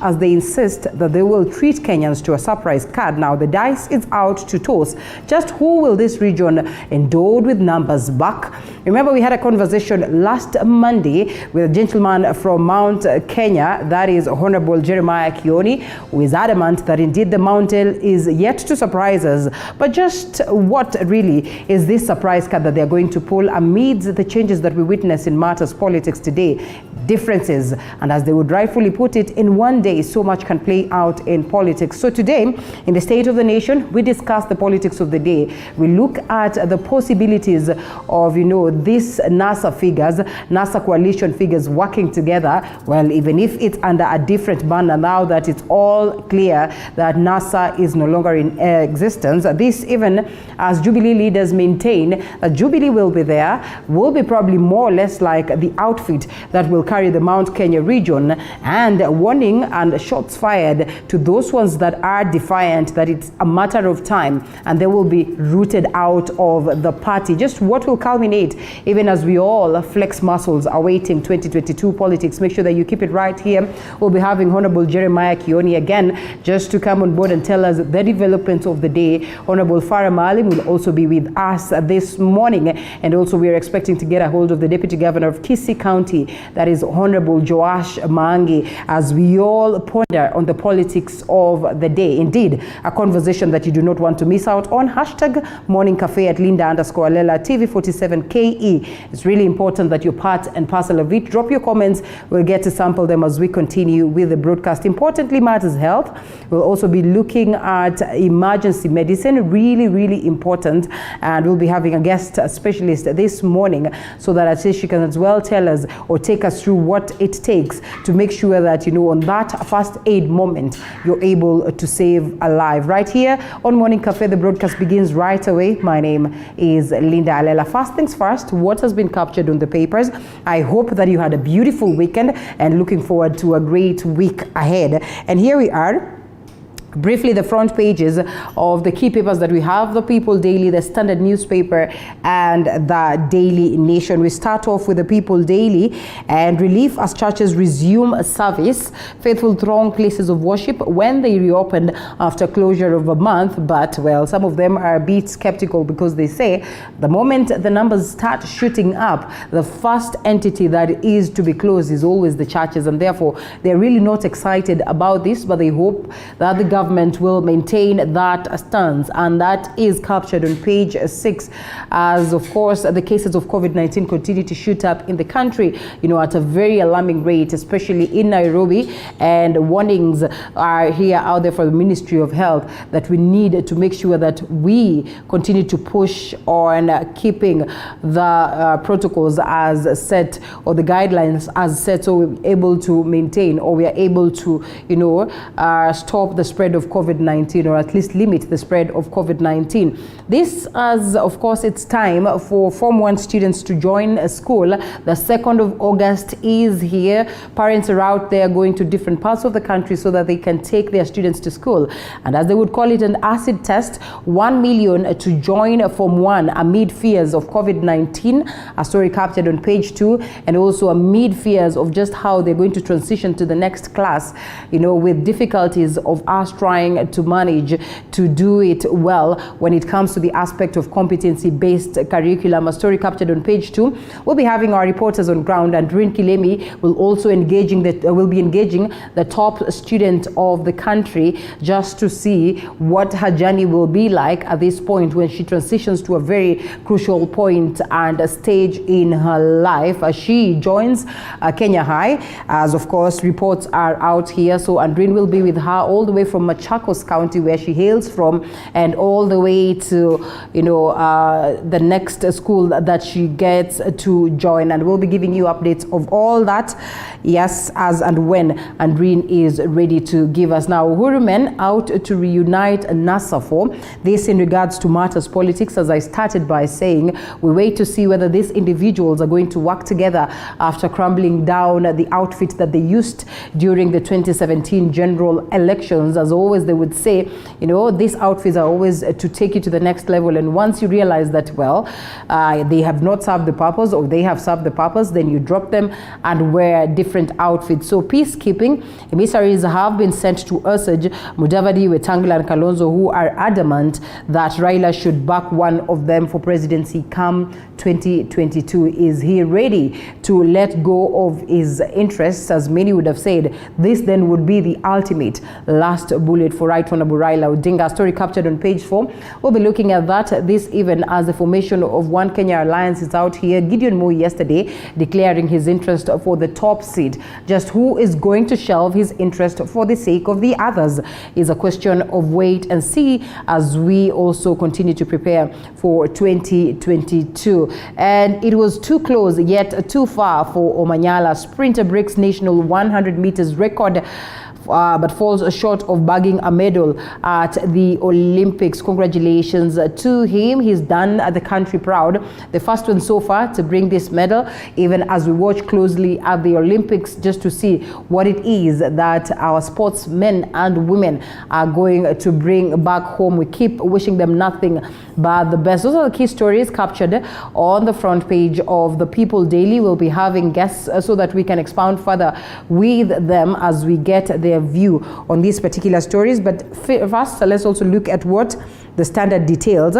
as they insist that they will treat Kenyans to a surprise card. Now, the dice is out to toss. Just who will this region endowed with numbers back? Remember, we had a conversation last Monday with a gentleman from Mount Kenya, that is Honorable Jeremiah Kioni, who is adamant that indeed the mountain is yet to surprise us. But just what really is this surprise card that they are going to pull amidst the changes that we witness in matters politics today? Differences, and as they would rightfully put it, in one day so much can play out in politics. So today, in the State of the Nation, we discuss the politics of the day. We look at the possibilities of, this NASA figures, NASA coalition figures working together. Well, even if it's under a different banner now that it's all clear that NASA is no longer in existence. This even as Jubilee leaders maintain that Jubilee will be there, will be probably more or less like the outfit that will carry the Mount Kenya region, and warning and shots fired to those ones that are defiant that it's a matter of time and they will be rooted out of the party. Just what will culminate even as we all flex muscles awaiting 2022 politics. Make sure that you keep it right here. We'll be having Honorable Jeremiah Kioni again just to come on board and tell us the developments of the day. Honorable Farah Maalim will also be with us this morning, and also we are expecting to get a hold of the Deputy Governor of Kisii County, that is Honorable Joash Mangi, as we all ponder on the politics of the day. Indeed, a conversation that you do not want to miss out on. Hashtag Morning Cafe at Linda_Alela TV47KE. It's really important that you're part and parcel of it. Drop your comments. We'll get to sample them as we continue with the broadcast. Importantly, matters health. We'll also be looking at emergency medicine, really important, and we'll be having a guest specialist this morning so that at least she can as well tell us or take us through what it takes to make sure that, on that first aid moment, you're able to save a life. Right here on Morning Cafe, the broadcast begins right away. My name is Linda Alela. First things first, what has been captured on the papers? I hope that you had a beautiful weekend and looking forward to a great week ahead. And here we are. Briefly, the front pages of the key papers that we have: the People Daily, the Standard newspaper, and the Daily Nation. We start off with the People Daily. And relief as churches resume service. Faithful throng places of worship when they reopened after closure of a month. But, well, some of them are a bit skeptical because they say the moment the numbers start shooting up, the first entity that is to be closed is always the churches. And therefore, they're really not excited about this, but they hope that the government will maintain that stance, and that is captured on page 6 as, of course, the cases of COVID-19 continue to shoot up in the country, at a very alarming rate, especially in Nairobi, and warnings are here out there for the Ministry of Health that we need to make sure that we continue to push on keeping the protocols as set, or the guidelines as set, so we're able to maintain, or we are able to, stop the spread of COVID-19, or at least limit the spread of COVID-19. This, as of course, it's time for Form 1 students to join school. The 2nd of August is here. Parents are out there going to different parts of the country so that they can take their students to school. And as they would call it, an acid test, 1 million to join Form 1 amid fears of COVID-19. A story captured on page 2, and also amid fears of just how they're going to transition to the next class, with difficulties of us trying to manage to do it well when it comes to the aspect of competency-based curriculum. A story captured on page 2. We'll be having our reporters on ground, and Rin Kilemi will also be engaging the top student of the country just to see what her journey will be like at this point when she transitions to a very crucial point and a stage in her life as she joins Kenya High, as of course reports are out here. So Andrin will be with her all the way from Machakos County, where she hails from, and all the way to the next school that she gets to join, and we'll be giving you updates of all that, yes, as and when Andrin is ready to give us. Now, Uhuru men out to reunite NASA for this in regards to matters politics. As I started by saying, we wait to see whether these individuals are going to work together after crumbling down the outfit that they used during the 2017 general elections, as always they would say, you know, these outfits are always to take you to the next level. And once you realize that, well, they have not served the purpose, or they have served the purpose, then you drop them and wear different outfits. So peacekeeping emissaries have been sent to Osage, Mudavadi, Wetangula, and Kalonzo, who are adamant that Raila should back one of them for presidency come 2022. Is he ready to let go of his interests? As many would have said, this then would be the ultimate last bullet for Right Honorable Raila Odinga. A story captured on page 4. We'll be looking at that this even as the formation of One Kenya Alliance is out here. Gideon Moi yesterday declaring his interest for the top seat. Just who is going to shelve his interest for the sake of the others is a question of wait and see as we also continue to prepare for 2022. And it was too close yet too far for Omanyala. Sprinter breaks national 100 meters record, but falls short of bagging a medal at the Olympics. Congratulations to him. He's done the country proud. The first one so far to bring this medal, even as we watch closely at the Olympics just to see what it is that our sportsmen and women are going to bring back home. We keep wishing them nothing but the best. Those are the key stories captured on the front page of the People Daily. We'll be having guests so that we can expound further with them as we get their view on these particular stories. But first, let's also look at what the Standard details.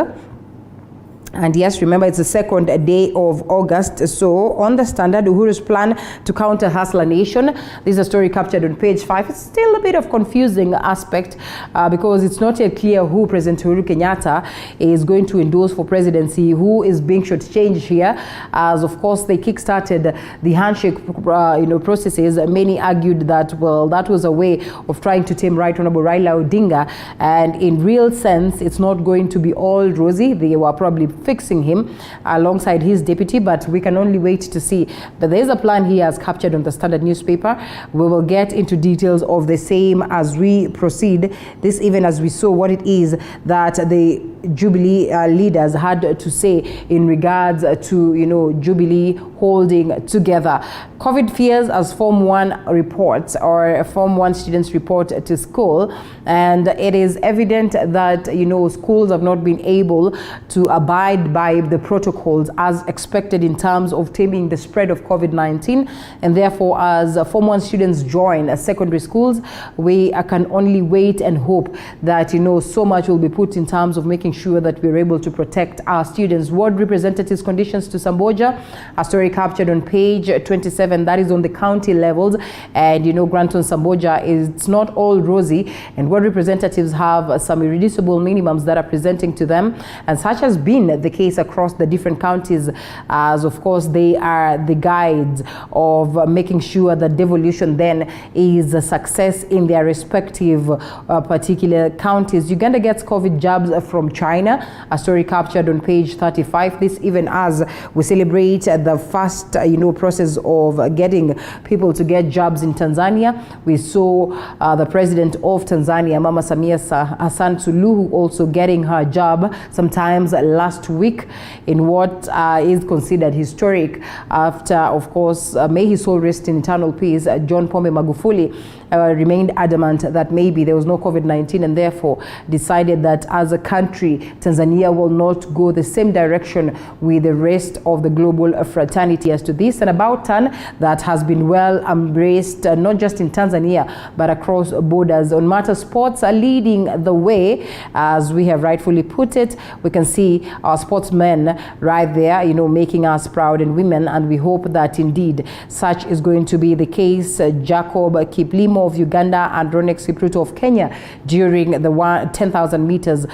And yes, remember, it's the second day of August. So on the Standard, Uhuru's plan to counter Hustler Nation. This is a story captured on page 5. It's still a bit of confusing aspect because it's not yet clear who President Uhuru Kenyatta is going to endorse for presidency, who is being shortchanged here. As of course, they kickstarted the handshake processes. Many argued that, well, that was a way of trying to tame Right Honorable Raila Odinga. And in real sense, it's not going to be all rosy. They were probably fixing him alongside his deputy, but we can only wait to see. But there's a plan he has captured on the Standard newspaper. We will get into details of the same as we proceed. This even as we saw what it is that the Jubilee leaders had to say in regards to, Jubilee holding together. COVID fears as Form 1 reports, or Form 1 students report to school. And it is evident that, schools have not been able to abide by the protocols as expected in terms of taming the spread of COVID-19. And therefore, as Form 1 students join secondary schools, we can only wait and hope that, so much will be put in terms of making sure that we're able to protect our students. Ward representatives' conditions to Samboja, a story captured on page 27, that is on the county levels. And, Granton Samboja, it's not all rosy. And ward representatives have some irreducible minimums that are presenting to them. And such has been the case across the different counties, as of course they are the guides of making sure that devolution then is a success in their respective particular counties. Uganda gets COVID jabs from China, a story captured on page 35. This even as we celebrate the first process of getting people to get jobs in Tanzania. We saw the president of Tanzania, Mama Samia Hassan Suluhu, also getting her job sometimes last week in what is considered historic after, of course, may his soul rest in eternal peace, John Pombe Magufuli remained adamant that maybe there was no COVID-19 and therefore decided that as a country, Tanzania will not go the same direction with the rest of the global fraternity. As to this, and about turn that has been well embraced, not just in Tanzania, but across borders. On matter sports are leading the way, as we have rightfully put it. We can see our sportsmen right there, making us proud, and women, and we hope that indeed such is going to be the case. Jacob Kiplimo of Uganda and Ronex Kipruto of Kenya during the 10,000 meters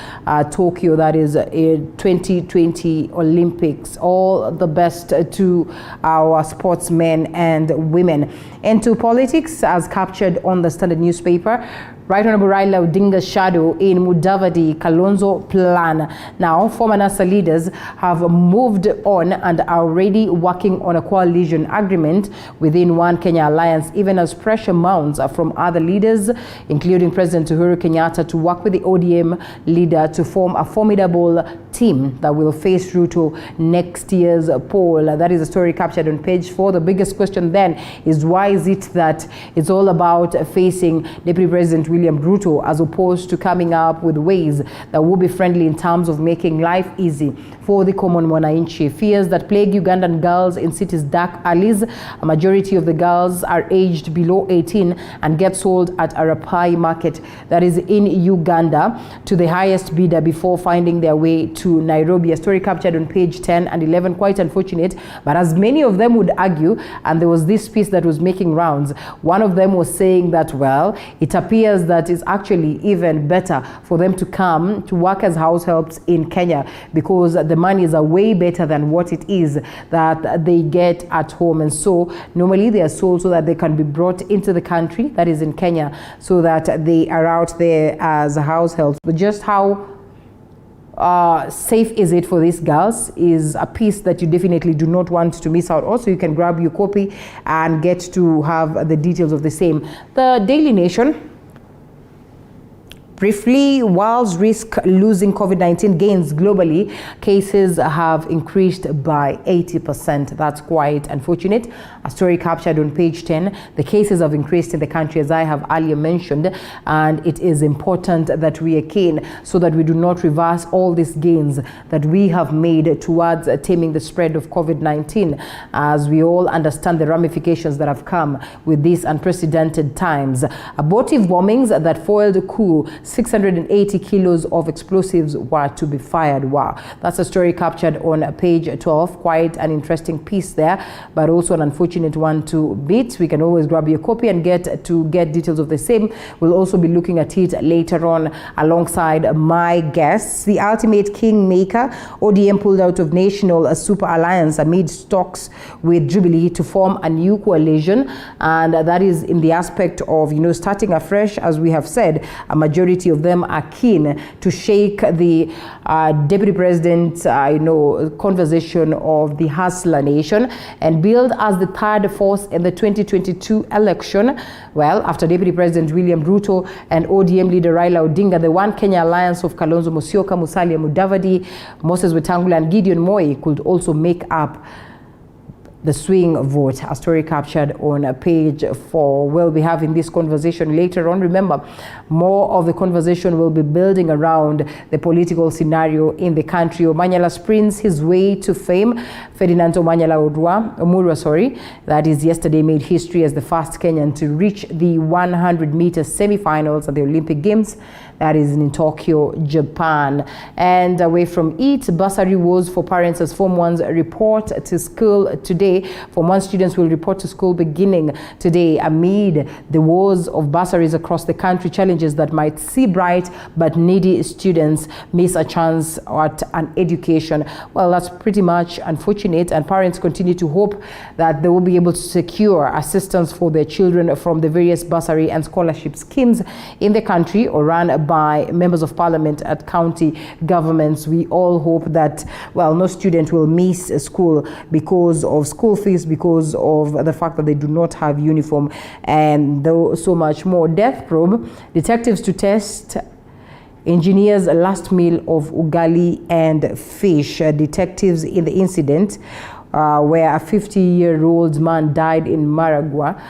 Tokyo, that is 2020 Olympics. All the best to our sportsmen and women. And to politics, as captured on the Standard newspaper, Right Honorable Raila Odinga's shadow in Mudavadi Kalonzo plan. Now, former NASA leaders have moved on and are already working on a coalition agreement within One Kenya Alliance, even as pressure mounts from from other leaders, including President Uhuru Kenyatta, to work with the ODM leader to form a formidable team that will face Ruto next year's poll. That is a story captured on page 4. The biggest question then is, why is it that it's all about facing Deputy President William Ruto as opposed to coming up with ways that will be friendly in terms of making life easy for the common mwananchi? Fears that plague Ugandan girls in cities' dark alleys. A majority of the girls are aged below 18 and get sold at a Rapai market that is in Uganda to the highest bidder before finding their way to Nairobi. A story captured on page 10 and 11. Quite unfortunate, but as many of them would argue, and there was this piece that was making rounds, one of them was saying that, well, it appears that it's actually even better for them to come to work as house helps in Kenya, because the monies are way better than what it is that they get at home. And so normally they are sold so that they can be brought into the country, that is in Kenya, so that they are out there as house helps. But just how safe is it for these girls is a piece that you definitely do not want to miss out. Also, you can grab your copy and get to have the details of the same. The Daily Nation. Briefly, whilst risk losing COVID-19 gains globally, cases have increased by 80%. That's quite unfortunate. A story captured on page 10. The cases have increased in the country, as I have earlier mentioned, and it is important that we are keen so that we do not reverse all these gains that we have made towards taming the spread of COVID-19, as we all understand the ramifications that have come with these unprecedented times. Abortive bombings that foiled a coup. 680 kilos of explosives were to be fired. Wow, that's a story captured on page 12. Quite an interesting piece there, but also an unfortunate one to beat. We can always grab your copy and get details of the same. We'll also be looking at it later on alongside my guests. The ultimate kingmaker, ODM pulled out of National Super Alliance amid talks with Jubilee to form a new coalition, and that is in the aspect of, starting afresh. As we have said, a majority of them are keen to shake the Deputy President, conversation of the Hustler Nation and build as the third force in the 2022 election. Well, after Deputy President William Ruto and ODM leader Raila Odinga, the One Kenya Alliance of Kalonzo Musyoka, Musalia Mudavadi, Moses Wetangula and Gideon Moi could also make up the swing vote. A story captured on page 4. We'll be having this conversation later on. Remember, more of the conversation will be building around the political scenario in the country. Omanyala sprints his way to fame. Ferdinand Omanyala Omurwa, that is yesterday made history as the first Kenyan to reach the 100-meter semi-finals at the Olympic Games. That is in Tokyo, Japan. And away from it, bursary woes for parents as Form 1s report to school today. Form 1 students will report to school beginning today amid the woes of bursaries across the country, challenges that might see bright but needy students miss a chance at an education. Well, that's pretty much unfortunate, and parents continue to hope that they will be able to secure assistance for their children from the various bursary and scholarship schemes in the country or run by members of parliament at county governments. We all hope that, well, no student will miss school because of school fees, because of the fact that they do not have uniform, and so much more. Death probe, detectives to test engineers' last meal of ugali and fish. Detectives in the incident where a 50-year-old man died in Maragua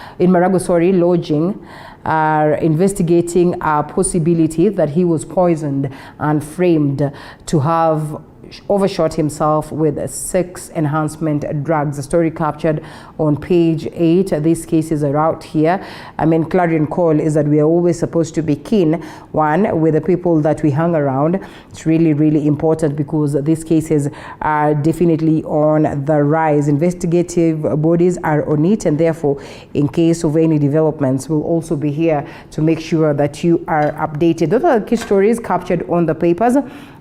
lodging, are investigating a possibility that he was poisoned and framed to have overshot himself with 6 enhancement drugs. A story captured on page 8. These cases are out here. Clarion call is that we are always supposed to be keen, one, with the people that we hang around. It's really, really important because these cases are definitely on the rise. Investigative bodies are on it, and therefore, in case of any developments, we'll also be here to make sure that you are updated. Those are the key stories captured on the papers.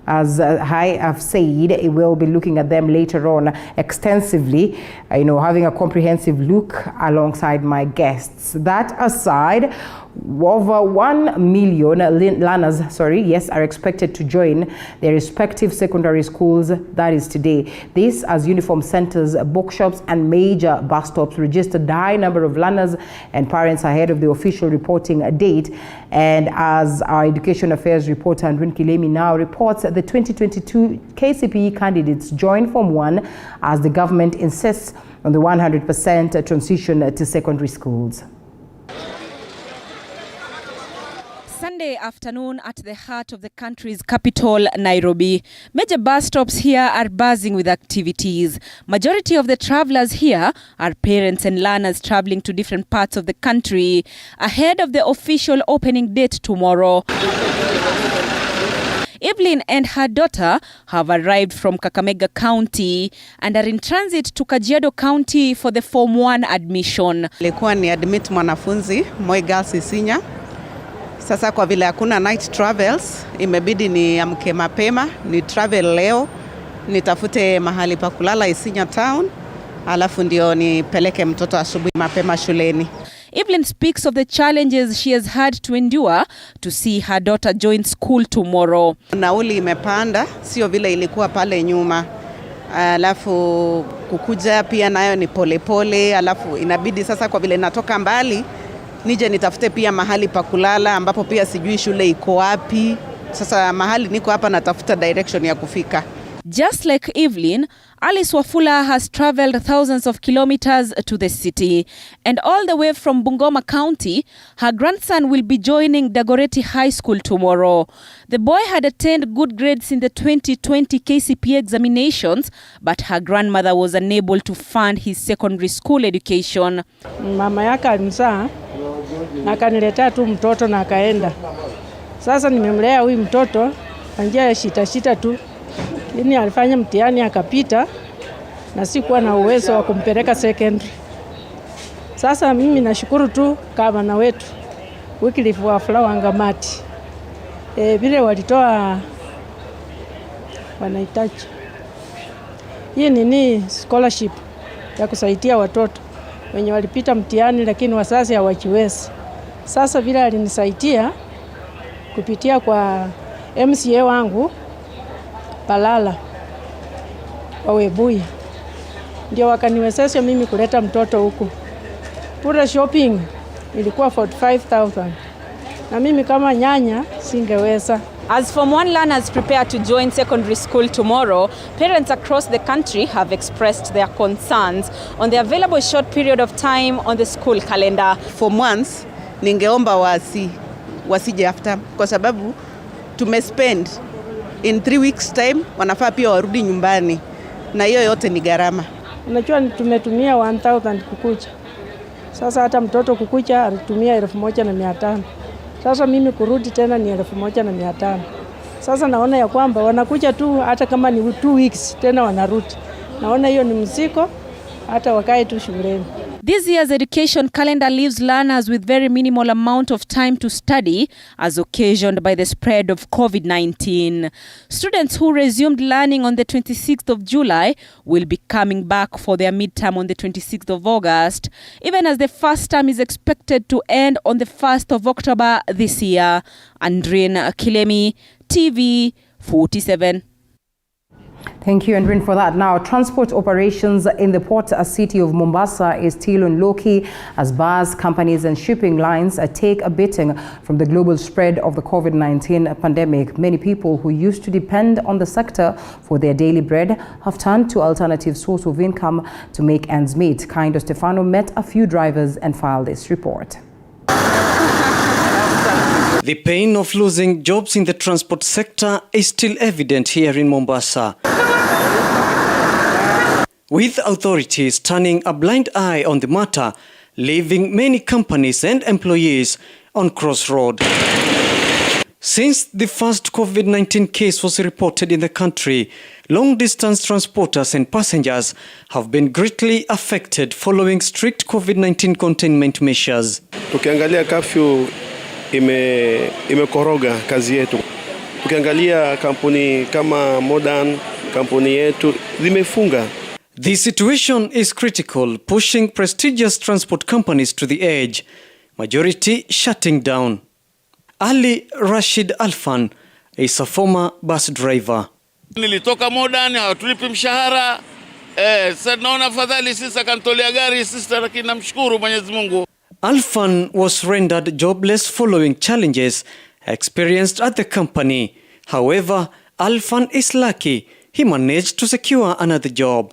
As I have said, we'll be looking at them later on extensively, having a comprehensive look alongside my guests. That aside, Over 1 million learners, are expected to join their respective secondary schools. That is today. This as uniform centers, bookshops, and major bus stops registered a high number of learners and parents ahead of the official reporting date. And as our Education Affairs reporter Andrin Kilemi now reports, the 2022 KCPE candidates join Form 1 as the government insists on the 100% transition to secondary schools. Sunday afternoon at the heart of the country's capital, Nairobi. Major bus stops here are buzzing with activities. Majority of the travelers here are parents and learners traveling to different parts of the country ahead of the official opening date tomorrow. Evelyn and her daughter have arrived from Kakamega County and are in transit to Kajiado County for the Form 1 admission. Nilikuwa ni admit mwanafunzi Moi Girls Isinya. Sasa kwa vile hakuna night travels, imebidi ni amke mapema, ni travel leo, nitafute mahali pa kulala Isinya town, alafu ndio nipeleke mtoto asubuhi mapema shuleni. Evelyn speaks of the challenges she has had to endure to see her daughter join school tomorrow. Nauli imepanda, sio vile ilikuwa pale nyuma. Alafu kukuja pia nayo ni polepole, alafu inabidi sasa kwa vile natoka mbali, nije nitafute pia mahali pa kulala ambapo pia sijui shule iko wapi. Sasa mahali niko hapa natafuta direction ya kufika. Just like Evelyn, Alice Wafula has traveled thousands of kilometers to the city. And all the way from Bungoma County, her grandson will be joining Dagoretti High School tomorrow. The boy had attained good grades in the 2020 KCPE examinations, but her grandmother was unable to fund his secondary school education. Mama yake alimzaa na akaniletea tu mtoto na akaenda. Sasa nimemlea huyu mtoto kwa njia ya shita tu. Lakini alifanya mtihani akapita na sikuwa na uwezo wa kumpeleka secondary. Sasa mimi nashukuru tu gavana wetu Wycliffe Wafula Wangamati. Vile walitoa wanahitaji hii ni scholarship ya kusaidia watoto wenye walipita mtihani lakini wazazi hawajiwezi. Sasa vile alinisaidia kupitia kwa MCA wangu Palala Wawebui, ndio wakaniwezesha mimi kuleta mtoto huku. Pura shopping ilikuwa 45,000 na mimi kama nyanya singeweza. As Form 1 learners prepare to join secondary school tomorrow, parents across the country have expressed their concerns on the available short period of time on the school calendar. Form 1s ningeomba wasije after kwa sababu tumespend in 3 weeks time, wanafaa pia warudi nyumbani na hiyo yote ni gharama. Unajua tumetumia 1,000 kukucha. Sasa hata mtoto kukucha alitumia 1,500. Sasa mimi kurudi tena ni 1,500. Sasa naona ya kwamba wanakuja tu hata kama ni 2 weeks tena wanarudi. Naona hiyo ni mzigo hata wakae tu shuleni. This year's education calendar leaves learners with very minimal amount of time to study as occasioned by the spread of COVID-19. Students who resumed learning on the 26th of July will be coming back for their midterm on the 26th of August, even as the first term is expected to end on the 1st of October this year. Andrin Kilemi, TV 47. Thank you, Andrin, for that. Now, transport operations in the port city of Mombasa is still on low-key as bus companies and shipping lines take a beating from the global spread of the COVID-19 pandemic. Many people who used to depend on the sector for their daily bread have turned to alternative source of income to make ends meet. Kaindo Stefano met a few drivers and filed this report. The pain of losing jobs in the transport sector is still evident here in Mombasa, with authorities turning a blind eye on the matter, leaving many companies and employees on crossroad. Since the first COVID-19 case was reported in the country, long-distance transporters and passengers have been greatly affected following strict COVID-19 containment measures. Tukiangalia curfew imekoroga kazi yetu. Ukiangalia kampuni kama Modern, kampuni yetu zimefunga. The situation is critical, pushing prestigious transport companies to the edge. majority shutting down. Ali Rashid Alfan is a former bus driver. Nilitoka Modern, hawatulipi mshahara. Sasa naona afadhali sisi akanitolea gari sisi, lakini namshukuru Mwenyezi Mungu. Alfan was rendered jobless following challenges experienced at the company. However, Alfan is lucky he managed to secure another job.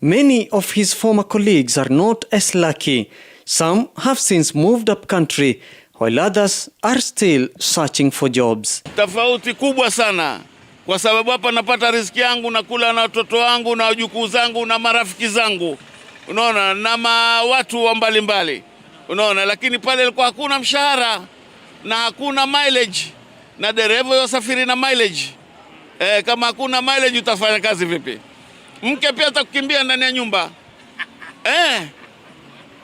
Many of his former colleagues are not as lucky. Some have since moved up country, while others are still searching for jobs. Tofauti kubwa sana, kwa sababu hapa napata riziki yangu, nakula na watoto wangu na wajukuu zangu na marafiki zangu, unaona, na watu wa mbalimbali, unaona. Lakini pale ilikuwa hakuna mshahara na hakuna mileage, na dereva yosafiri na mileage. Kama hakuna mileage utafanya kazi vipi? Mke pia atakukimbia ndani ya nyumba.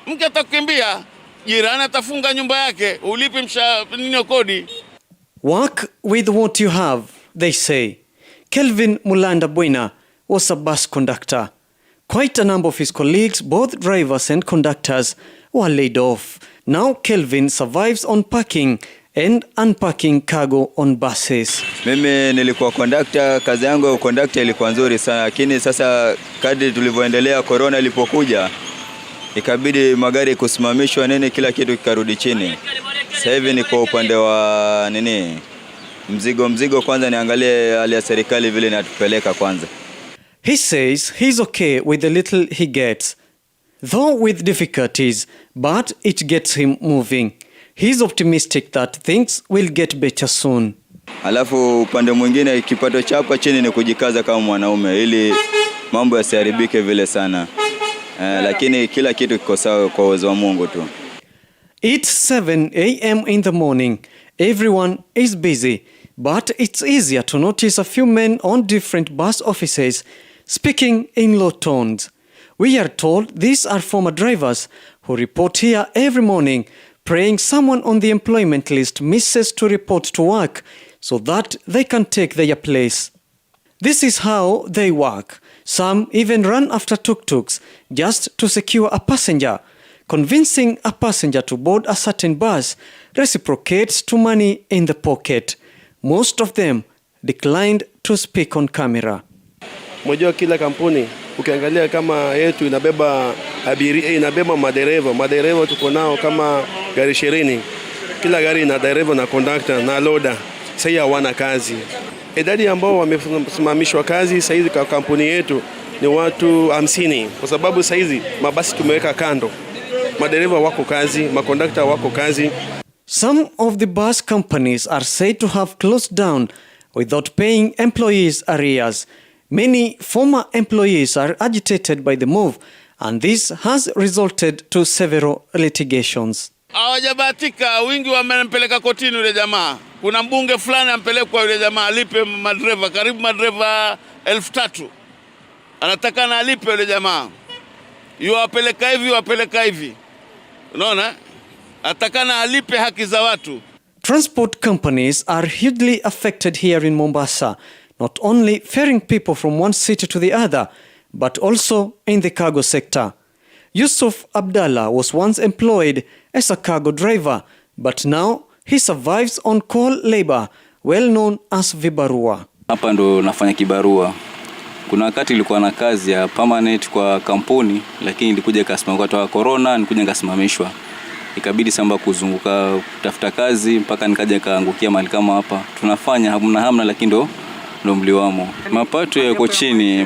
Mke atakukimbia, jirani atafunga nyumba yake, ulipi kodi. Work with what you have, they say. Kelvin Mulanda Buena was a bus conductor. Quite a number of his colleagues, both drivers and conductors, were laid off. Now Kelvin survives on packing and unpacking cargo on buses. Mimi nilikuwa conductor, kazi yangu ya conductor ilikuwa nzuri sana, lakini sasa kadri tulivyoendelea corona ilipokuja ikabidi magari kusimamishwa kila kitu kikarudi chini. Sasa hivi niko upande wa mzigo kwanza niangalie hali ya serikali vile inatupeleka kwanza. He says he's okay with the little he gets, though with difficulties, but it gets him moving. He's optimistic that things will get better soon. Alafu upande mwingine kipato cha hapa chini ni kujikaza kama mwanaume ili mambo yasiharibike vile sana. Lakini kila kitu kiko sawa kwa uwezo wa Mungu tu. It's 7 a.m. in the morning. Everyone is busy, but it's easier to notice a few men on different bus offices speaking in low tones. We are told these are former drivers who report here every morning, praying someone on the employment list misses to report to work so that they can take their place. This is how they work. Some even run after tuk-tuks just to secure a passenger. Convincing a passenger to board a certain bus reciprocates to money in the pocket. Most of them declined to speak on camera. Mmoja kila kampuni ukiangalia kama yetu inabeba abiria, inabeba madereva tuko nao kama gari 20. Kila gari ina dereva na conductor na loader. Sasa hawana kazi. Idadi ambao wamesimamishwa kazi sasa hizi kwa kampuni yetu ni watu 50, kwa sababu sasa hizi mabasi tumeweka kando. Madereva wako kazi, makondakta wako kazi. Some of the bus companies are said to have closed down without paying employees arrears. Many former employees are agitated by the move, and this has resulted to several litigations. Hawajabahatika, wingi wamempeleka kotini yule jamaa. Kuna mbunge fulani ampelekwa yule jamaa alipe madereva, karibu madereva 3,000. Anataka na alipe yule jamaa. Wapeleka hivi. Unaona? Atakana alipe haki za watu. Transport companies are hugely affected here in Mombasa, not only ferrying people from one city to the other, but also in the cargo sector. Yusuf Abdallah was once employed as a cargo driver, but now he survives on call labor, well known as vibarua. Hapa ndo nafanya kibarua. Kuna wakati nilikuwa na kazi ya permanent kwa kampuni, lakini nilikuja kasimamishwa kwa corona, nilikuja ngasimamishwa. Ikabidi samba kuzunguka kutafuta kazi mpaka nikaja kaangukia mahali kama hapa. Tunafanya hamna lakini ndo mliwamo. Mapato yako chini,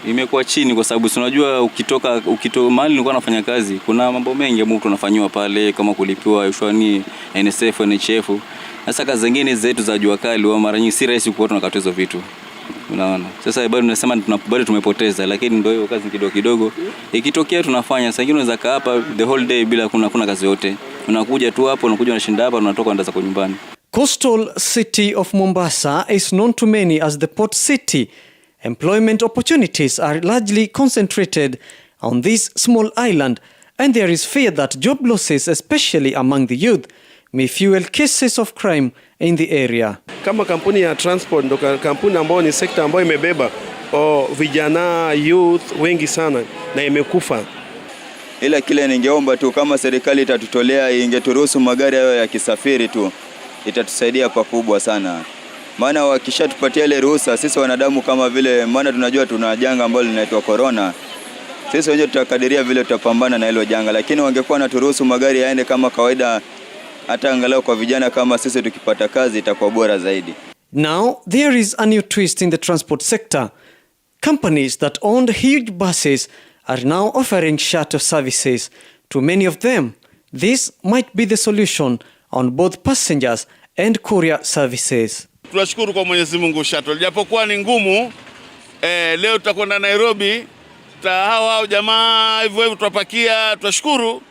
imekuwa chini kwa sababu unajua ukitoka mahali nilikuwa nafanya kazi, kuna mambo mengi ambayo tunafanywa pale kama kulipiwa ushwani, NSF, NHF. Sasa kazi zingine zetu za jua kali wa mara nyingi si rahisi kuwa tunakata hizo vitu. Unaona? Sasa bado tunasema bado tumepoteza, lakini ndio hiyo kazi kidogo. Ikitokea tunafanya, sasa ingine unaweza kaa hapa the whole day bila kuna kazi yote. Unakuja tu hapo, unakuja unashinda hapa, unatoka unaenda kwa nyumbani. Coastal city of Mombasa is known to many as the port city. Employment opportunities are largely concentrated on this small island, and there is fear that job losses, especially among the youth, may fuel cases of crime in the area. Kama kampuni ya transport ndo kampuni ambayo ni sekta ambayo imebeba vijana youth wengi sana na imekufa. ila kile ningeomba tu kama serikali itatutolea, ingeturuhusu magari hayo ya kisafiri tu, itatusaidia pakubwa sana. Maana wakishatupatia ile ruhusa, sisi wanadamu kama vile, maana tunajua tuna janga ambalo linaitwa corona, sisi wenyewe tutakadiria vile tutapambana na hilo janga, lakini wangekuwa na turuhusu magari yaende kama kawaida, hata angalau kwa vijana kama sisi tukipata kazi itakuwa bora zaidi. Now there is a new twist in the transport sector. Companies that owned huge buses are now offering shuttle services. To many of them, this might be the solution on both passengers and courier services. Tunashukuru kwa Mwenyezi Mungu shuttle. Japokuwa ni ngumu, leo tutakwenda Nairobi, hao jamaa hivyo tutapakia, tunashukuru.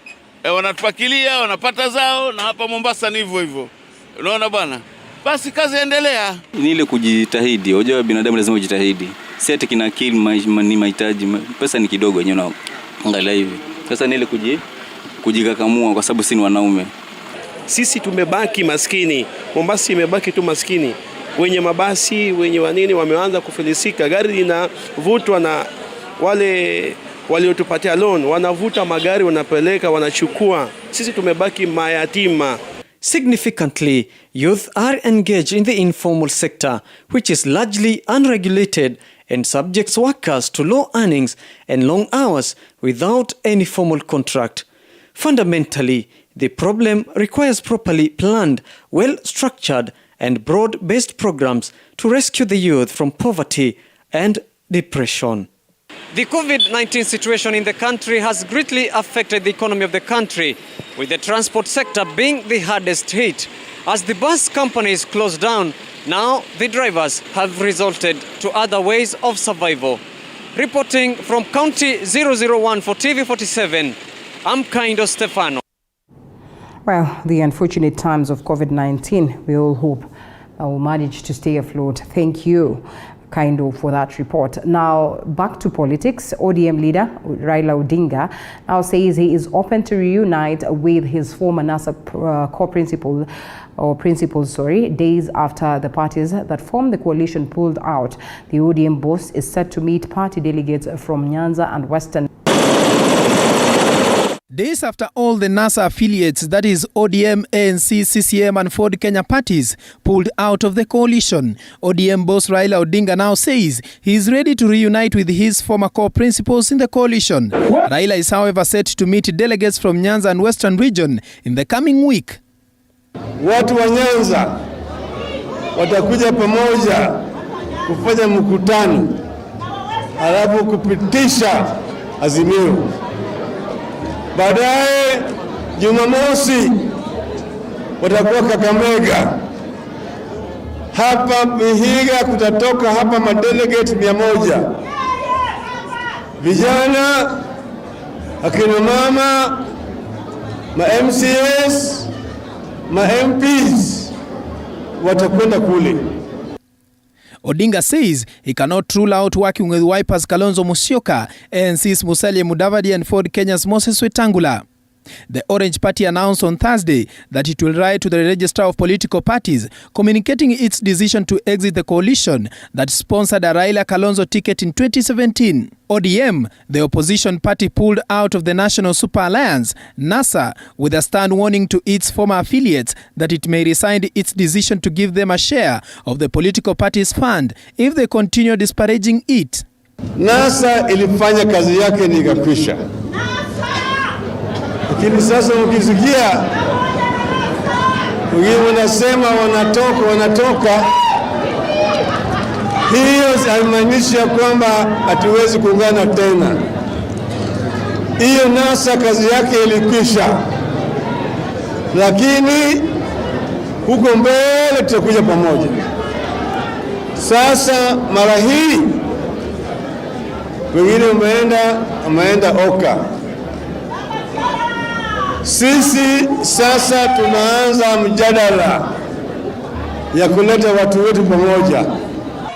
Wanatupakilia, wanapata zao, na hapa Mombasa ni hivyo. Unaona bwana? Basi kazi endelea. Ni ile kujitahidi. Unajua binadamu lazima ujitahidi. Si ati kina akili ni mahitaji. Pesa ni kidogo wenyewe angalia hivi. Sasa ni ile kujikakamua kwa sababu si ni wanaume. Sisi tumebaki maskini. Mombasa imebaki tu maskini. Wenye mabasi, wenye wanini wameanza kufilisika. Gari linavutwa na wale waliotupatia loan, wanavuta magari, wanapeleka, wanachukua. Sisi tumebaki mayatima. Significantly, youth are engaged in the informal sector, which is largely unregulated and subjects workers to low earnings and long hours without any formal contract. Fundamentally, the problem requires properly planned, well-structured and broad-based programs to rescue the youth from poverty and depression. The COVID-19 situation in the country has greatly affected the economy of the country, with the transport sector being the hardest hit. As the bus companies close down, now the drivers have resorted to other ways of survival. Reporting from County 001 for TV47, I'm Kaindo Stefano. Well, the unfortunate times of COVID-19, we all hope we'll manage to stay afloat. Thank you, Kaindo, for that report. Now, back to politics. ODM leader Raila Odinga now says he is open to reunite with his former NASA principals, days after the parties that formed the coalition pulled out. The ODM boss is set to meet party delegates from Nyanza and Western. Days after all the NASA affiliates, that is ODM, ANC, CCM and Ford Kenya parties, pulled out of the coalition, ODM boss Raila Odinga now says he is ready to reunite with his former core principals in the coalition. Raila is however set to meet delegates from Nyanza and Western region in the coming week. Watu wa Nyanza watakuja pamoja kufanya mkutano alafu kupitisha azimio. Baadaye Jumamosi watakuwa Kakamega. Hapa Vihiga kutatoka hapa madelegate 100. Vijana, akina mama, ma-MCS, ma-MPs watakwenda kule. Odinga says he cannot rule out working with Wiper's Kalonzo Musyoka, ANC's Musalia Mudavadi and Ford Kenya's Moses Wetangula. The Orange Party announced on Thursday that it will write to the Registrar of Political Parties, communicating its decision to exit the coalition that sponsored a Raila Kalonzo ticket in 2017. ODM, the opposition party, pulled out of the National Super Alliance, NASA, with a stern warning to its former affiliates that it may rescind its decision to give them a share of the political party's fund if they continue disparaging it. NASA ilifanya kazi yake ni ikakwisha. Lakini sasa ukisikia wengine wanasema wanatoka, hiyo haimaanishi kwamba hatuwezi kuungana tena. Hiyo NASA kazi yake ilikwisha, lakini huko mbele tutakuja pamoja. Sasa mara hii wengine wameenda Oka. Sisi sasa tunaanza mjadala ya kuleta watu wetu pamoja.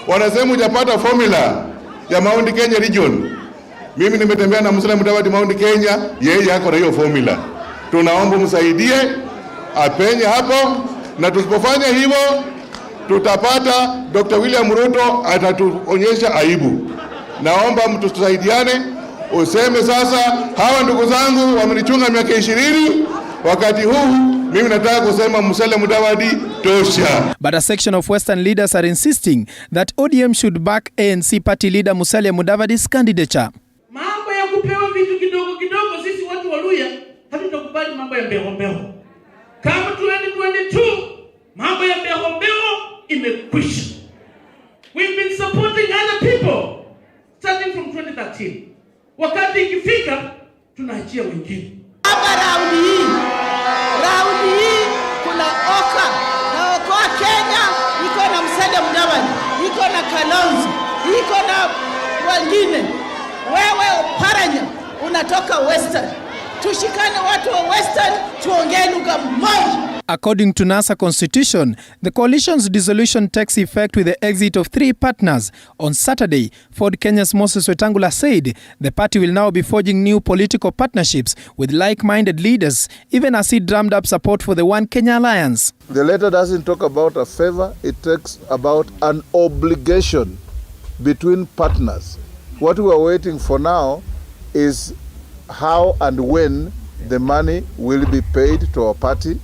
Wanasema hujapata formula ya Mount Kenya region. Mimi nimetembea na Musalia Mudavadi Mount Kenya, yeye yako na hiyo formula. Tunaomba msaidie apenye hapo, na tusipofanya hivyo tutapata Dr. William Ruto atatuonyesha aibu. Naomba mtusaidiane useme sasa, hawa ndugu zangu wamenichunga miaka 20, wakati huu mimi nataka kusema Musalia Mudavadi tosha. But a section of Western leaders are insisting that ODM should back ANC party leader Musalia Mudavadi's candidature. Mambo ya kupewa vitu kidogo kidogo, sisi watu wa Luhya hatutakubali mambo ya mbeho. Kama 2022 mambo ya mbeho imekwisha. We've been supporting other people starting from 2013. Wakati ikifika tunaachia wengine. Hapa raundi hii kuna oka na okoa Kenya, iko na Musalia Mudavadi, iko na Kalonzo, iko na wengine. Wewe Oparanya unatoka Western. Tushikane watu wa Western, tuongee lugha moja. According to NASA Constitution, the coalition's dissolution takes effect with the exit of 3 partners. On Saturday, Ford Kenya's Moses Wetangula said the party will now be forging new political partnerships with like-minded leaders, even as he drummed up support for the One Kenya Alliance. The letter doesn't talk about a favor, it talks about an obligation between partners. What we are waiting for now is how and when the money will be paid to our party.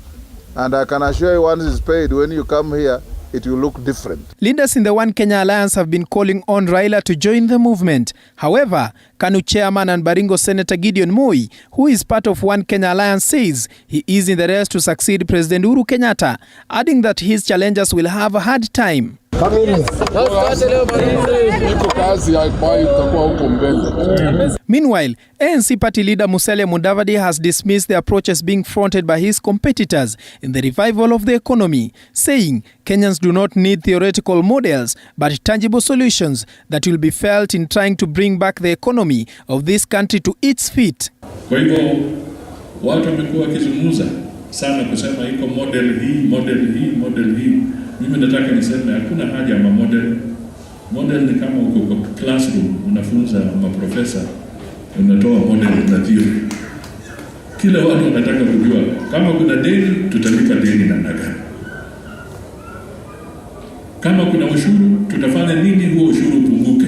And I can assure you, once it's paid, when you come here, it will look different. Leaders in the One Kenya Alliance have been calling on Raila to join the movement. However, KANU chairman and Baringo Senator Gideon Moi, who is part of One Kenya Alliance, says he is in the race to succeed President Uhuru Kenyatta, adding that his challengers will have a hard time. Meanwhile, ANC party leader Musalia Mudavadi has dismissed the approaches being fronted by his competitors in the revival of the economy, saying Kenyans do not need theoretical models but tangible solutions that will be felt in trying to bring back the economy of this country to its feet. Kwa hivyo watu wamekuwa wakizungumza sana kusema iko model hii. Mimi nataka niseme hakuna haja ya model. Model ni kama uko kwa classroom unafunza maprofesa, unatoa model na theory. Kila watu wanataka kujua kama kuna deni tutalipa deni namna gani. Kama kuna ushuru tutafanya nini huo ushuru upunguke.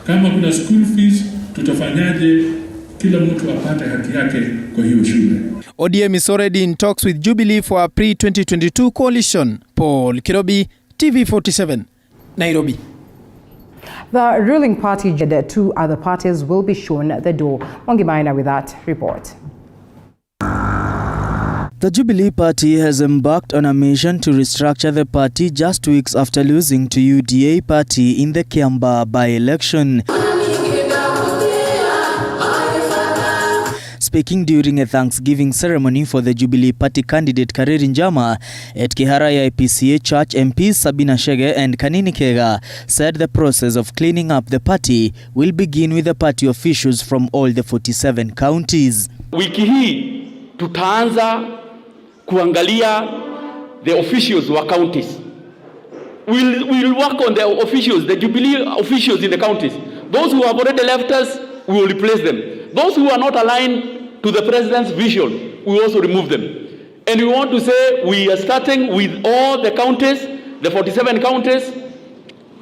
Kama kuna school fees tutafanyaje kila mtu apate haki yake kwa hiyo shule. ODM is already in talks with Jubilee for a pre-2022 coalition. Paul Kirobi, TV47, Nairobi. The ruling party, the 2 other parties will be shown the door. Mwangi Maina with that report. The Jubilee Party has embarked on a mission to restructure the party just weeks after losing to UDA party in the Kiambaa by-election. Speaking during a Thanksgiving ceremony for the Jubilee Party candidate Kareri Njama at Kihara IPCA Church, MPs Sabina Chege and Kanini Kega said the process of cleaning up the party will begin with the party officials from all the 47 counties. Wiki hii tutaanza kuangalia the officials wa counties. We'll work on the officials, the Jubilee officials in the counties. Those who have already left us, we will replace them. Those who are not aligned to the president's vision, we also remove them. And we want to say we are starting with all the counties, the 47 counties,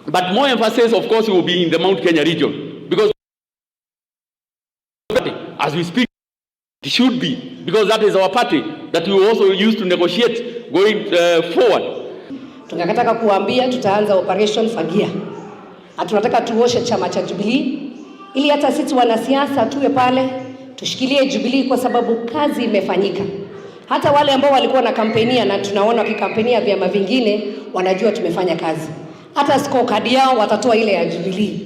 but more emphasis, of course, will be in the Mount Kenya region. Because as we speak, it should be, because that is our party that we will also use to negotiate going forward. Tunataka kuambia tutaanza operation Fagia. Tunataka tuoshe chama cha Jubilee ili hata sisi wanasiasa tuwe pale tushikilie Jubilee kwa sababu kazi imefanyika. Hata wale ambao walikuwa na kampenia na tunaona wakikampenia vyama vingine wanajua tumefanya kazi. Hata scorecard yao watatoa ile ya Jubilee.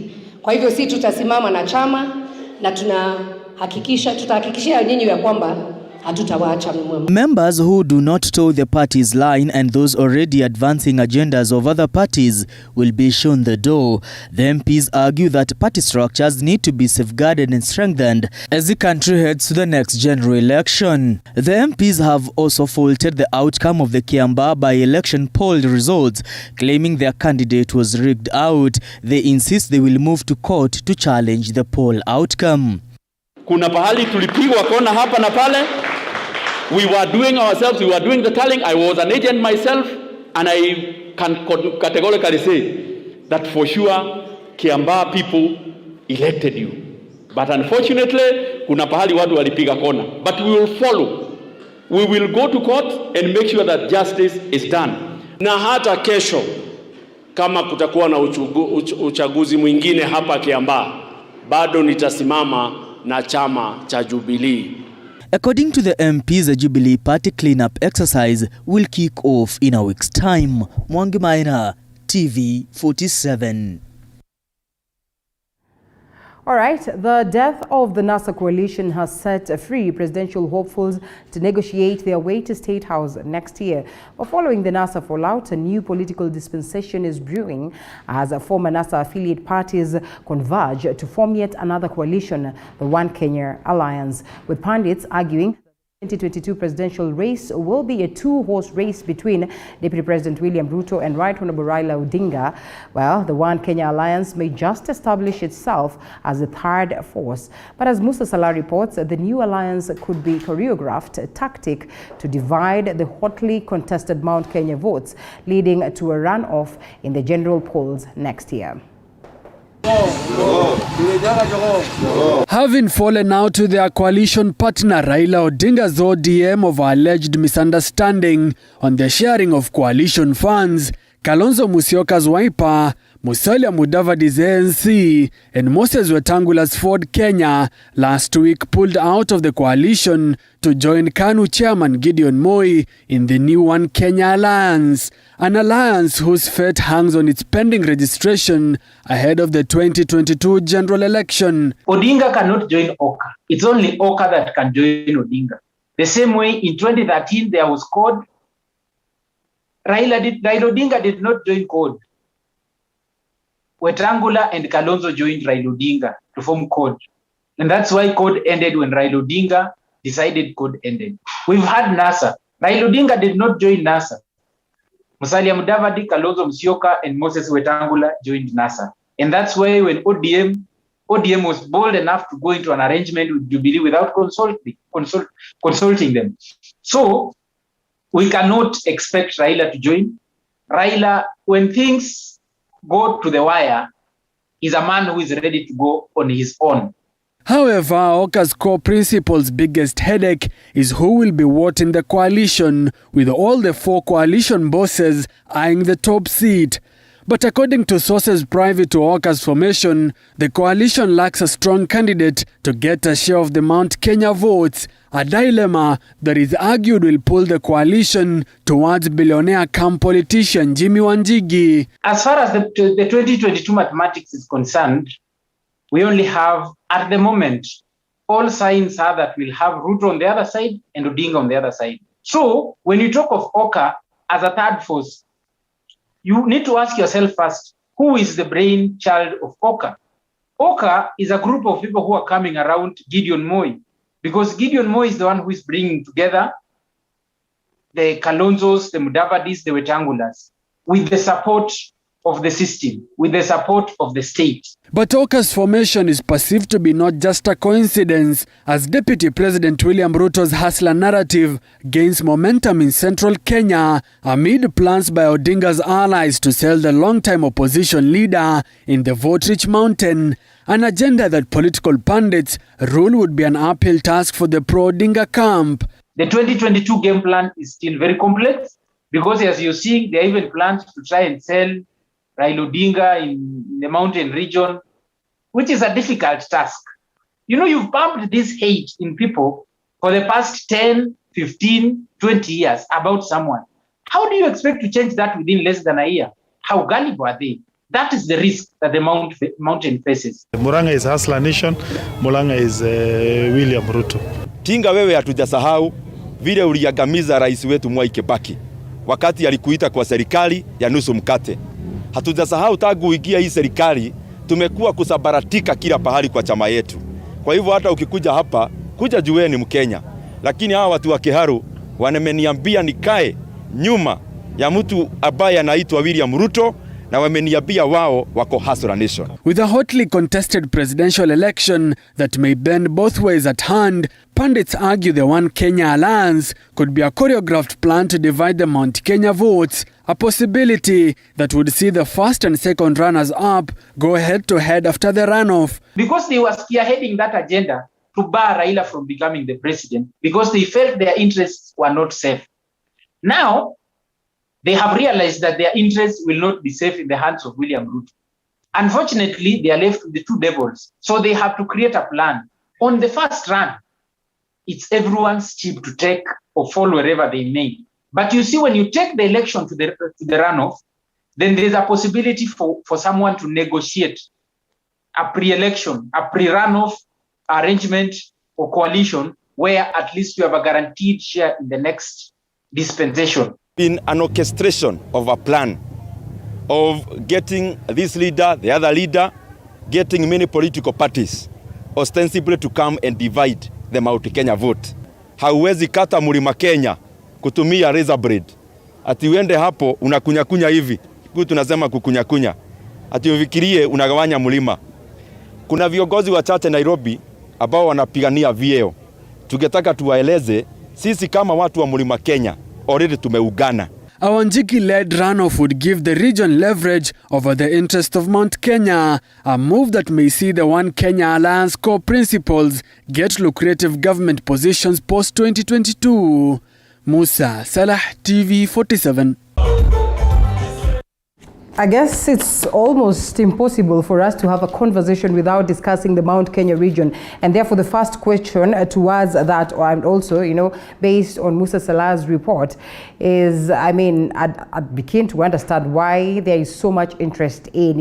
Kwa hivyo sisi tutasimama na chama na tutahakikishia nyinyi ya kwamba hatutawaacha nyuma. Members who do not toe the party's line and those already advancing agendas of other parties will be shown the door. The MPs argue that party structures need to be safeguarded and strengthened as the country heads to the next general election. The MPs have also faulted the outcome of the Kiambaa by-election poll results, claiming their candidate was rigged out. They insist they will move to court to challenge the poll outcome. Kuna pahali tulipigwa kona hapa na pale. We were doing ourselves, we were doing the tallying. I was an agent myself, and I can categorically say that for sure Kiambaa people elected you. But unfortunately, kuna pahali watu walipiga kona. But we will follow. We will go to court and make sure that justice is done. Na hata kesho kama kutakuwa na uchaguzi mwingine hapa Kiambaa, bado nitasimama na chama cha Jubilee. According to the MPs, the Jubilee Party cleanup exercise will kick off in a week's time. Mwangi Maina, TV 47. All right, the death of the NASA coalition has set free presidential hopefuls to negotiate their way to State House next year. But following the NASA fallout, a new political dispensation is brewing as former NASA affiliate parties converge to form yet another coalition, the One Kenya Alliance, with pundits arguing the 2022 presidential race will be a two-horse race between Deputy President William Ruto and Right Honorable Raila Odinga. Well, the One Kenya Alliance may just establish itself as a third force. But as Musa Salah reports, the new alliance could be choreographed a tactic to divide the hotly contested Mount Kenya votes, leading to a runoff in the general polls next year. Having fallen out to their coalition partner Raila Odinga's ODM over alleged misunderstanding on the sharing of coalition funds, Kalonzo Musyoka's Wiper, Musalia Mudavadi's ANC, and Moses Wetangula's Ford Kenya last week pulled out of the coalition to join KANU chairman Gideon Moi in the new One Kenya Alliance, an alliance whose fate hangs on its pending registration ahead of the 2022 general election. Odinga cannot join Oka. It's only Oka that can join Odinga. The same way in 2013 there was CORD. Raila Odinga did not join CORD. Wetangula and Kalonzo joined Raila Odinga to form CORD. And that's why CORD ended when Raila Odinga decided CORD ended. We've had NASA. Raila Odinga did not join NASA. Musalia Mudavadi, Kalonzo Musyoka, and Moses Wetangula joined NASA. And that's why when ODM was bold enough to go into an arrangement with Jubilee without consulting them. So we cannot expect Raila to join. Raila, when things go to the wire, is a man who is ready to go on his own. However, Oka's core principal's biggest headache is who will be what in the coalition, with all the four coalition bosses eyeing the top seat. But according to sources private to Oka's formation, the coalition lacks a strong candidate to get a share of the Mount Kenya votes, a dilemma that is argued will pull the coalition towards billionaire camp politician Jimmy Wanjigi. As far as the 2022 mathematics is concerned, we only have, at the moment, all signs are that we'll have Ruto on the other side and Odinga on the other side. So when you talk of Oka as a third force, you need to ask yourself first, who is the brainchild of Oka? Oka is a group of people who are coming around Gideon Moi, because Gideon Moi is the one who is bringing together the Kalonzos, the Mudavadis, the Wetangulas, with the support of the system, with the support of the state. But Oka's formation is perceived to be not just a coincidence, as Deputy President William Ruto's hustler narrative gains momentum in central Kenya amid plans by Odinga's allies to sell the long-time opposition leader in the vote-rich mountain, an agenda that political pundits rule would be an uphill task for the pro-Odinga camp. The 2022 game plan is still very complex, because as you're seeing, there are even plans to try and sell Raila Odinga in the mountain region, which is a difficult task. You know, you've pumped this hate in people for the past 10, 15, 20 years about someone. How do you expect to change that within less than a year? How gullible are they? That is the risk that the mountain faces. Murang'a is Hustler Nation, Murang'a is William Ruto. Tinga wewe hatujasahau vile uliangamiza rais wetu Mwai Kibaki wakati alikuita kwa serikali ya nusu mkate. Hatujasahau tangu uingia hii serikali tumekuwa kusabaratika kila pahali kwa chama yetu. Kwa hivyo hata ukikuja hapa, kuja jueni Mkenya. Lakini hawa watu wa Kiharu wameniambia nikae nyuma ya mtu ambaye anaitwa William Ruto na wameniambia wao wako hustler nation. With a hotly contested presidential election that may bend both ways at hand, pundits argue the One Kenya alliance could be a choreographed plan to divide the Mount Kenya votes, a possibility that would see the first and second runners-up go head-to-head after the runoff. Because they were spearheading that agenda to bar Raila from becoming the president, because they felt their interests were not safe. Now, they have realized that their interests will not be safe in the hands of William Ruto. Unfortunately, they are left with the two devils. So they have to create a plan. On the first run, it's everyone's chip to take or fall wherever they may. But you see, when you take the election to the runoff, then there's a possibility for someone to negotiate a pre-election, a pre-runoff arrangement or coalition where at least you have a guaranteed share in the next dispensation. In an orchestration of a plan of getting this leader, the other leader, getting many political parties ostensibly to come and divide the Mount Kenya vote. Hauwezi kata Mlima Kenya kutumia razor blade. Ati uende hapo unakunyakunya hivi. Tunasema kukunyakunya. Ati ufikirie unagawanya mlima. Kuna viongozi wachache Nairobi ambao wanapigania vyeo. Tungetaka tuwaeleze sisi kama watu wa Mlima Kenya already tumeugana. A Wanjiki-led runoff would give the region leverage over the interest of Mount Kenya, a move that may see the One Kenya Alliance core principles get lucrative government positions post-2022. Musa Salah, TV47. I guess it's almost impossible for us to have a conversation without discussing the Mount Kenya region. And therefore, the first question towards that, and also, based on Musa Salah's report, is, I begin to understand why there is so much interest in,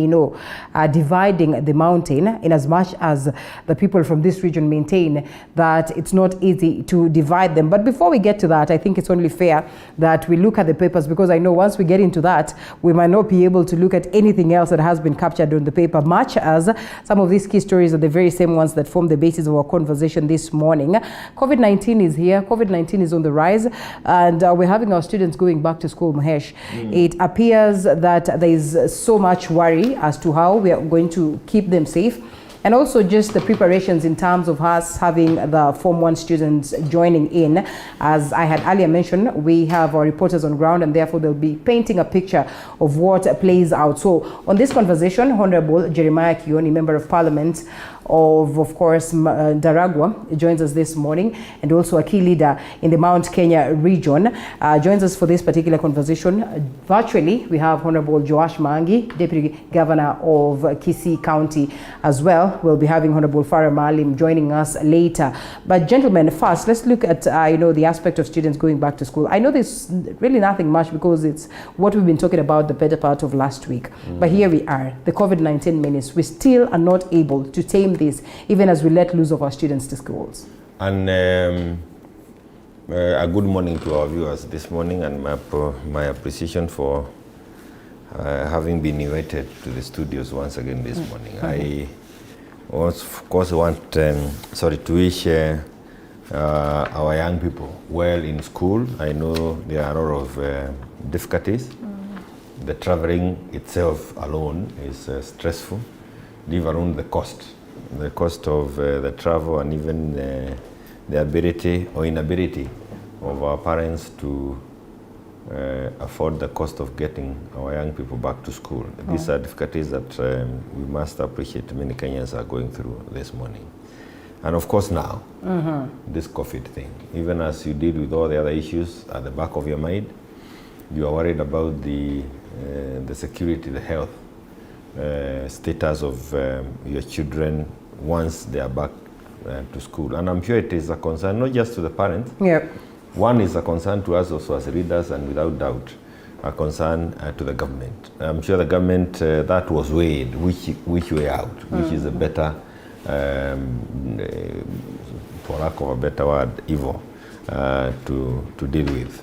dividing the mountain, in as much as the people from this region maintain that it's not easy to divide them. But before we get to that, I think it's only fair that we look at the papers, because I know once we get into that, we might not be able to look at anything else that has been captured on the paper, much as some of these key stories are the very same ones that form the basis of our conversation this morning. COVID-19 is here. COVID-19 is on the rise, and we're having our students going back to school, Mahesh. It appears that there is so much worry as to how we are going to keep them safe, and also just the preparations in terms of us having the Form 1 students joining in. As I had earlier mentioned, we have our reporters on ground, and therefore they'll be painting a picture of what plays out. So on this conversation, Honorable Jeremiah Kioni, Member of Parliament of course, Daragwa, joins us this morning, and also a key leader in the Mount Kenya region, joins us for this particular conversation. Virtually, we have Honorable Joash Mangi, Deputy Governor of Kisii County as well. We'll be having Honorable Farah Maalim joining us later. But gentlemen, first, let's look at, the aspect of students going back to school. I know there's really nothing much, because it's what we've been talking about the better part of last week. But here we are, the COVID-19 menace. We still are not able to tame this, even as we let loose of our students to schools. And a good morning to our viewers this morning, and my appreciation for having been invited to the studios once again this morning. I of course want to wish our young people well in school. I know there are a lot of difficulties. The traveling itself alone is stressful, leave alone the cost of the travel, and even the ability or inability of our parents to afford the cost of getting our young people back to school. These are difficulties that we must appreciate many Kenyans are going through this morning. And of course now, this COVID thing, even as you deal with all the other issues at the back of your mind, you are worried about the security, the health status of your children once they are back to school. And I'm sure it is a concern, not just to the parents. One is a concern to us also as readers, and without doubt a concern to the government. I'm sure the government, that was weighed, which way out, which is a better, for lack of a better word, evil to deal with.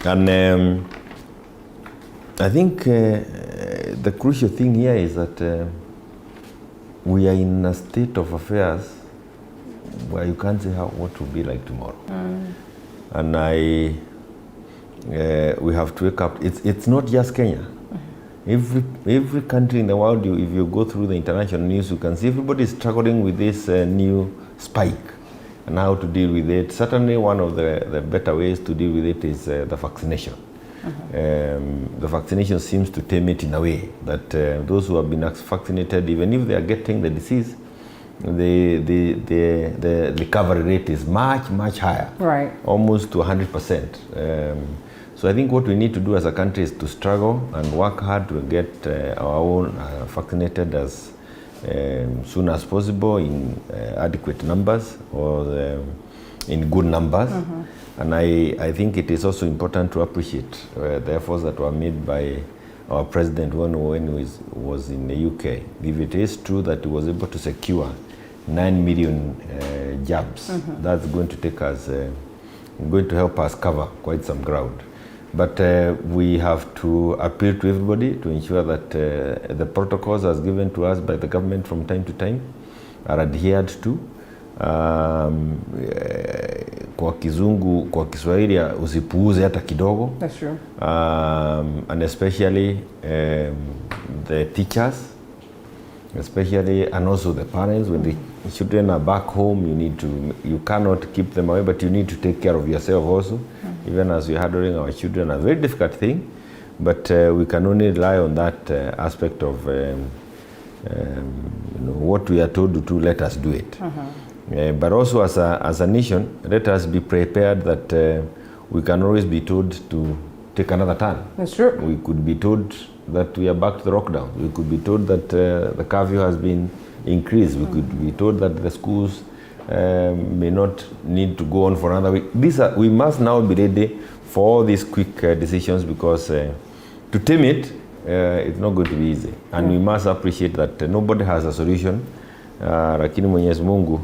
And I think the crucial thing here is that we are in a state of affairs where you can't say what will be like tomorrow. And we have to wake up. It's not just Kenya. Every country in the world, if you go through the international news, you can see everybody is struggling with this new spike and how to deal with it. Certainly one of the better ways to deal with it is the vaccination. The vaccination seems to tame it in a way that those who have been vaccinated, even if they are getting the disease, the recovery rate is much higher, right? Almost to 100%. So I think what we need to do as a country is to struggle and work hard to get our own vaccinated as soon as possible in adequate numbers or in good numbers. And I think it is also important to appreciate the efforts that were made by our president when he was in the UK. If it is true that he was able to secure 9 million jabs, that's going to take us, going to help us cover quite some ground. But we have to appeal to everybody to ensure that the protocols as given to us by the government from time to time are adhered to. Kwa kizungu, kwa Kiswahili usipuuze hata kidogo. That's true. And especially the teachers, especially, and also the parents. When the children are back home, you cannot keep them away, but you need to take care of yourself also. Even as we're handling our children, a very difficult thing, but we can only rely on that aspect of what we are told to do, let us do it. But also as a nation, let us be prepared that we can always be told to take another turn. That's true. We could be told that we are back to the lockdown. We could be told that the curfew has been increased. We could be told that the schools may not need to go on for another week. We must now be ready for all these quick decisions, because to tame it, it's not going to be easy. And we must appreciate that nobody has a solution. Lakini Mwenyezi Mungu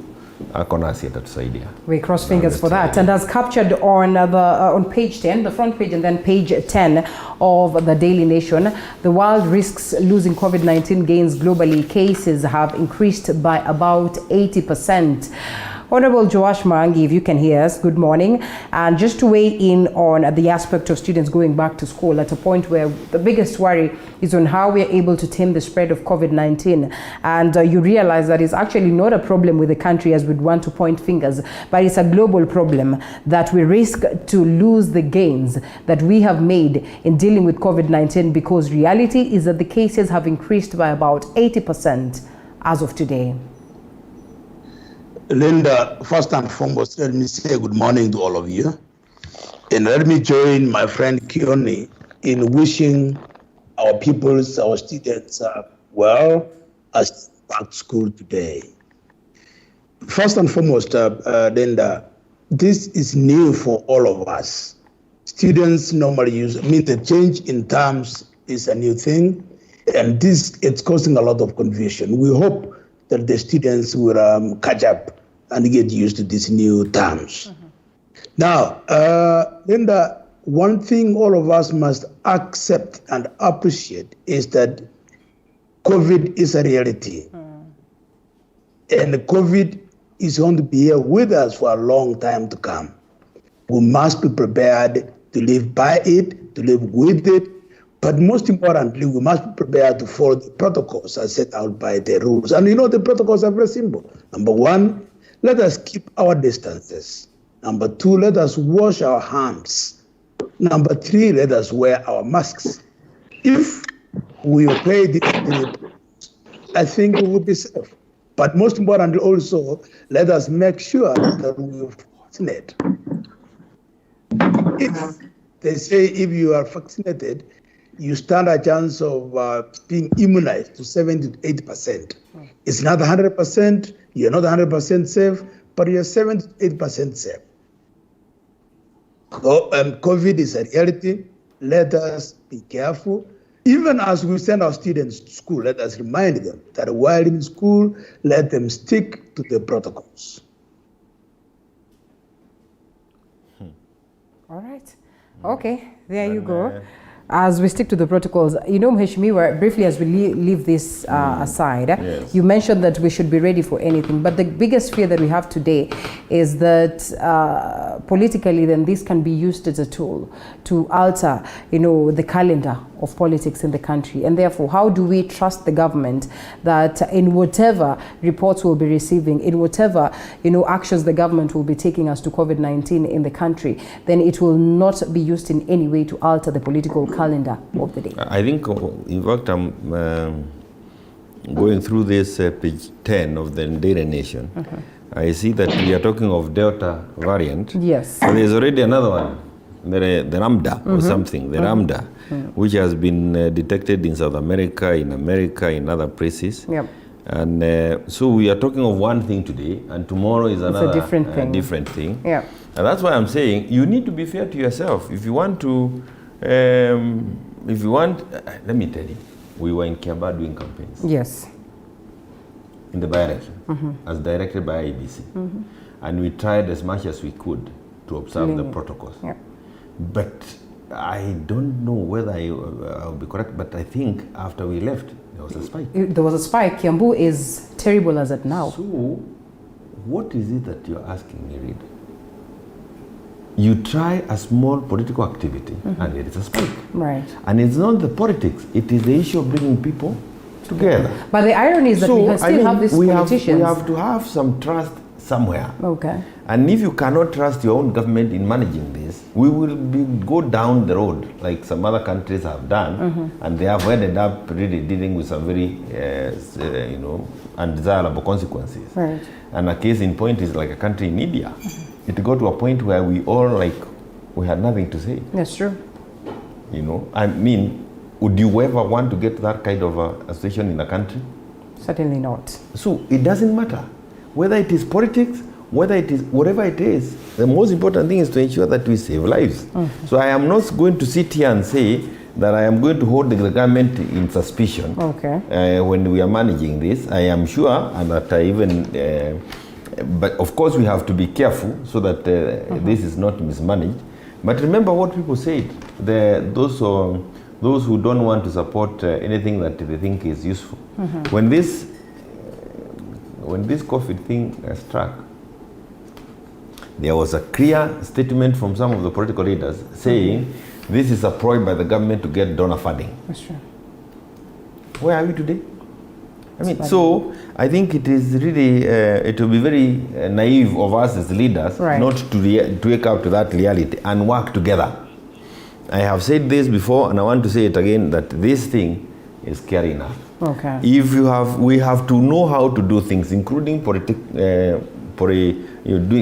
ako nasi atatusaidia. We cross fingers for that. And as captured on on page 10, the front page and then page 10 of the Daily Nation, the world risks losing COVID-19 gains globally. Cases have increased by about 80%. Honorable Joash Mangi, if you can hear us, good morning. And just to weigh in on the aspect of students going back to school at a point where the biggest worry is on how we are able to tame the spread of COVID-19. And you realize that it's actually not a problem with the country as we'd want to point fingers, but it's a global problem that we risk to lose the gains that we have made in dealing with COVID-19, because reality is that the cases have increased by about 80% as of today. Linda, first and foremost, let me say good morning to all of you. And let me join my friend Kioni in wishing our pupils, our students well as back to school today. First and foremost, Linda, this is new for all of us. Students normally the change in terms is a new thing, and it's causing a lot of confusion. We hope that the students will catch up and get used to these new terms. Now, Linda, one thing all of us must accept and appreciate is that COVID is a reality. And COVID is going to be here with us for a long time to come. We must be prepared to live by it, to live with it, but most importantly, we must be prepared to follow the protocols as set out by the rules. And the protocols are very simple. Number one, let us keep our distances. Number two, let us wash our hands. Number three, let us wear our masks. If we obey this, I think we will be safe. But most importantly also, let us make sure that we vaccinate. If they say if you are vaccinated, you stand a chance of being immunized to 70 to 80%. It's not 100%, you're not 100% safe, but you're 70 to 80% safe. COVID is a reality. Let us be careful. Even as we send our students to school, let us remind them that while in school, let them stick to the protocols. All right. Okay, there you go. As we stick to the protocols, Mheshimiwa, briefly as we leave this aside, yes, you mentioned that we should be ready for anything, but the biggest fear that we have today is that politically then this can be used as a tool to alter, the calendar of politics in the country. And therefore, how do we trust the government that in whatever reports we'll be receiving, in whatever actions the government will be taking as to COVID-19 in the country, then it will not be used in any way to alter the political calendar of the day? I think, in fact, I'm going through this page 10 of the Daily Nation. I see that we are talking of Delta variant. Yes. So there's already another one, the Lambda or something, the Lambda, which has been detected in South America, in other places. Yep. And so we are talking of one thing today, and tomorrow is another different thing. Yeah. And that's why I'm saying you need to be fair to yourself. If you want to, let me tell you, we were in Kiamba doing campaigns. Yes. In the by-election, as directed by IBC. And we tried as much as we could to observe the protocols. Yeah. But I don't know whether I'll be correct, but I think after we left, there was a spike. There was a spike. Kiambu is terrible as it now. So, what is it that you're asking me, Reed? You try a small political activity and it is a spike. Right. And it's not the politics, it is the issue of bringing people together. But the irony is that we still have these politicians. We have to have some trust somewhere. Okay. And if you cannot trust your own government in managing this, we will go down the road like some other countries have done, and they have ended up really dealing with some very, undesirable consequences. Right. And a case in point is like a country in India. It got to a point where we all we had nothing to say. That's true. I mean, would you ever want to get that kind of a situation in a country? Certainly not. So it doesn't matter whether it is politics, whether it is whatever it is. The most important thing is to ensure that we save lives. So I am not going to sit here and say that I am going to hold the government in suspicion. Okay. When we are managing this, I am sure, and that but of course we have to be careful so that this is not mismanaged. But remember what people said. Those who don't want to support anything that they think is useful. When this COVID thing struck, there was a clear statement from some of the political leaders saying this is a ploy by the government to get donor funding. That's true. Where are we today? I mean, so I think it is really, it will be very naive of us as leaders not to wake up to that reality and work together. I have said this before, and I want to say it again, that this thing is scary enough. Okay. We have to know how to do things, including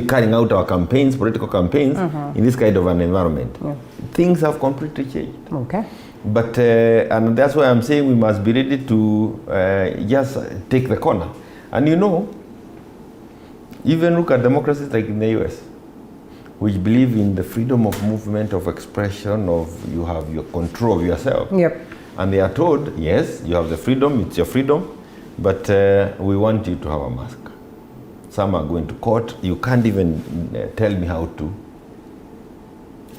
carrying out our campaigns, political campaigns, in this kind of an environment. Yeah. Things have completely changed. Okay. But, and that's why I'm saying we must be ready to just take the corner. And even look at democracies like in the US, which believe in the freedom of movement, of expression, you have your control of yourself. Yep. And they are told, yes, you have the freedom, it's your freedom, but we want you to have a mask. Some are going to court. You can't even tell me how to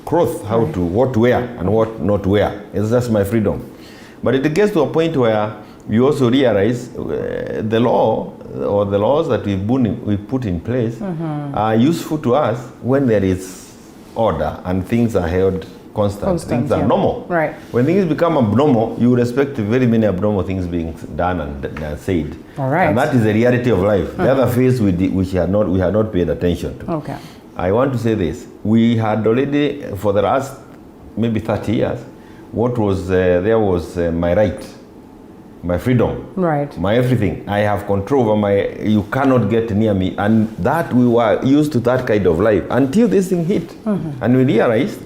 clothe, what to wear and what not to wear. It's just my freedom. But it gets to a point where you also realize the law or the laws that we put in place are useful to us when there is order and things are held constant things are normal. Right. When things become abnormal, you would expect very many abnormal things being done and said. All right. And that is the reality of life. The other phase we had not paid attention to. Okay. I want to say this. We had already, for the last maybe 30 years, what was there was my right, my freedom, my everything. I have control over you cannot get near me. And that we were used to that kind of life until this thing hit. And we realized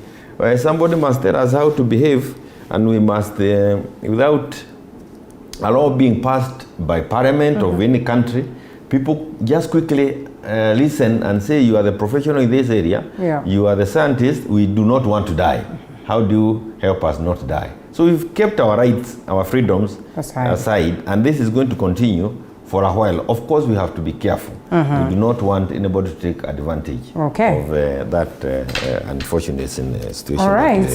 somebody must tell us how to behave, and we must, without a law being passed by parliament of any country, people just quickly listen and say, you are the professional in this area, you are the scientist, we do not want to die. How do you help us not die? So we've kept our rights, our freedoms aside, and this is going to continue for a while. Of course, we have to be careful. We do not want anybody to take advantage of that unfortunate situation. All right.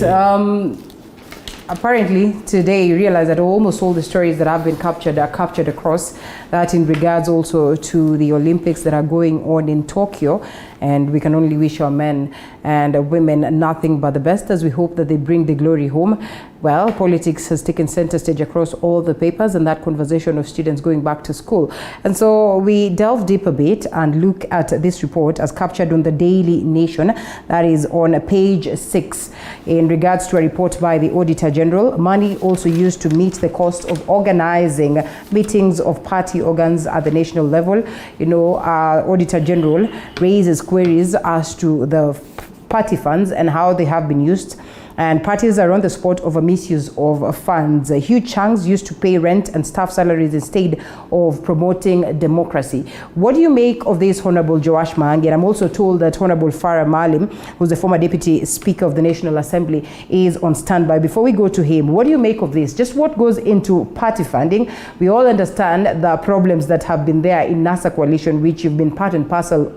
apparently today you realize that almost all the stories that have been captured are captured across that in regards also to the Olympics that are going on in Tokyo. And we can only wish our men and women nothing but the best as we hope that they bring the glory home. Well, politics has taken center stage across all the papers and that conversation of students going back to school. And so we delve deep a bit and look at this report as captured on the Daily Nation, that is on page 6, in regards to a report by the Auditor General. Money also used to meet the cost of organizing meetings of party organs at the national level. You know, Auditor General raises queries as to the party funds and how they have been used. And parties are on the spot over misuse of funds. Huge chunks used to pay rent and staff salaries instead of promoting democracy. What do you make of this, Honorable Joash Maangi? And I'm also told that Honorable Farah Maalim, who's the former Deputy Speaker of the National Assembly, is on standby. Before we go to him, what do you make of this? Just what goes into party funding? We all understand the problems that have been there in NASA coalition, which you've been part and parcel,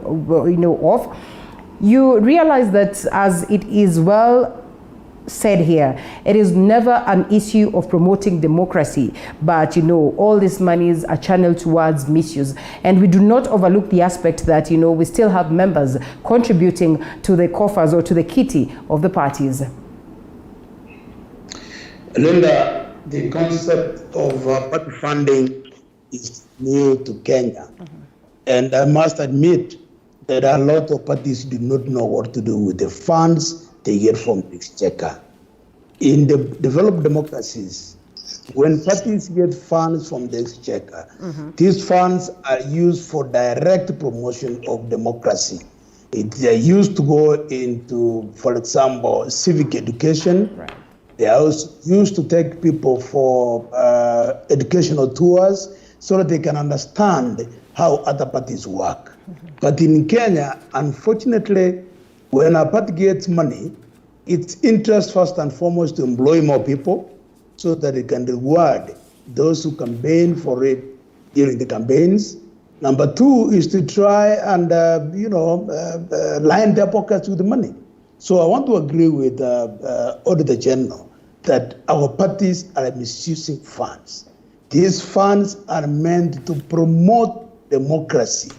of. You realize that, as it is well said here, it is never an issue of promoting democracy, but all these monies are channeled towards misuse. And we do not overlook the aspect that we still have members contributing to the coffers or to the kitty of the parties. Linda, the concept of party funding is new to Kenya. And I must admit that a lot of parties do not know what to do with the funds they get from the exchequer. In the developed democracies, when parties get funds from the exchequer, these funds are used for direct promotion of democracy. They are used to go into, for example, civic education. Right. They are also used to take people for educational tours so that they can understand how other parties work. But in Kenya, unfortunately, when a party gets money, its interest first and foremost to employ more people so that it can reward those who campaign for it during the campaigns. Number two is to try and, line their pockets with the money. So I want to agree with Auditor General that our parties are misusing funds. These funds are meant to promote democracy.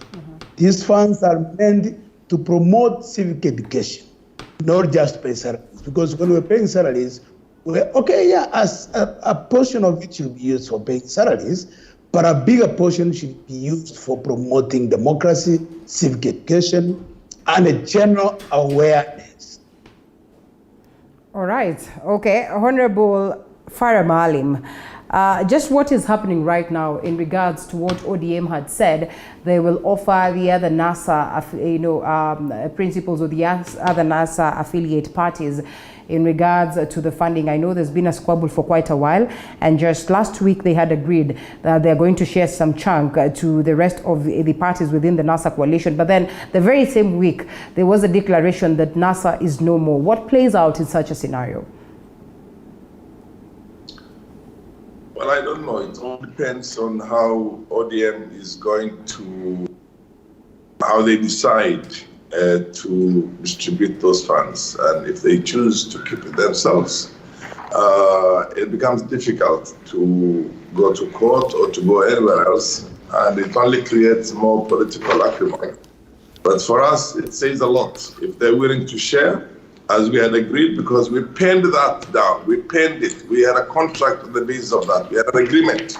These funds are meant to promote civic education, not just pay salaries. Because when we're paying salaries, as a portion of it should be used for paying salaries, but a bigger portion should be used for promoting democracy, civic education, and a general awareness. All right. Okay. Honorable Farah Maalim, just what is happening right now in regards to what ODM had said they will offer the other NASA, principals or the other NASA affiliate parties in regards to the funding. I know there's been a squabble for quite a while, and just last week they had agreed that they're going to share some chunk to the rest of the parties within the NASA coalition. But then the very same week, there was a declaration that NASA is no more. What plays out in such a scenario? Well, I don't know. It all depends on how ODM is going to, how they decide to distribute those funds. And if they choose to keep it themselves, it becomes difficult to go to court or to go anywhere else. And it only creates more political acumen. But for us, it says a lot. If they're willing to share, as we had agreed, because we penned that down. We penned it. We had a contract on the basis of that. We had an agreement.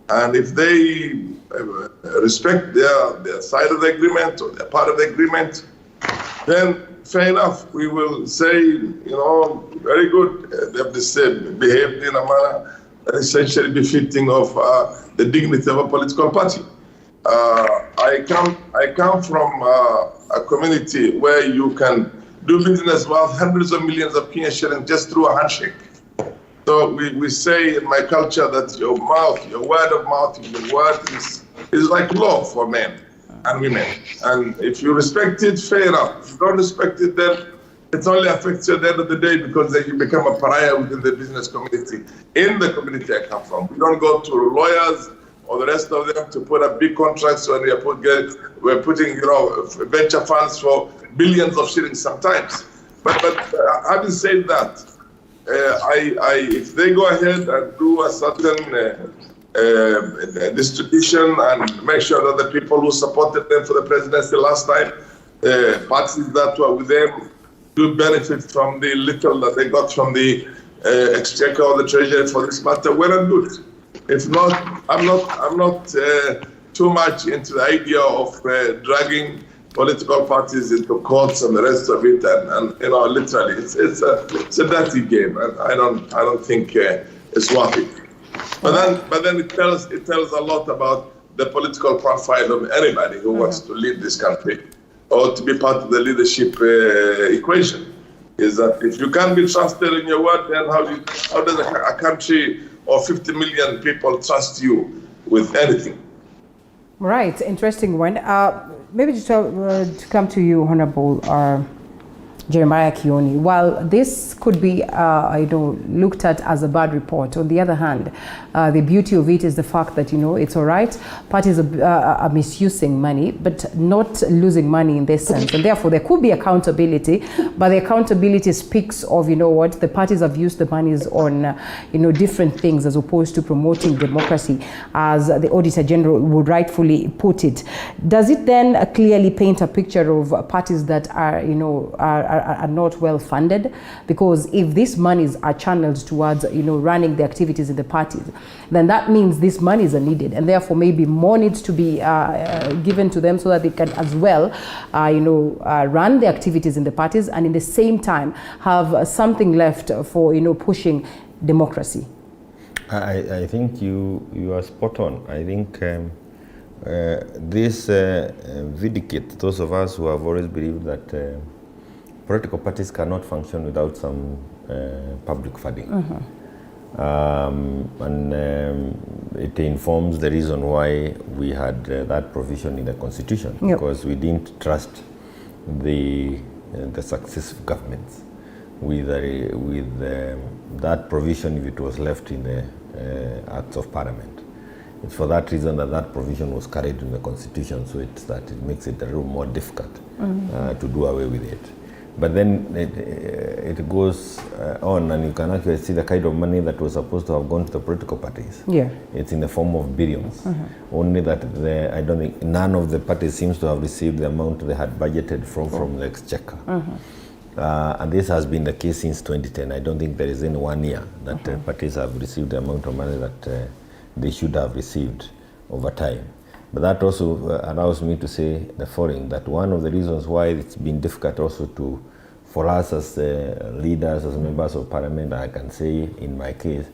And if they respect their side of the agreement or their part of the agreement, then fair enough. We will say, very good. They've behaved in a manner that is essentially befitting of the dignity of a political party. I come from a community where you can do business worth hundreds of millions of Kenyan shillings just through a handshake. So we say in my culture that your word of mouth, your word is like law for men and women. And if you respect it, fair enough. If you don't respect it, then it only affects you at the end of the day because then you become a pariah within the business community. In the community I come from, we don't go to lawyers or the rest of them to put up big contracts when we're putting venture funds for billions of shillings sometimes. But having said that, if they go ahead and do a certain distribution and make sure that the people who supported them for the presidency last time, parties that were with them, do benefit from the little that they got from the exchequer or the treasury for this matter, well and good. If not, I'm not too much into the idea of dragging political parties into courts and the rest of it, and you know, literally, it's a dirty game, and I don't think it's worth it. But then it tells a lot about the political profile of anybody who wants to lead this country or to be part of the leadership equation. Is that if you can't be trusted in your word, then how does a country or 50 million people trust you with anything? Right, interesting one. Maybe to come to you, Honorable Jeremiah Kioni. While this could be looked at as a bad report, on the other hand, the beauty of it is the fact that, it's all right. Parties are misusing money, but not losing money in this sense. And therefore, there could be accountability, but the accountability speaks of, the parties have used the monies on, different things as opposed to promoting democracy, as the Auditor General would rightfully put it. Does it then clearly paint a picture of parties that are not well funded? Because if these monies are channeled towards running the activities in the parties, then that means these monies are needed, and therefore maybe more needs to be given to them so that they can as well run the activities in the parties, and in the same time have something left for pushing democracy. I think you are spot on. I think this vindicates those of us who have always believed that political parties cannot function without some public funding. It informs the reason why we had that provision in the Constitution, because we didn't trust the successive governments with that provision if it was left in the Acts of Parliament. It's for that reason that provision was carried in the Constitution, so it makes it a little more difficult to do away with it. But then it goes on, and you can actually see the kind of money that was supposed to have gone to the political parties. Yeah, it's in the form of billions. Only that I don't think none of the parties seems to have received the amount they had budgeted from the exchequer. And this has been the case since 2010. I don't think there is any 1 year that parties have received the amount of money that they should have received over time. But that also allows me to say the following, that one of the reasons why it's been difficult also for us as leaders, as members of parliament, I can say in my case,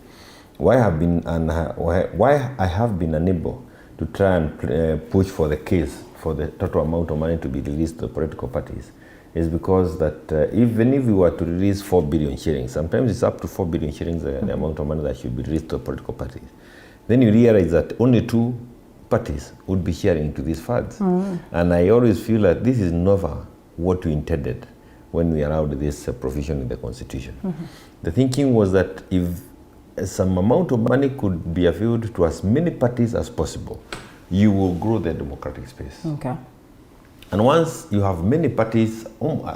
why I have been unable to try and push for the case for the total amount of money to be released to the political parties is because that even if we were to release 4 billion shillings, sometimes it's up to 4 billion shillings the amount of money that should be released to the political parties, then you realize that only 2 parties would be sharing to these funds. And I always feel that this is never what we intended when we allowed this provision in the Constitution. The thinking was that if some amount of money could be availed to as many parties as possible, you will grow the democratic space. And once you have many parties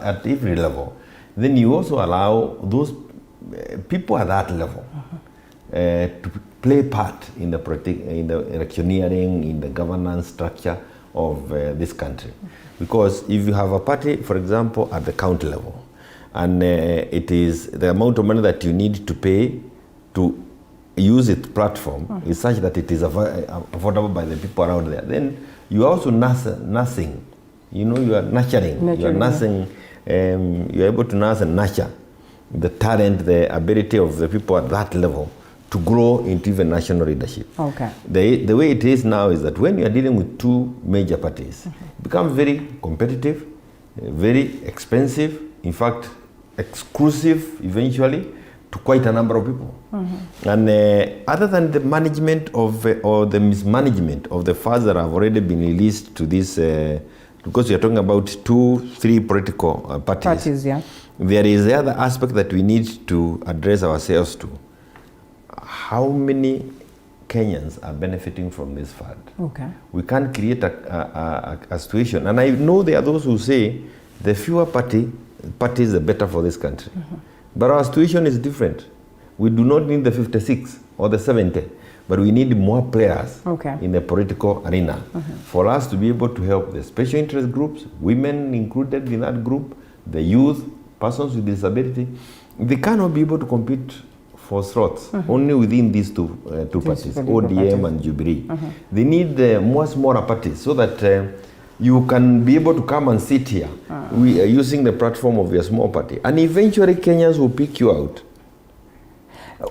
at every level, then you also allow those people at that level to play part in the electioneering, in the governance structure of this country. Because if you have a party, for example, at the county level, and it is the amount of money that you need to pay to use its platform is such that it is affordable by the people around there, then you are also nursing, you are nurturing, you are nursing, you are able to nurse and nurture the talent, the ability of the people at that level to grow into even national leadership. The way it is now is that when you are dealing with 2 major parties, it becomes very competitive, very expensive, in fact, exclusive eventually to quite a number of people. And other than the management of, or the mismanagement of the funds that have already been released to this, because we are talking about 2-3 political parties, there is the other aspect that we need to address ourselves to. How many Kenyans are benefiting from this fund? We can't create a situation, and I know there are those who say the fewer parties, the better for this country. But our situation is different. We do not need the 56 or the 70, but we need more players in the political arena for us to be able to help the special interest groups, women included in that group, the youth, persons with disability. They cannot be able to compete for slots only within these two parties, ODM and Jubilee. They need more smaller parties so that you can be able to come and sit here using the platform of your small party. And eventually Kenyans will pick you out.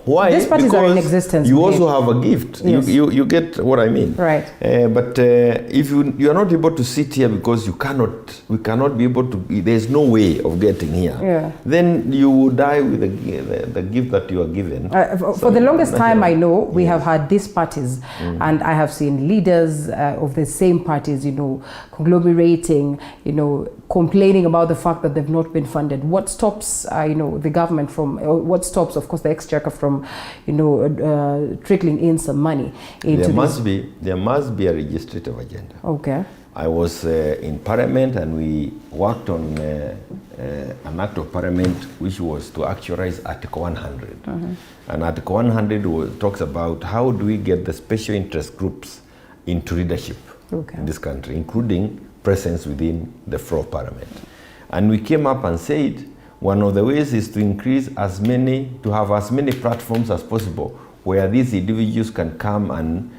Why? These parties are in existence. You also have a gift. Yes. You get what I mean. Right. But if you are not able to sit here because we cannot be able to, there's no way of getting here, then you will die with the gift that you are given. For the longest time, I know we have had these parties, and I have seen leaders of the same parties, conglomerating, complaining about the fact that they've not been funded. What stops, the government from, what stops, of course, the exchequer from, trickling in some money into there must be a legislative agenda. Okay. I was in Parliament and we worked on an act of Parliament which was to actualize Article 100. And Article 100 talks about how do we get the special interest groups into leadership in this country, including presence within the floor of Parliament. And we came up and said one of the ways is to have as many platforms as possible where these individuals can come and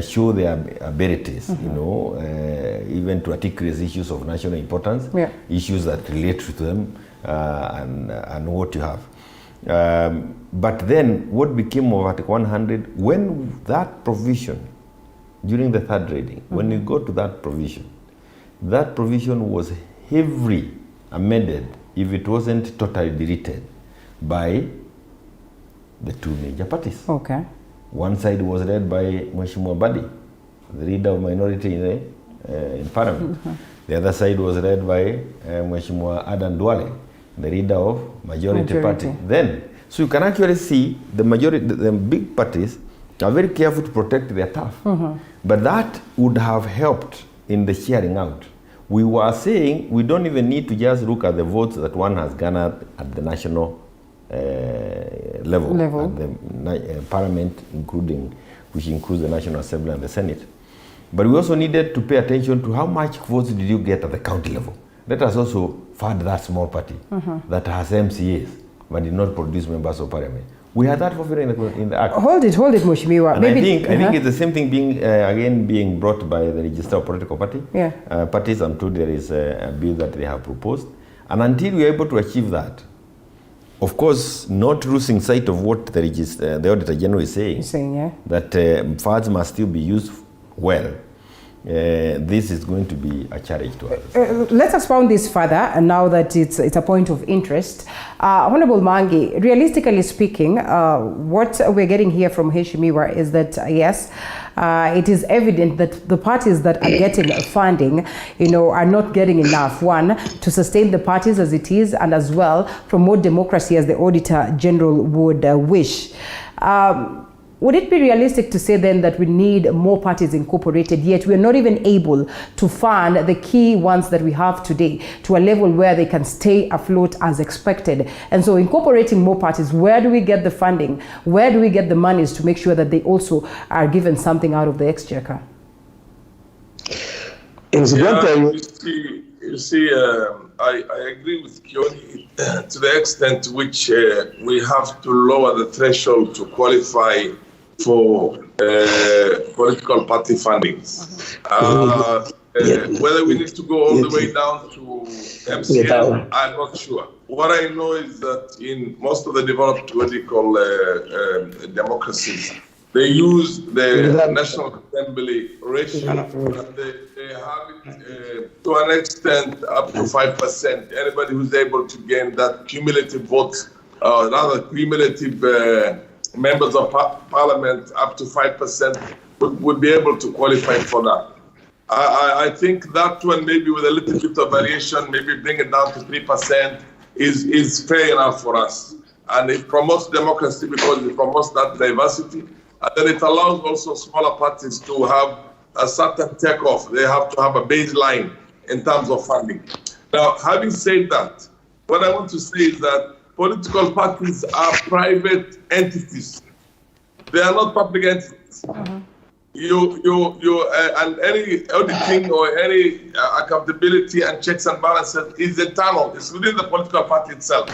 show their abilities, even to articulate issues of national importance, issues that relate to them, and what you have. But then what became of Article 100, when that provision, during the third reading, when you go to that provision was heavily amended if it wasn't totally deleted by the two major parties. Okay. One side was led by Mheshimiwa Badi, the leader of minority in Parliament. The other side was led by Mheshimiwa Adan Duale, the leader of majority party. So you can actually see the big parties are very careful to protect their turf. But that would have helped in the sharing out. We were saying we don't even need to just look at the votes that one has garnered at the national level. At the Parliament, which includes the National Assembly and the Senate. But we also needed to pay attention to how much votes did you get at the county level. Let us also fund that small party that has MCAs but did not produce members of Parliament. We had that for in the Act. Hold it, Mheshimiwa. And I think it's the same thing being brought by the Register of Political Parties. I'm told there is a bill that they have proposed. And until we are able to achieve that, of course, not losing sight of what the Auditor General is saying, that funds must still be used well. This is going to be a challenge to us. Let's expound this further now that it's a point of interest. Honorable Mangi, realistically speaking, what we're getting here from Mheshimiwa is that, yes, it is evident that the parties that are getting funding, are not getting enough. One, to sustain the parties as it is, and as well promote democracy as the Auditor General would wish. Would it be realistic to say then that we need more parties incorporated, yet we're not even able to fund the key ones that we have today to a level where they can stay afloat as expected? And so incorporating more parties, where do we get the funding? Where do we get the monies to make sure that they also are given something out of the exchequer? You see, I agree with Kioni to the extent to which we have to lower the threshold to qualify for political party fundings. Whether we need to go all the way down to MCL, I'm not sure. What I know is that in most of the developed political democracies, they use the National Assembly ratio, and they have it to an extent up to 5%. Anybody who's able to gain that cumulative votes, rather cumulative members of parliament up to 5% would be able to qualify for that. I think that one, maybe with a little bit of variation, maybe bring it down to 3%, is fair enough for us. And it promotes democracy because it promotes that diversity. And then it allows also smaller parties to have a certain takeoff. They have to have a baseline in terms of funding. Now, having said that, what I want to say is that political parties are private entities. They are not public entities. And any auditing or any accountability and checks and balances is internal. It's within the political party itself.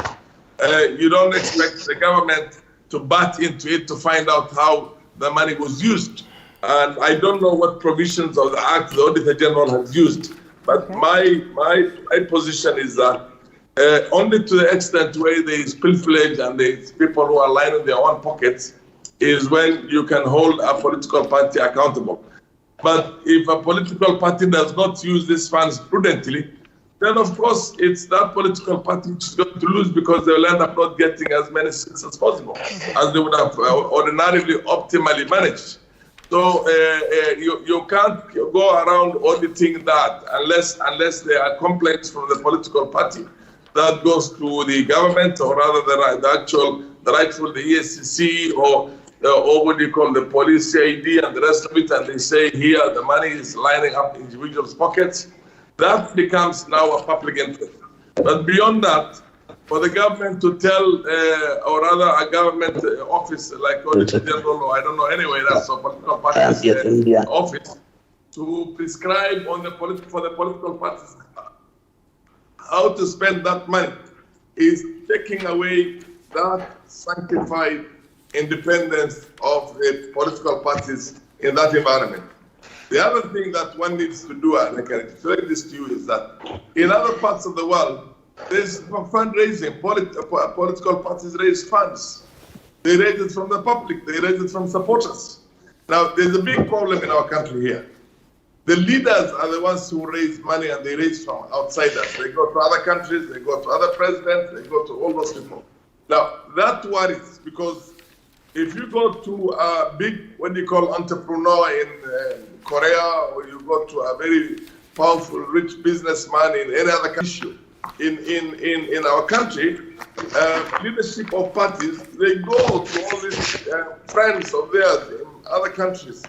You don't expect the government to butt into it to find out how the money was used. And I don't know what provisions of the Act the Auditor General has used. But my position is that only to the extent where there is pilferage and there is people who are lining their own pockets is when you can hold a political party accountable. But if a political party does not use these funds prudently, then of course it's that political party which is going to lose because they will end up not getting as many seats as possible as they would have ordinarily optimally managed. So you can't go around auditing that unless there are complaints from the political party. That goes to the government, or rather the rightful the ESCC or what do you call the police CID and the rest of it, and they say here the money is lining up in individuals' pockets. That becomes now a public interest. But beyond that, for the government to tell, or rather a government office like Auditor General, or I don't know, anyway, that's a political party's office, to prescribe on for the political parties how to spend that money is taking away that sanctified independence of the political parties in that environment. The other thing that one needs to do, and I can explain this to you, is that in other parts of the world, there's fundraising. Political parties raise funds. They raise it from the public. They raise it from supporters. Now, there's a big problem in our country here. The leaders are the ones who raise money, and they raise from outsiders. They go to other countries, they go to other presidents, they go to all those people. Now, that worries, because if you go to a big, what do you call, entrepreneur in Korea, or you go to a very powerful, rich businessman in any other country, in our country, leadership of parties, they go to all these friends of theirs in other countries,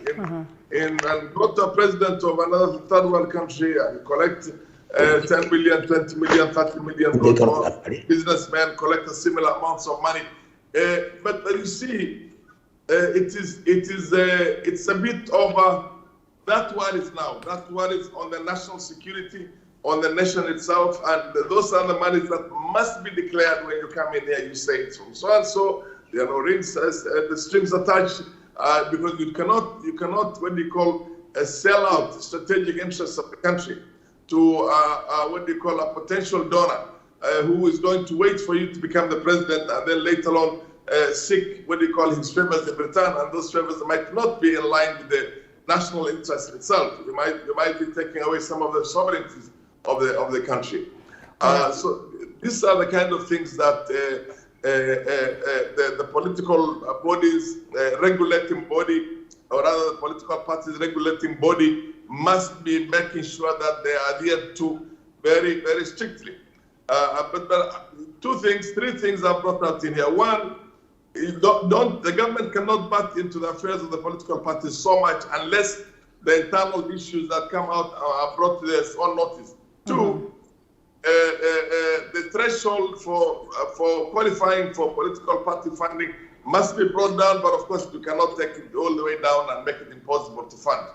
and go to a president of another third world country and collect 10 million, 20 million, 30 million, go to businessmen, collect a similar amounts of money. But you see, it's a bit of that worries now. That worries on the national security, on the nation itself, and those are the monies that must be declared when you come in here. You say it's from so and so. There are no rings, the strings attached, because you cannot what do you call sell out strategic interests of the country to what do you call a potential donor who is going to wait for you to become the president and then later on seek what do you call his favors in return, and those favors might not be in line with the national interest itself. You might be taking away some of the sovereignties of the country. So these are the kind of things that the political bodies, regulating body, or rather the political parties regulating body, must be making sure that they are adhered to very, very strictly. But three things are brought out in here. One, the government cannot butt into the affairs of the political parties so much unless the internal issues that come out are brought to their own notice. Two, the threshold for qualifying for political party funding must be brought down, but of course you cannot take it all the way down and make it impossible to fund.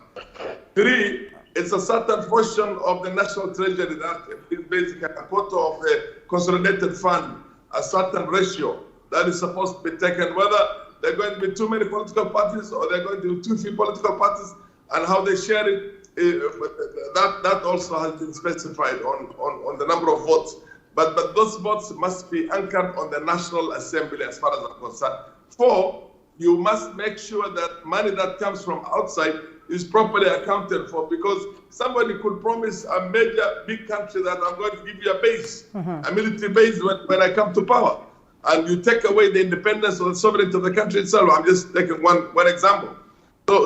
Three, it's a certain portion of the national treasury that is basically a quota of the consolidated fund, a certain ratio that is supposed to be taken, whether there are going to be too many political parties or there are going to be too few political parties, and how they share it, that also has been specified on the number of votes. But those votes must be anchored on the National Assembly as far as I'm concerned. Four, you must make sure that money that comes from outside is properly accounted for, because somebody could promise a major big country that I'm going to give you a base, a military base when I come to power, and you take away the independence or the sovereignty of the country itself. I'm just taking one example.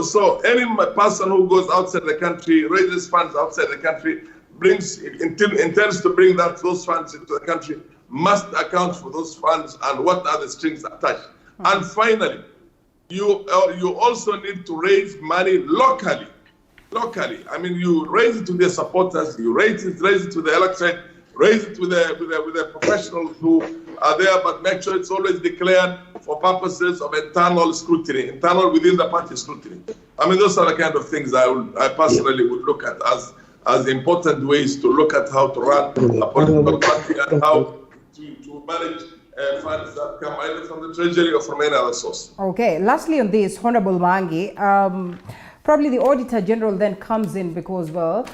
So any person who goes outside the country, raises funds outside the country, intends to bring those funds into the country, must account for those funds and what are the strings attached. And finally, you also need to raise money locally. I mean, you raise it to their supporters, you raise it to the electorate, raise it with the professionals who are there, but make sure it's always declared for purposes of internal scrutiny, internal within the party scrutiny. I mean, those are the kind of things I personally would look at as important ways to look at how to run a political party and how to manage funds that come either from the treasury or from any other source. Okay, lastly on this, Honorable Mangi, probably the Auditor General then comes in because, well,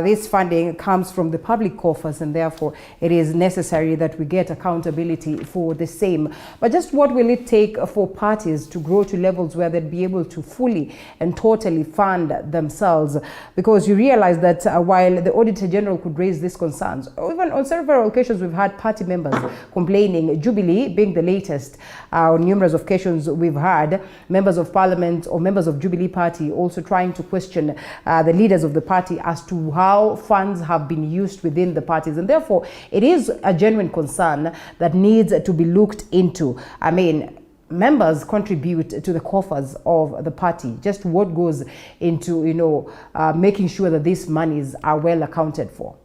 this funding comes from the public coffers and therefore it is necessary that we get accountability for the same. But just what will it take for parties to grow to levels where they'd be able to fully and totally fund themselves? Because you realize that while the Auditor General could raise these concerns, even on several occasions we've had party members complaining, Jubilee being the latest. On numerous occasions we've had members of Parliament or members of Jubilee Party also trying to question the leaders of the party as to how funds have been used within the parties. And therefore, it is a genuine concern that needs to be looked into. I mean, members contribute to the coffers of the party. Just what goes into, you know, making sure that these monies are well accounted for?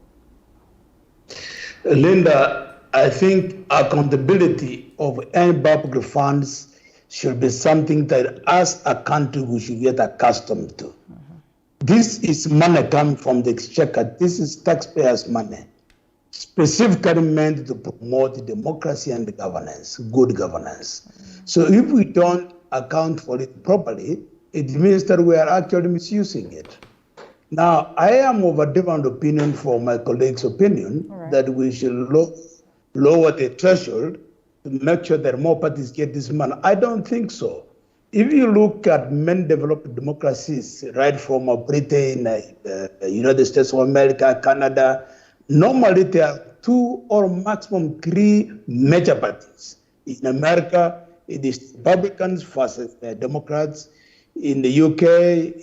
Linda, I think accountability of any public funds should be something that as a country we should get accustomed to. This is money coming from the exchequer. This is taxpayers' money, specifically meant to promote democracy and governance, good governance. So if we don't account for it properly, it means that we are actually misusing it. Now, I am of a different opinion from my colleague's opinion that we should lower the threshold to make sure that more parties get this money. I don't think so. If you look at many developed democracies, right from Britain, United States of America, Canada, normally there are 2 or maximum 3 major parties. In America, it is Republicans versus the Democrats. In the UK,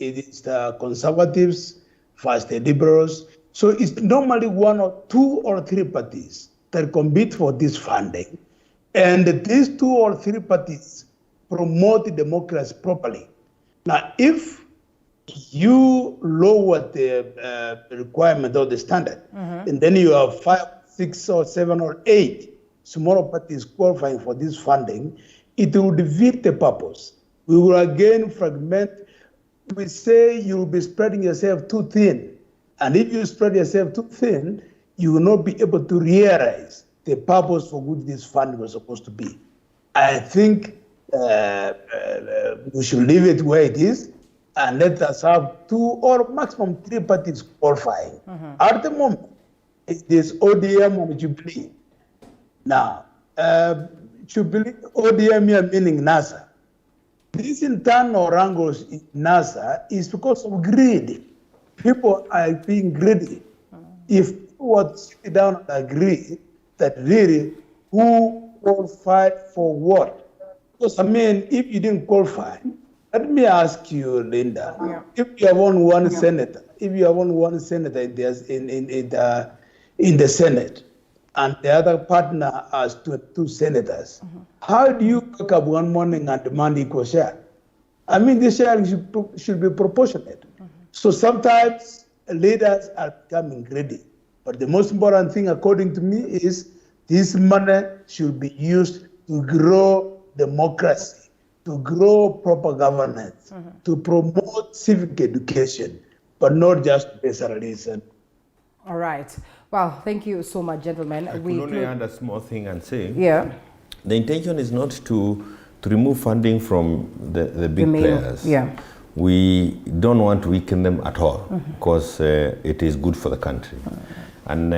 it is the Conservatives versus the Liberals. So it's normally 1 or 2 or 3 parties that compete for this funding. And these 2 or 3 parties promote democracy properly. Now, if you lower the requirement or the standard, and then you have 5, 6, or 7, or 8 smaller parties qualifying for this funding, it will defeat the purpose. We will again fragment. We say you will be spreading yourself too thin. And if you spread yourself too thin, you will not be able to realize the purpose for which this fund was supposed to be. I think we should leave it where it is and let us have 2 or maximum 3 parties qualifying. At the moment, it is ODM and Jubilee. Now, Jubilee, ODM here meaning NASA. These internal wrangles in NASA is because of greed. People are being greedy. If people were to sit down and agree that really who qualified for what? Because I mean, if you didn't qualify, let me ask you, Linda, if you have only one senator, in the Senate, and the other partner has 2 senators, how do you wake up one morning and demand equal share? I mean, the sharing should be proportionate. So sometimes leaders are becoming greedy. But the most important thing, according to me, is this money should be used to grow democracy, to grow proper governance, to promote civic education, but not just personalism. All right. Well, thank you so much, gentlemen. I could only add a small thing and say, the intention is not to remove funding from the big players. We don't want to weaken them at all, because it is good for the country. And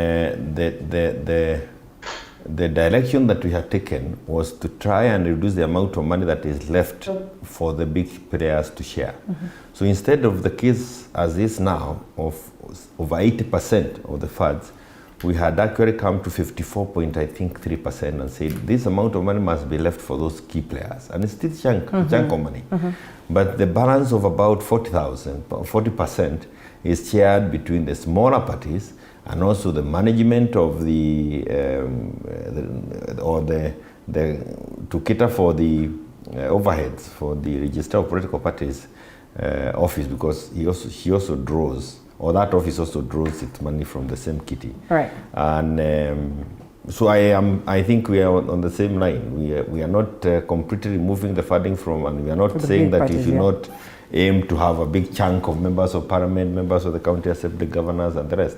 the direction that we have taken was to try and reduce the amount of money that is left for the big players to share. So instead of the case as is now of over 80% of the funds, we had actually come to 54.3% and said this amount of money must be left for those key players. And it's still chunk of money. But the balance of about 40% is shared between the smaller parties and also the management of to cater for the overheads for the Register of Political Parties office, because he also draws, or that office also draws its money from the same kitty. Right. And So I think we are on the same line. We are not completely removing the funding from, and we are not saying that you should not aim to have a big chunk of members of parliament, members of the county assembly, governors, and the rest.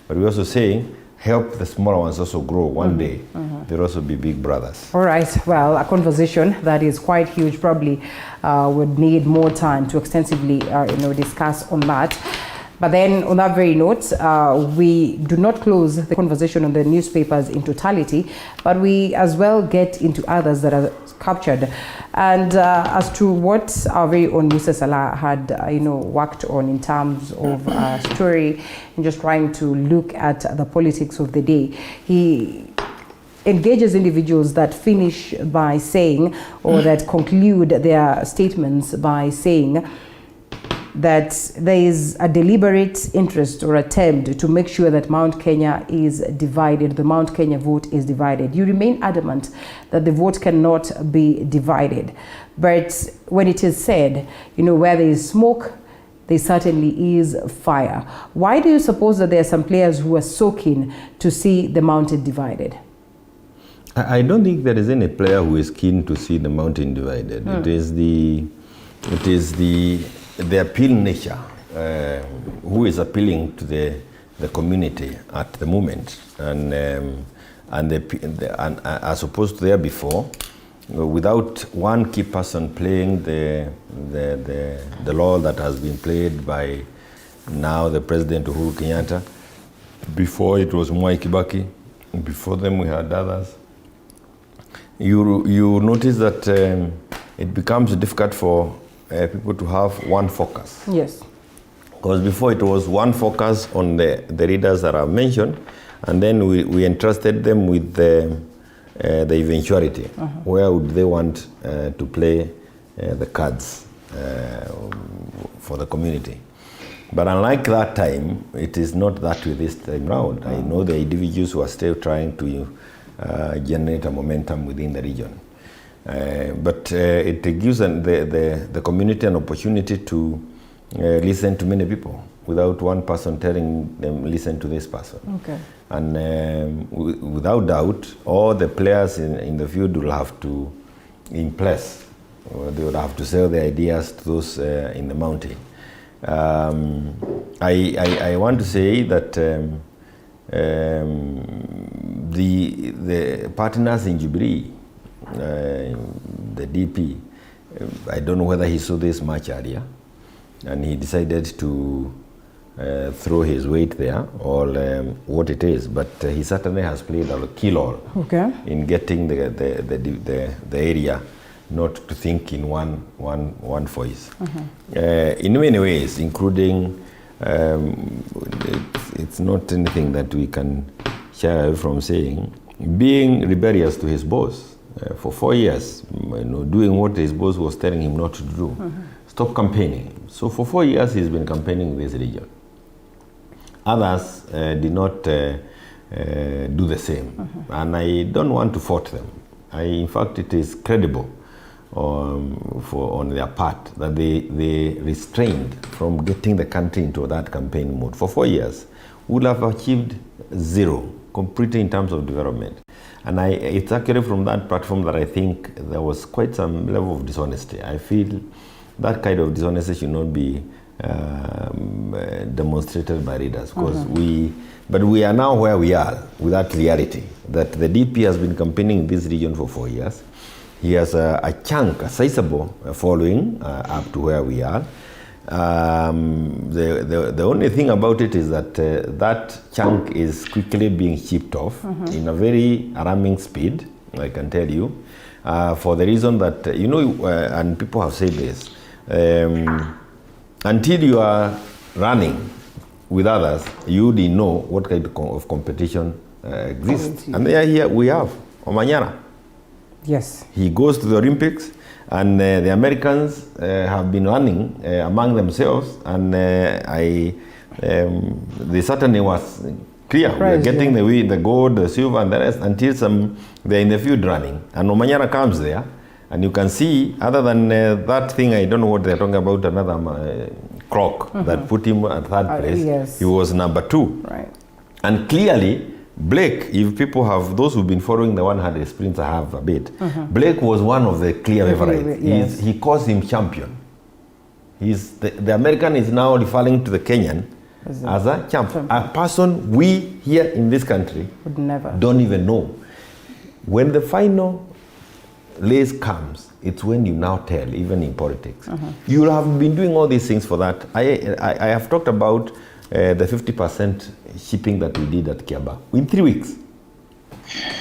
But we're also saying help the smaller ones also grow. One day they'll also be big brothers. All right. Well, a conversation that is quite huge probably would need more time to extensively discuss on that. But then on that very note, we do not close the conversation on the newspapers in totality, but we as well get into others that are captured. And as to what our very own Musa Salah had worked on in terms of a story and just trying to look at the politics of the day, he engages individuals that finish by saying, or that conclude their statements by saying, that there is a deliberate interest or attempt to make sure that Mount Kenya is divided, the Mount Kenya vote is divided. You remain adamant that the vote cannot be divided. But when it is said, where there is smoke, there certainly is fire. Why do you suppose that there are some players who are so keen to see the mountain divided? I don't think there is any player who is keen to see the mountain divided. It is the appeal nature who is appealing to the community at the moment, and as opposed to there before, without one key person playing the role that has been played by now the President Uhuru Kenyatta. Before it was Mwai Kibaki, before them we had others. You notice that it becomes difficult for people to have one focus. Yes. Because before it was one focus on the leaders that I've mentioned, and then we entrusted them with the eventuality. Where would they want to play the cards for the community? But unlike that time, it is not that way this time round. I know the individuals who are still trying to generate a momentum within the region. But it gives the community an opportunity to listen to many people without one person telling them, listen to this person. Okay. And without doubt, all the players in the field will have to, in place, they will have to sell their ideas to those in the mountain. I want to say that the partners in Jubilee, the DP, I don't know whether he saw this much earlier, and he decided to throw his weight there, or what it is, but he certainly has played a key role in getting the area not to think in one voice. In many ways, including it's not anything that we can shy away from saying, being rebellious to his boss for 4 years, doing what his boss was telling him not to do. Stop campaigning. So for 4 years he's been campaigning in this region. Others did not do the same, and I don't want to fault them. In fact, it is credible on their part that they restrained from getting the country into that campaign mode. For 4 years, would have achieved zero, completely in terms of development. And it's actually from that platform that I think there was quite some level of dishonesty. I feel that kind of dishonesty should not be demonstrated by leaders, because but we are now where we are with that reality that the DP has been campaigning in this region for 4 years. He has a chunk, a sizable following up to where we are. The only thing about it is that that chunk is quickly being chipped off in a very alarming speed, I can tell you, for the reason that, and people have said this, until you are running with others, you didn't know what kind of competition exists. And here we have Omanyala. Yes. He goes to the Olympics, and the Americans have been running among themselves, and they certainly was clear. We're getting the gold, the silver, and the rest, until they're in the field running. And Omanyala comes there, and you can see, other than that thing, I don't know what they're talking about, another clock that put him at third place. Yes. He was number 2. Right. And clearly, Blake, if people have, those who've been following the 100 sprints, I have a bit. Blake was one of the clear favorites. Yes. He calls him champion. The American is now referring to the Kenyan as a champion. A person we here in this country would never don't even know. When the final race comes, it's when you now tell, even in politics. You have been doing all these things for that. I have talked about the 50% shipping that we did at Kiaba. In 3 weeks,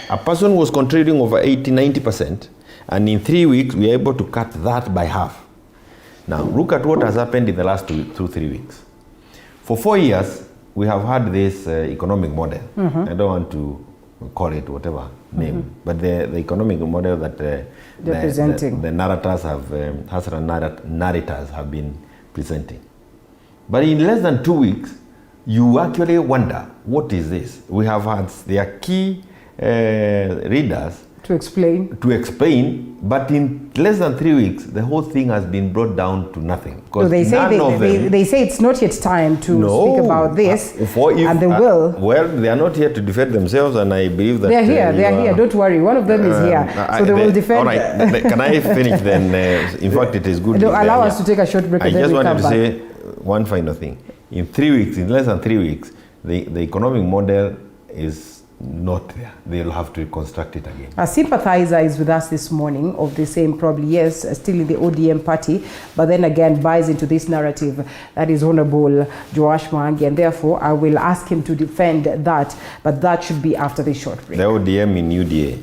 a person was contributing over 80-90%, and in 3 weeks, we were able to cut that by half. Now, look at what has happened in the last 2-3 weeks. For 4 years, we have had this economic model. I don't want to call it whatever name, but the economic model that the narrators have been presenting. But in less than 2 weeks, you actually wonder, what is this? We have had their key readers to explain, but in less than 3 weeks, the whole thing has been brought down to nothing. So they say it's not yet time to speak about this, and they will. Well, they are not here to defend themselves, and I believe that they are here. Don't worry, one of them is here, so they will defend. All right, can I finish then? In fact, it is good. No, allow us to take a short break. I just wanted to say one final thing. In 3 weeks, in less than 3 weeks, the economic model is not there. They'll have to reconstruct it again. A sympathizer is with us this morning of the same, probably, yes, still in the ODM party, but then again buys into this narrative that is Honorable Joash Mwangi, and therefore I will ask him to defend that, but that should be after this short break. The ODM in UDA.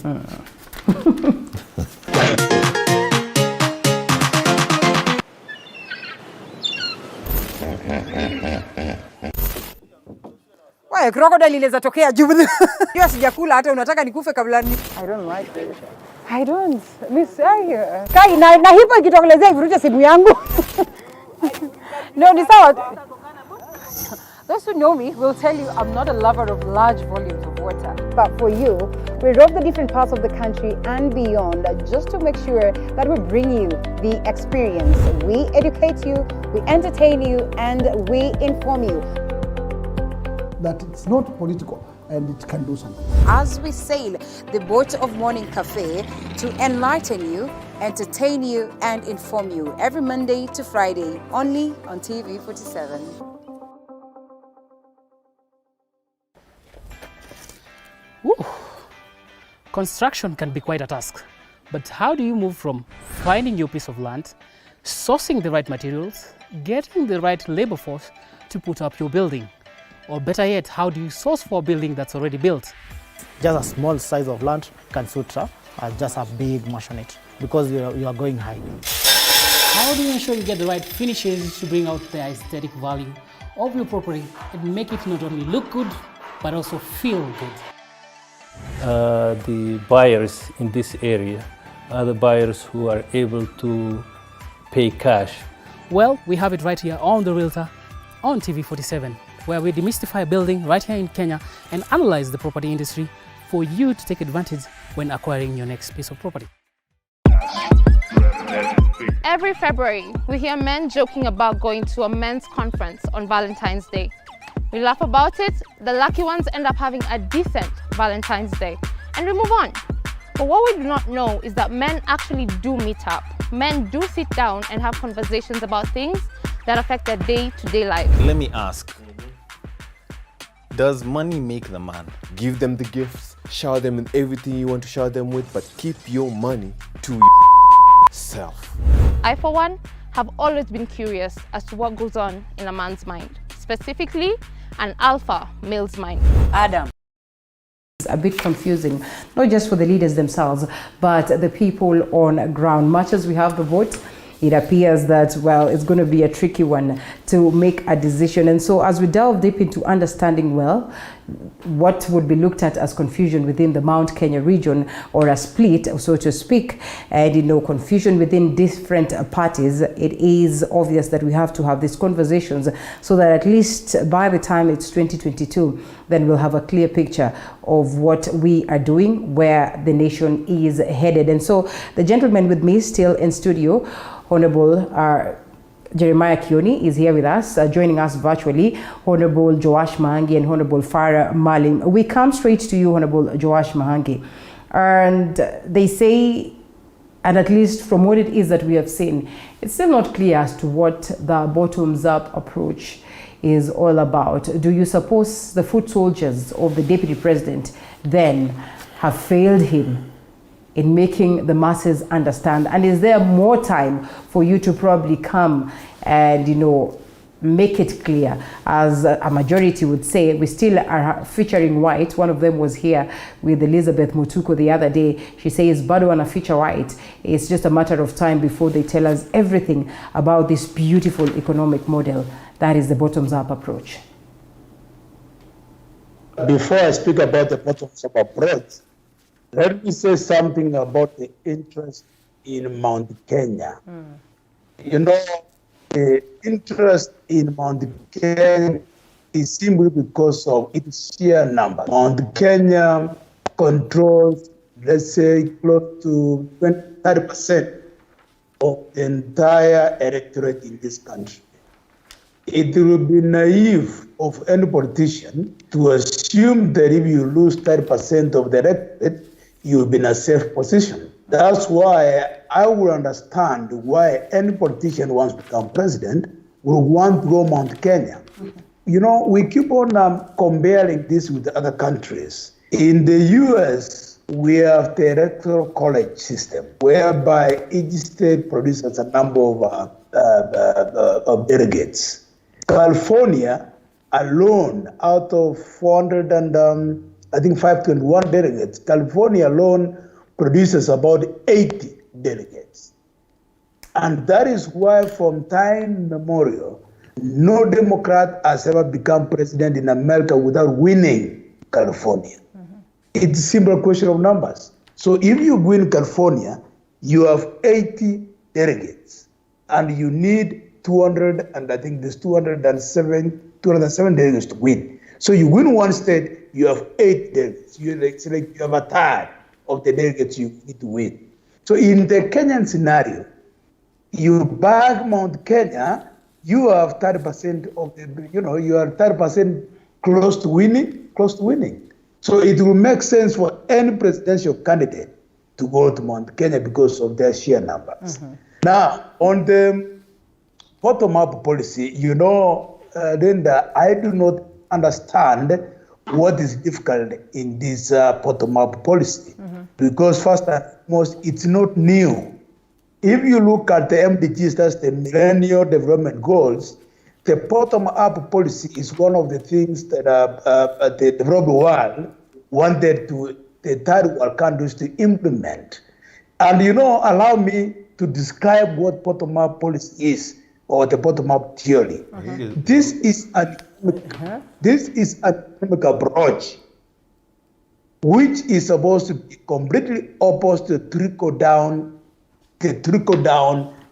Why crocodile inaweza tokea juu. Hiyo sijakula hata unataka nikufe kabla ni. I don't like it. I don't. Miss Kai na hipo ikitokelezea ivuruche simu yangu. No, ni sawa. Those who know me will tell you I'm not a lover of large volumes of water. But for you, we rove the different parts of the country and beyond just to make sure that we bring you the experience. We educate you, we entertain you, and we inform you. That it's not political and it can do something. As we sail the boat of Morning Cafe to enlighten you, entertain you, and inform you every Monday to Friday, only on TV47. Woo. Construction can be quite a task, but how do you move from finding your piece of land, sourcing the right materials, getting the right labor force to put up your building? Or better yet, how do you source for a building that's already built? Just a small size of land can suit just a big maisonette because you are going high. How do you ensure you get the right finishes to bring out the aesthetic value of your property and make it not only look good, but also feel good? The buyers in this area are the buyers who are able to pay cash. Well, we have it right here on The Realtor on TV47, where we demystify building right here in Kenya and analyze the property industry for you to take advantage when acquiring your next piece of property. Every February, we hear men joking about going to a men's conference on Valentine's Day. We laugh about it, the lucky ones end up having a decent Valentine's Day, and we move on. But what we do not know is that men actually do meet up. Men do sit down and have conversations about things that affect their day-to-day life. Let me ask, does money make the man? Give them the gifts, shower them with everything you want to shower them with, but keep your money to yourself. I, for one, have always been curious as to what goes on in a man's mind, specifically an alpha male's mind. Adam. It's a bit confusing, not just for the leaders themselves, but the people on ground. Much as we have the vote, it appears that, well, it's going to be a tricky one to make a decision. And so as we delve deep into understanding, well, what would be looked at as confusion within the Mount Kenya region, or a split, so to speak, and confusion within different parties, it is obvious that we have to have these conversations so that at least by the time it's 2022, then we'll have a clear picture of what we are doing, where the nation is headed. And so the gentleman with me still in studio, Honorable Jeremiah Kioni is here with us, joining us virtually, Honorable Joash Mahangi and Honorable Farah Malim. We come straight to you, Honorable Joash Mahangi. And they say, and at least from what it is that we have seen, it's still not clear as to what the bottoms-up approach is all about. Do you suppose the foot soldiers of the Deputy President then have failed him in making the masses understand? And is there more time for you to probably come and, make it clear? As a majority would say, we still are featuring white. One of them was here with Elizabeth Mutuku the other day. She says, Bado wana feature white. It's just a matter of time before they tell us everything about this beautiful economic model that is the bottoms-up approach. Before I speak about the bottoms-up approach, let me say something about the interest in Mount Kenya. The interest in Mount Kenya is simply because of its sheer number. Mount Kenya controls, let's say, close to 30% of the entire electorate in this country. It will be naive of any politician to assume that if you lose 30% of the electorate, you'll be in a safe position. That's why I will understand why any politician who wants to become president will want to go Mount Kenya. We keep on comparing this with other countries. In the US, we have the electoral college system, whereby each state produces a number of delegates. California alone, out of 521 delegates, California alone produces about 80 delegates. And that is why from time immemorial, no Democrat has ever become president in America without winning California. It's a simple question of numbers. So if you win California, you have 80 delegates, and you need 207 delegates to win. So you win one state, you have 8 delegates. You have a third of the delegates you need to win. So in the Kenyan scenario, you back Mount Kenya, you have 30% of the, you are 30% close to winning. So it will make sense for any presidential candidate to go to Mount Kenya because of their sheer numbers. Now, on the bottom-up policy, Linda, I do not understand what is difficult in this bottom-up policy, because first and foremost, it's not new. If you look at the MDGs, that's the Millennial Development Goals, the bottom-up policy is one of the things that the developed world wanted the third world countries to implement. And allow me to describe what bottom-up policy is, or the bottom-up theory. This is an economic approach which is supposed to be completely opposed to trickle-down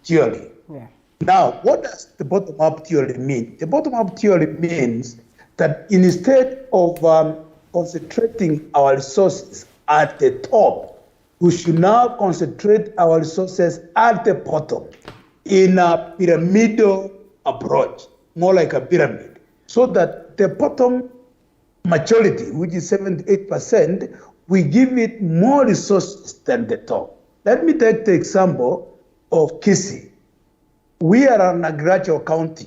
theory. Now, what does the bottom-up theory mean? The bottom-up theory means that instead of concentrating our resources at the top, we should now concentrate our resources at the bottom in a pyramidal approach, more like a pyramid, so that the bottom majority, which is 78%, we give it more resources than the top. Let me take the example of Kisii. We are an agricultural county,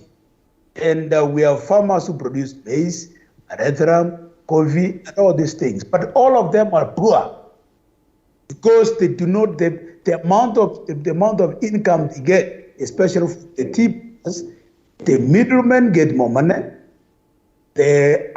and we have farmers who produce maize, erythrum, coffee, and all these things. But all of them are poor because they do not the amount of income they get, especially for the tippers, the middlemen get more money. The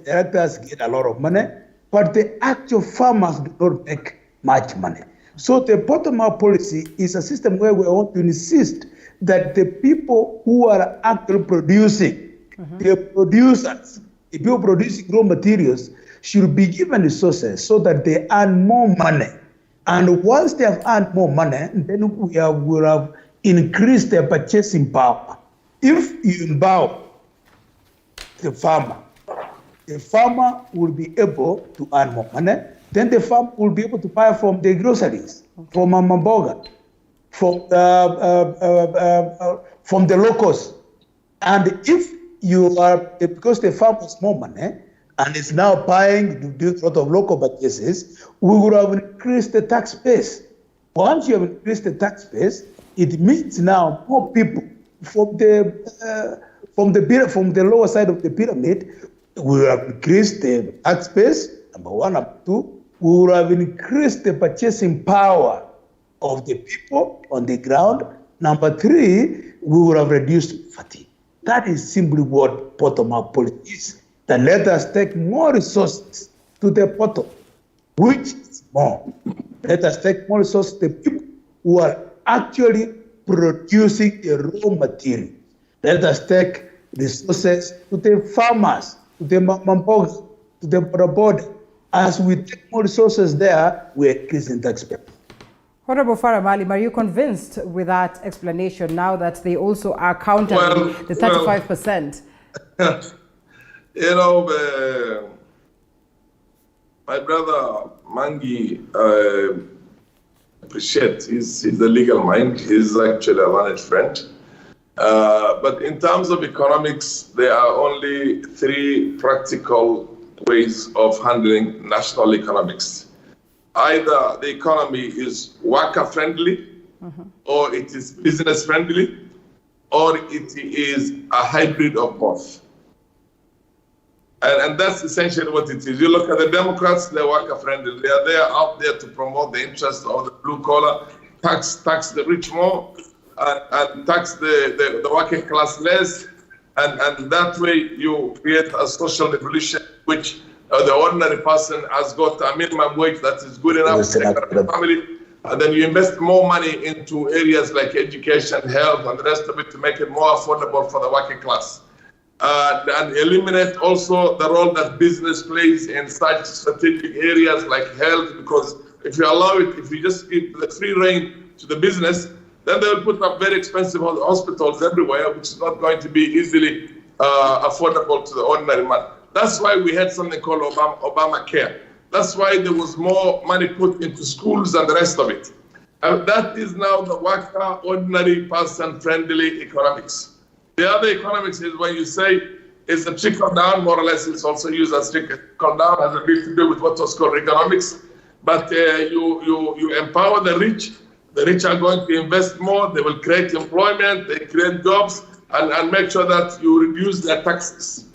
directors get a lot of money, but the actual farmers do not make much money. So the bottom-up policy is a system where we want to insist that the people who are actually producing, the producers, the people producing raw materials, should be given resources so that they earn more money. And once they have earned more money, then we will have increased their purchasing power. If you empower the farmer will be able to earn more money. Then the farmer will be able to buy from the groceries, from Mama Mboga. from the locals. And if you are, because the farm has more money and is now buying to do a lot of local purchases, we would have increased the tax base. Once you have increased the tax base, it means now more people from the lower side of the pyramid will have increased the tax base, number one. Number two, we will have increased the purchasing power of the people on the ground. Number three, we will have reduced fatigue. That is simply what bottom-up policy is. That let us take more resources to the bottom, which is more. Let us take more resources to the people who are actually producing the raw material. Let us take resources to the farmers, to the mambogas, to the border. As we take more resources there, we're increasing tax base. Honorable Farah Maalim, are you convinced with that explanation now that they also are countering the 35%? You know, my brother Mangi, appreciate, he's a legal mind. He's actually a learned friend. But in terms of economics, there are only three practical ways of handling national economics. Either the economy is worker friendly, or it is business friendly, or it is a hybrid of both. And that's essentially what it is. You look at the Democrats, they're worker friendly. They are there out there to promote the interests of the blue collar, tax the rich more, and tax the working class less. And that way you create a social revolution which the ordinary person has got a minimum wage that is good enough to take care of the family. And then you invest more money into areas like education, health, and the rest of it to make it more affordable for the working class. And eliminate also the role that business plays in such strategic areas like health, because if you allow it, if you just give the free rein to the business, then they will put up very expensive hospitals everywhere, which is not going to be easily affordable to the ordinary man. That's why we had something called Obamacare. That's why there was more money put into schools and the rest of it. And that is now the worker, ordinary person friendly economics. The other economics is when you say it's a trickle down, more or less it's also used as trickle down, has a bit to do with what was called economics. But you empower the rich. The rich are going to invest more. They will create employment, they create jobs, and make sure that you reduce their taxes,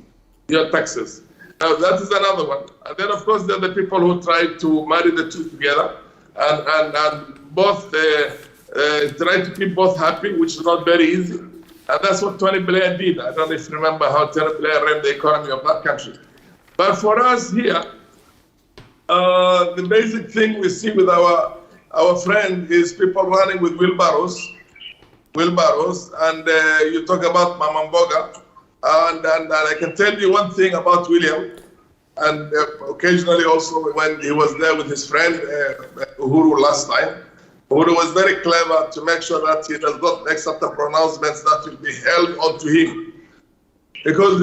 your taxes. Now that is another one. And then of course there are the people who try to marry the two together and both try to keep both happy, which is not very easy. And that's what Tony Blair did. I don't know if you remember how Tony Blair ran the economy of that country. But for us here, the basic thing we see with our friend is people running with wheelbarrows, and you talk about Mamamboga, and I can tell you one thing about William, and occasionally also when he was there with his friend Uhuru last time, Uhuru was very clever to make sure that he does not make certain pronouncements that will be held onto him. Because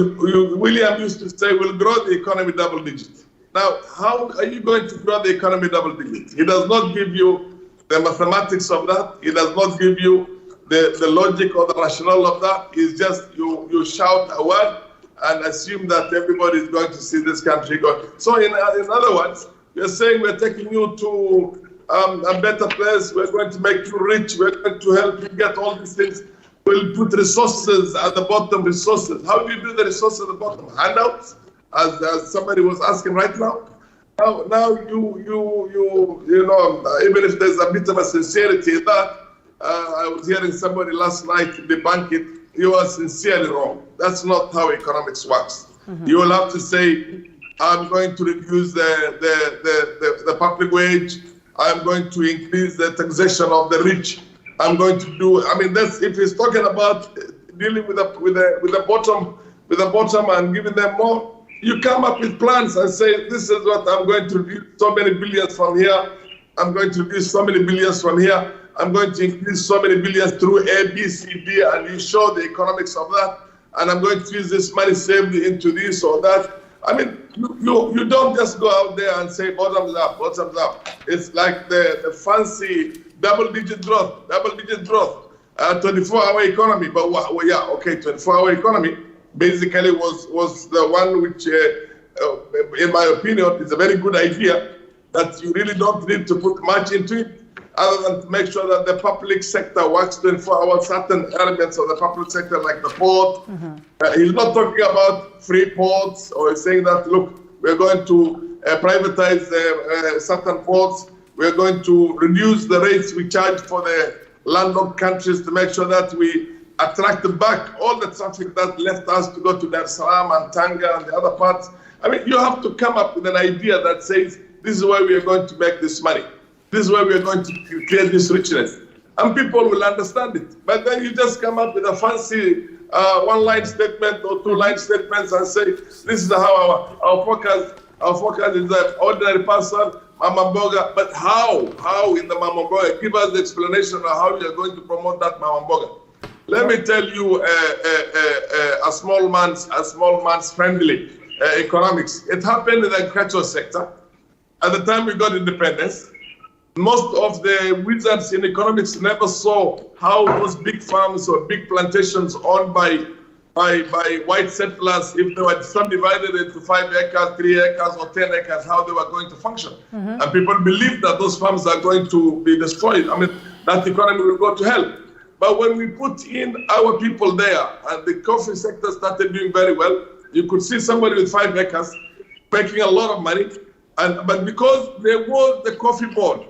William used to say, we'll grow the economy double digit. Now, how are you going to grow the economy double digit? He does not give you the mathematics of that. He does not give you the logic or the rationale of that. It's just you shout a word and assume that everybody is going to see this country go. So in other words, we're saying we're taking you to a better place. We're going to make you rich. We're going to help you get all these things. We'll put resources at the bottom, resources. How do you do the resources at the bottom? Handouts? As somebody was asking right now. Now you know, even if there's a bit of a sincerity in that, I was hearing somebody last night debunk it. You are sincerely wrong. That's not how economics works. You will have to say, I'm going to reduce the public wage. I'm going to increase the taxation of the rich. I'm going to do. I mean, that's if he's talking about dealing with the bottom and giving them more. You come up with plans and say, this is what I'm going to reduce so many billions from here. I'm going to reduce so many billions from here. I'm going to increase so many billions through A, B, C, D, and you show the economics of that. And I'm going to use this money saved into this or that. I mean, you don't just go out there and say bottoms up, bottoms up. It's like the fancy double-digit growth, 24-hour economy. But 24-hour economy basically was the one which, in my opinion, is a very good idea that you really don't need to put much into it other than to make sure that the public sector works 24 hours, certain elements of the public sector like the port. He's not talking about free ports or he's saying that, look, we're going to privatize certain ports. We're going to reduce the rates we charge for the landlocked countries to make sure that we attract back all the traffic that left us to go to Dar es Salaam and Tanga and the other parts. I mean, you have to come up with an idea that says, this is where we are going to make this money. This is where we are going to create this richness. And people will understand it. But then you just come up with a fancy one-line statement or two-line statements and say, this is how our focus is the ordinary person, Mama Mboga. But how in the Mama Mboga? Give us the explanation of how you are going to promote that Mama Mboga. Let me tell you a small man's friendly economics. It happened in the agricultural sector. At the time we got independence, most of the wizards in economics never saw how those big farms or big plantations owned by white settlers, if they were subdivided into 5 acres, 3 acres, or 10 acres, how they were going to function. And people believed that those farms are going to be destroyed. I mean, that economy will go to hell. But when we put in our people there, and the coffee sector started doing very well, you could see somebody with 5 acres making a lot of money. But because there was the coffee board,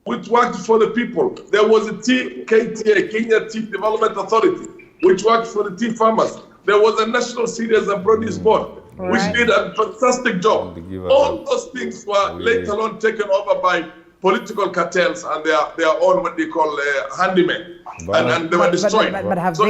which worked for the people, there was a KTA, Kenya Tea Development Authority, which worked for the tea farmers. There was a National Cereals and Produce Board, which did a fantastic job. All those things were later on taken over by political cartels and their own, what they call handymen, and they were destroyed. So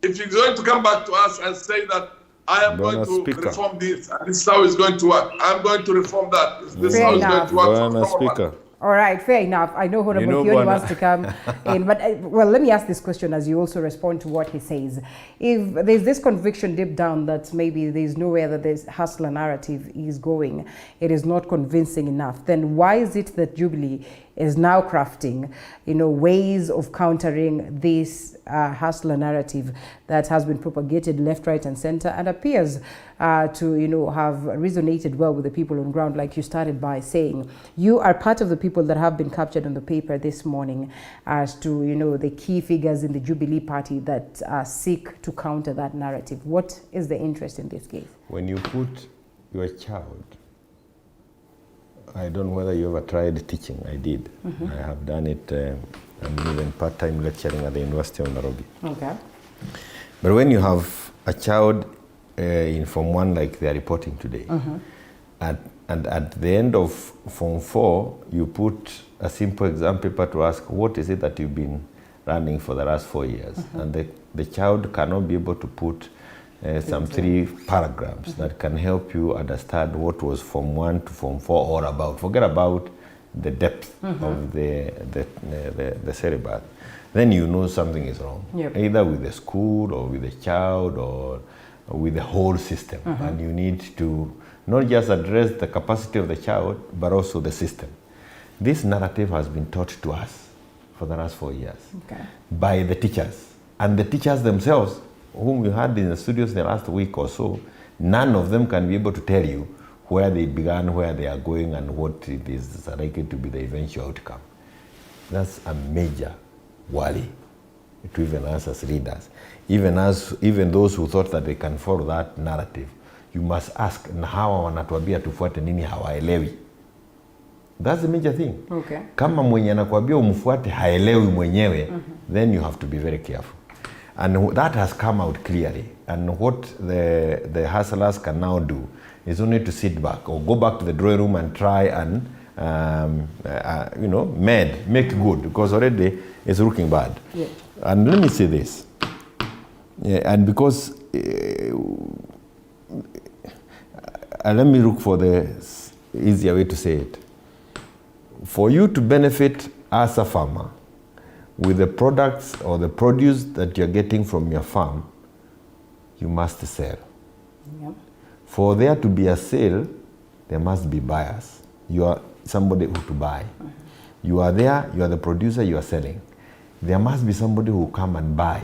if you're going to come back to us and say that I am going to reform this, and this is how it's going to work, I'm going to reform that, this is how it's going to work. All right, fair enough. I know Honorable Kioni wants to come in, but well, let me ask this question as you also respond to what he says. If there's this conviction deep down that maybe there's nowhere that this hustler narrative is going, it is not convincing enough, then why is it that Jubilee is now crafting, ways of countering this hustler narrative that has been propagated left, right, and center, and appears to, have resonated well with the people on ground, like you started by saying. You are part of the people that have been captured on the paper this morning as to, the key figures in the Jubilee Party that seek to counter that narrative. What is the interest in this case? When you put your child, I don't know whether you ever tried teaching. I did. I have done it. I'm even part-time lecturing at the University of Nairobi. Okay. But when you have a child in Form 1 like they are reporting today, and at the end of Form 4, you put a simple exam paper to ask, what is it that you've been running for the last 4 years? And the child cannot be able to put some 3 paragraphs that can help you understand what was Form 1 to Form 4 all about. Forget about the depth of the syllabus. Then you know something is wrong, either with the school or with the child or with the whole system. And you need to not just address the capacity of the child, but also the system. This narrative has been taught to us for the last 4 years by the teachers. And the teachers themselves, whom we had in the studios in the last week or so, none of them can be able to tell you where they began, where they are going, and what it is likely to be the eventual outcome. That's a major worry to even us as leaders. Even those who thought that they can follow that narrative, you must ask, na hawa wanatuambia tufuate nini hawaelewi? That's the major thing. Kama mwenye anakuambia umfuate haelewi mwenyewe, then you have to be very careful. And that has come out clearly. And what the hustlers can now do is only to sit back or go back to the drawing room and try and, make good, because already it's looking bad. And let me say this. And because, let me look for the easier way to say it. For you to benefit as a farmer, with the products or the produce that you're getting from your farm, you must sell. For there to be a sale, there must be buyers. You are somebody who to buy. You are there, you are the producer, you are selling. There must be somebody who will come and buy.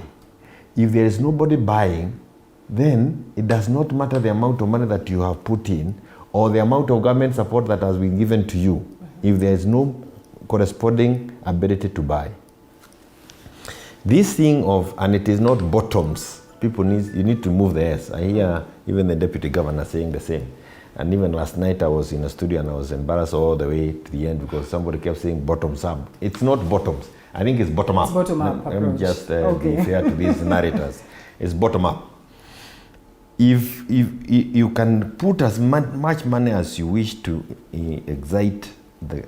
If there is nobody buying, then it does not matter the amount of money that you have put in or the amount of government support that has been given to you, if there is no corresponding ability to buy. This thing of, and it is not bottoms, you need to move the S. I hear even the deputy governor saying the same. And even last night I was in a studio and I was embarrassed all the way to the end because somebody kept saying bottoms up. It's not bottoms. I think it's bottom up. It's bottom up Let me just okay. be fair to these narrators. It's bottom up. If you can put as much money as you wish to excite the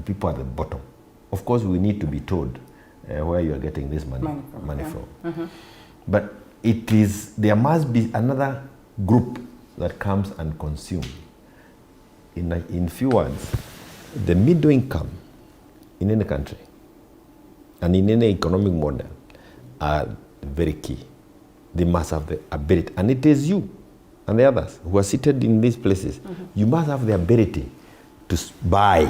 people at the bottom, of course we need to be told where you are getting this money from. But there must be another group that comes and consumes. In few words, the middle income in any country and in any economic model are very key. They must have the ability, and it is you and the others who are seated in these places. You must have the ability to buy.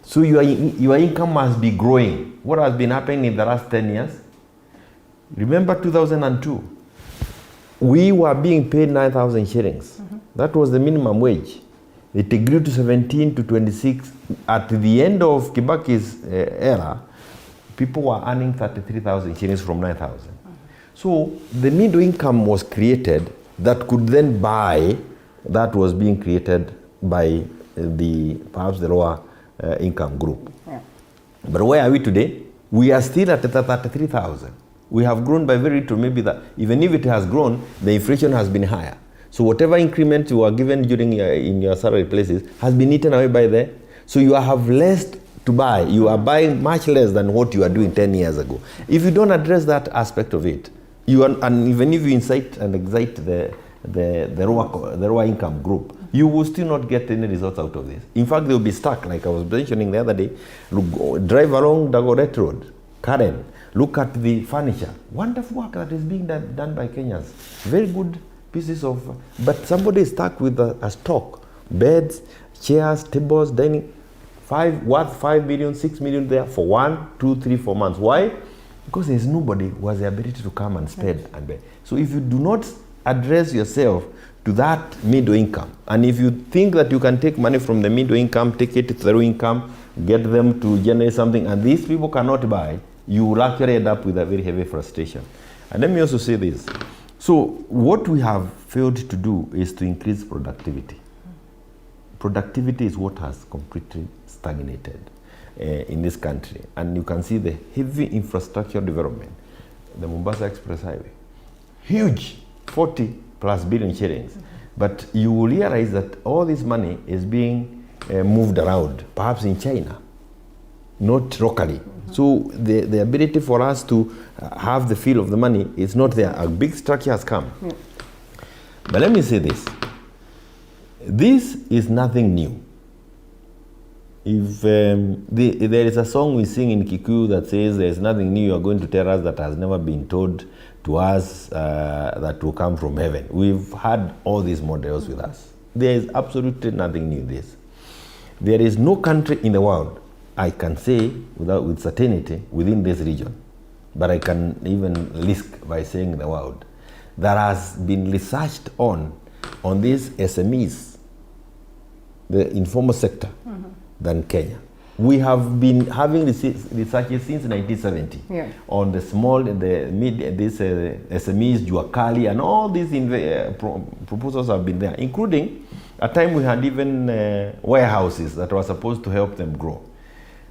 So your income must be growing. What has been happening in the last 10 years? Remember 2002? We were being paid 9,000 shillings. That was the minimum wage. It grew to 17 to 26. At the end of Kibaki's era, people were earning 33,000 shillings from 9,000. So the middle income was created that could then buy that was being created by perhaps the lower income group. Yeah. But where are we today? We are still at 33,000. We have grown by very little, maybe that, even if it has grown, the inflation has been higher. So whatever increment you are given during in your salary places has been eaten away by there. So you have less to buy. You are buying much less than what you were doing 10 years ago. If you don't address that aspect of it, and even if you incite and excite the lower income group, you will still not get any results out of this. In fact, they will be stuck, like I was mentioning the other day. Look, drive along Dagoret Road, Karen, look at the furniture. Wonderful work that is being done by Kenyans. Very good pieces of, but somebody is stuck with a stock. Beds, chairs, tables, dining, worth 5 million, 6 million there for 1, 2, 3, 4 months. Why? Because there's nobody who has the ability to come and spend and buy. So if you do not address yourself to that middle income, and if you think that you can take money from the middle income, take it to the low income, get them to generate something, and these people cannot buy, you will actually end up with a very heavy frustration. And let me also say this. So what we have failed to do is to increase productivity. Productivity is what has completely stagnated in this country. And you can see the heavy infrastructure development. The Mombasa Express Highway, huge, 40 plus billion shillings. But you will realize that all this money is being moved around, perhaps in China, not locally. So the ability for us to have the feel of the money is not there. A big structure has come. But let me say this. This is nothing new. If there is a song we sing in Kikuyu that says there is nothing new you are going to tell us that has never been told to us that will come from heaven. We've had all these models with us. There is absolutely nothing new in this. There is no country in the world, I can say with certainty, within this region, but I can even list by saying the world, that has been researched on these SMEs, the informal sector, than Kenya. We have been having researches since 1970 on the small, the mid, these SMEs, Juakali, and all these proposals have been there, including a time we had even warehouses that were supposed to help them grow.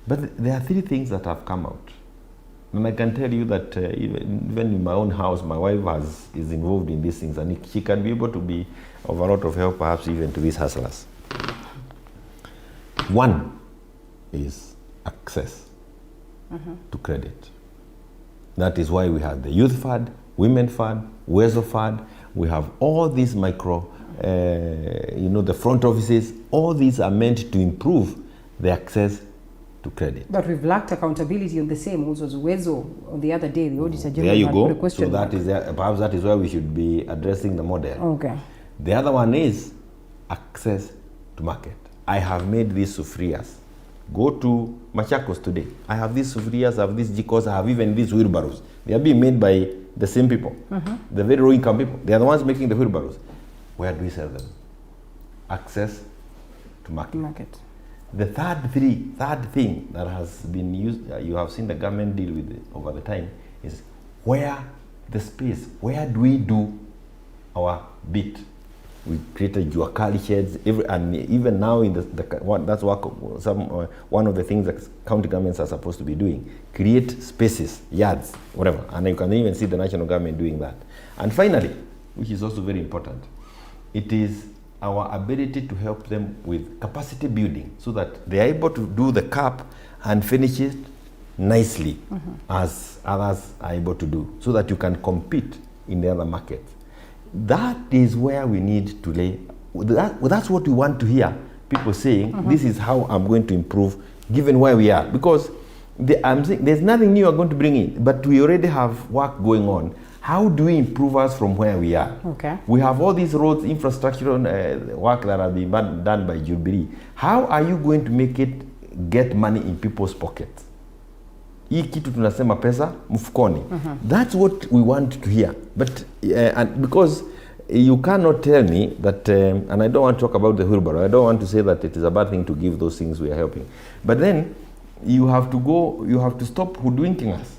But there are 3 things that have come out. And I can tell you that even in my own house, my wife is involved in these things, and she can be able to be of a lot of help, perhaps even to these hustlers. One is access to credit. That is why we have the Youth Fund, Women Fund, Wezo Fund. We have all these micro, the front offices. All these are meant to improve the access to credit. But we've lacked accountability on the same. Also, Wezo on the other day, the Auditor General there you had go. put a question. So that is perhaps that is why we should be addressing the model. Okay. The other one is access to market. I have made these sufrias Go to Machakos today. I have these sufurias, I have these jikos, I have even these wheelbarrows. They are being made by the same people, the very low income people. They are the ones making the wheelbarrows. Where do we sell them? Access to market. The third thing that has been used, you have seen the government deal with it over the time, is where the space, where do we do our bit? We created juakali sheds, and even now in that's one of the things that county governments are supposed to be doing. Create spaces, yards, whatever, and you can even see the national government doing that. And finally, which is also very important, it is our ability to help them with capacity building so that they are able to do the cap and finish it nicely as others are able to do, so that you can compete in the other markets. That is where we need to lay. That's what we want to hear people saying, this is how I'm going to improve given where we are. Because I'm saying there's nothing new I'm going to bring in, but we already have work going on. How do we improve us from where we are? Okay. We have all these roads, infrastructure work that are being done by Jubilee. How are you going to make it get money in people's pockets? Hii kitu tunasema pesa mfukoni. That's what we want to hear. But and because you cannot tell me that, and I don't want to talk about the wheelbarrow. I don't want to say that it is a bad thing to give those things we are helping. But then you have to stop hoodwinking us.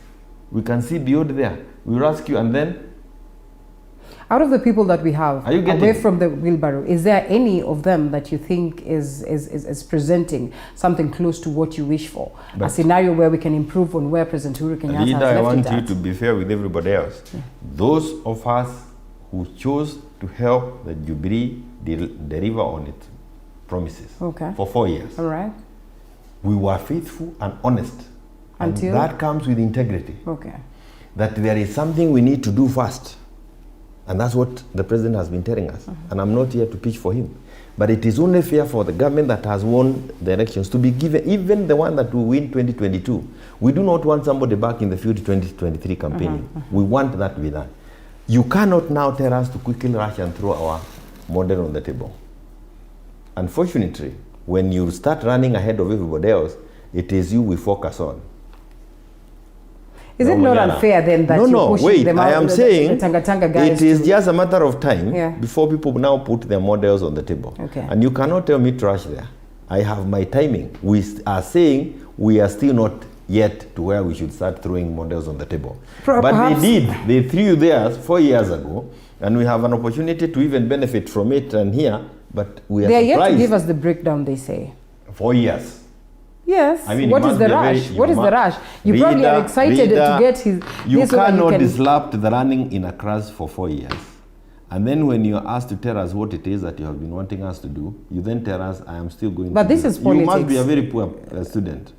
We can see beyond there. We will ask you, and then out of the people that we have away from the wheelbarrow, is there any of them that you think is presenting something close to what you wish for? But a scenario where we can improve on where President Uhuru Kenyatta has left I want you to be fair with everybody else. Those of us who chose to help the Jubilee deliver on its promises for 4 years. All right. We were faithful and honest. Until? And that comes with integrity. Okay. That there is something we need to do first. And that's what the president has been telling us. And I'm not here to pitch for him. But it is only fair for the government that has won the elections to be given, even the one that will win 2022. We do not want somebody back in the field 2023 campaigning. We want that to be done. You cannot now tell us to quickly rush and throw our model on the table. Unfortunately, when you start running ahead of everybody else, it is you we focus on. Is it not unfair then that you're pushing them out? I am saying the guys it is just a matter of time before people now put their models on the table. Okay. And you cannot tell me to rush there. I have my timing. We are saying we are still not yet to where we should start throwing models on the table. But they did. They threw theirs 4 years ago, and we have an opportunity to even benefit from it and here, but we are surprised. They are yet to give us the breakdown, they say. 4 years. Yes. I mean, what is the rush? What is the rush? You probably are excited to get his. You cannot disrupt the running in a class for 4 years. And then when you're asked to tell us what it is that you have been wanting us to do, you then tell us, I am still going to do. But this is politics. You must be a very poor student.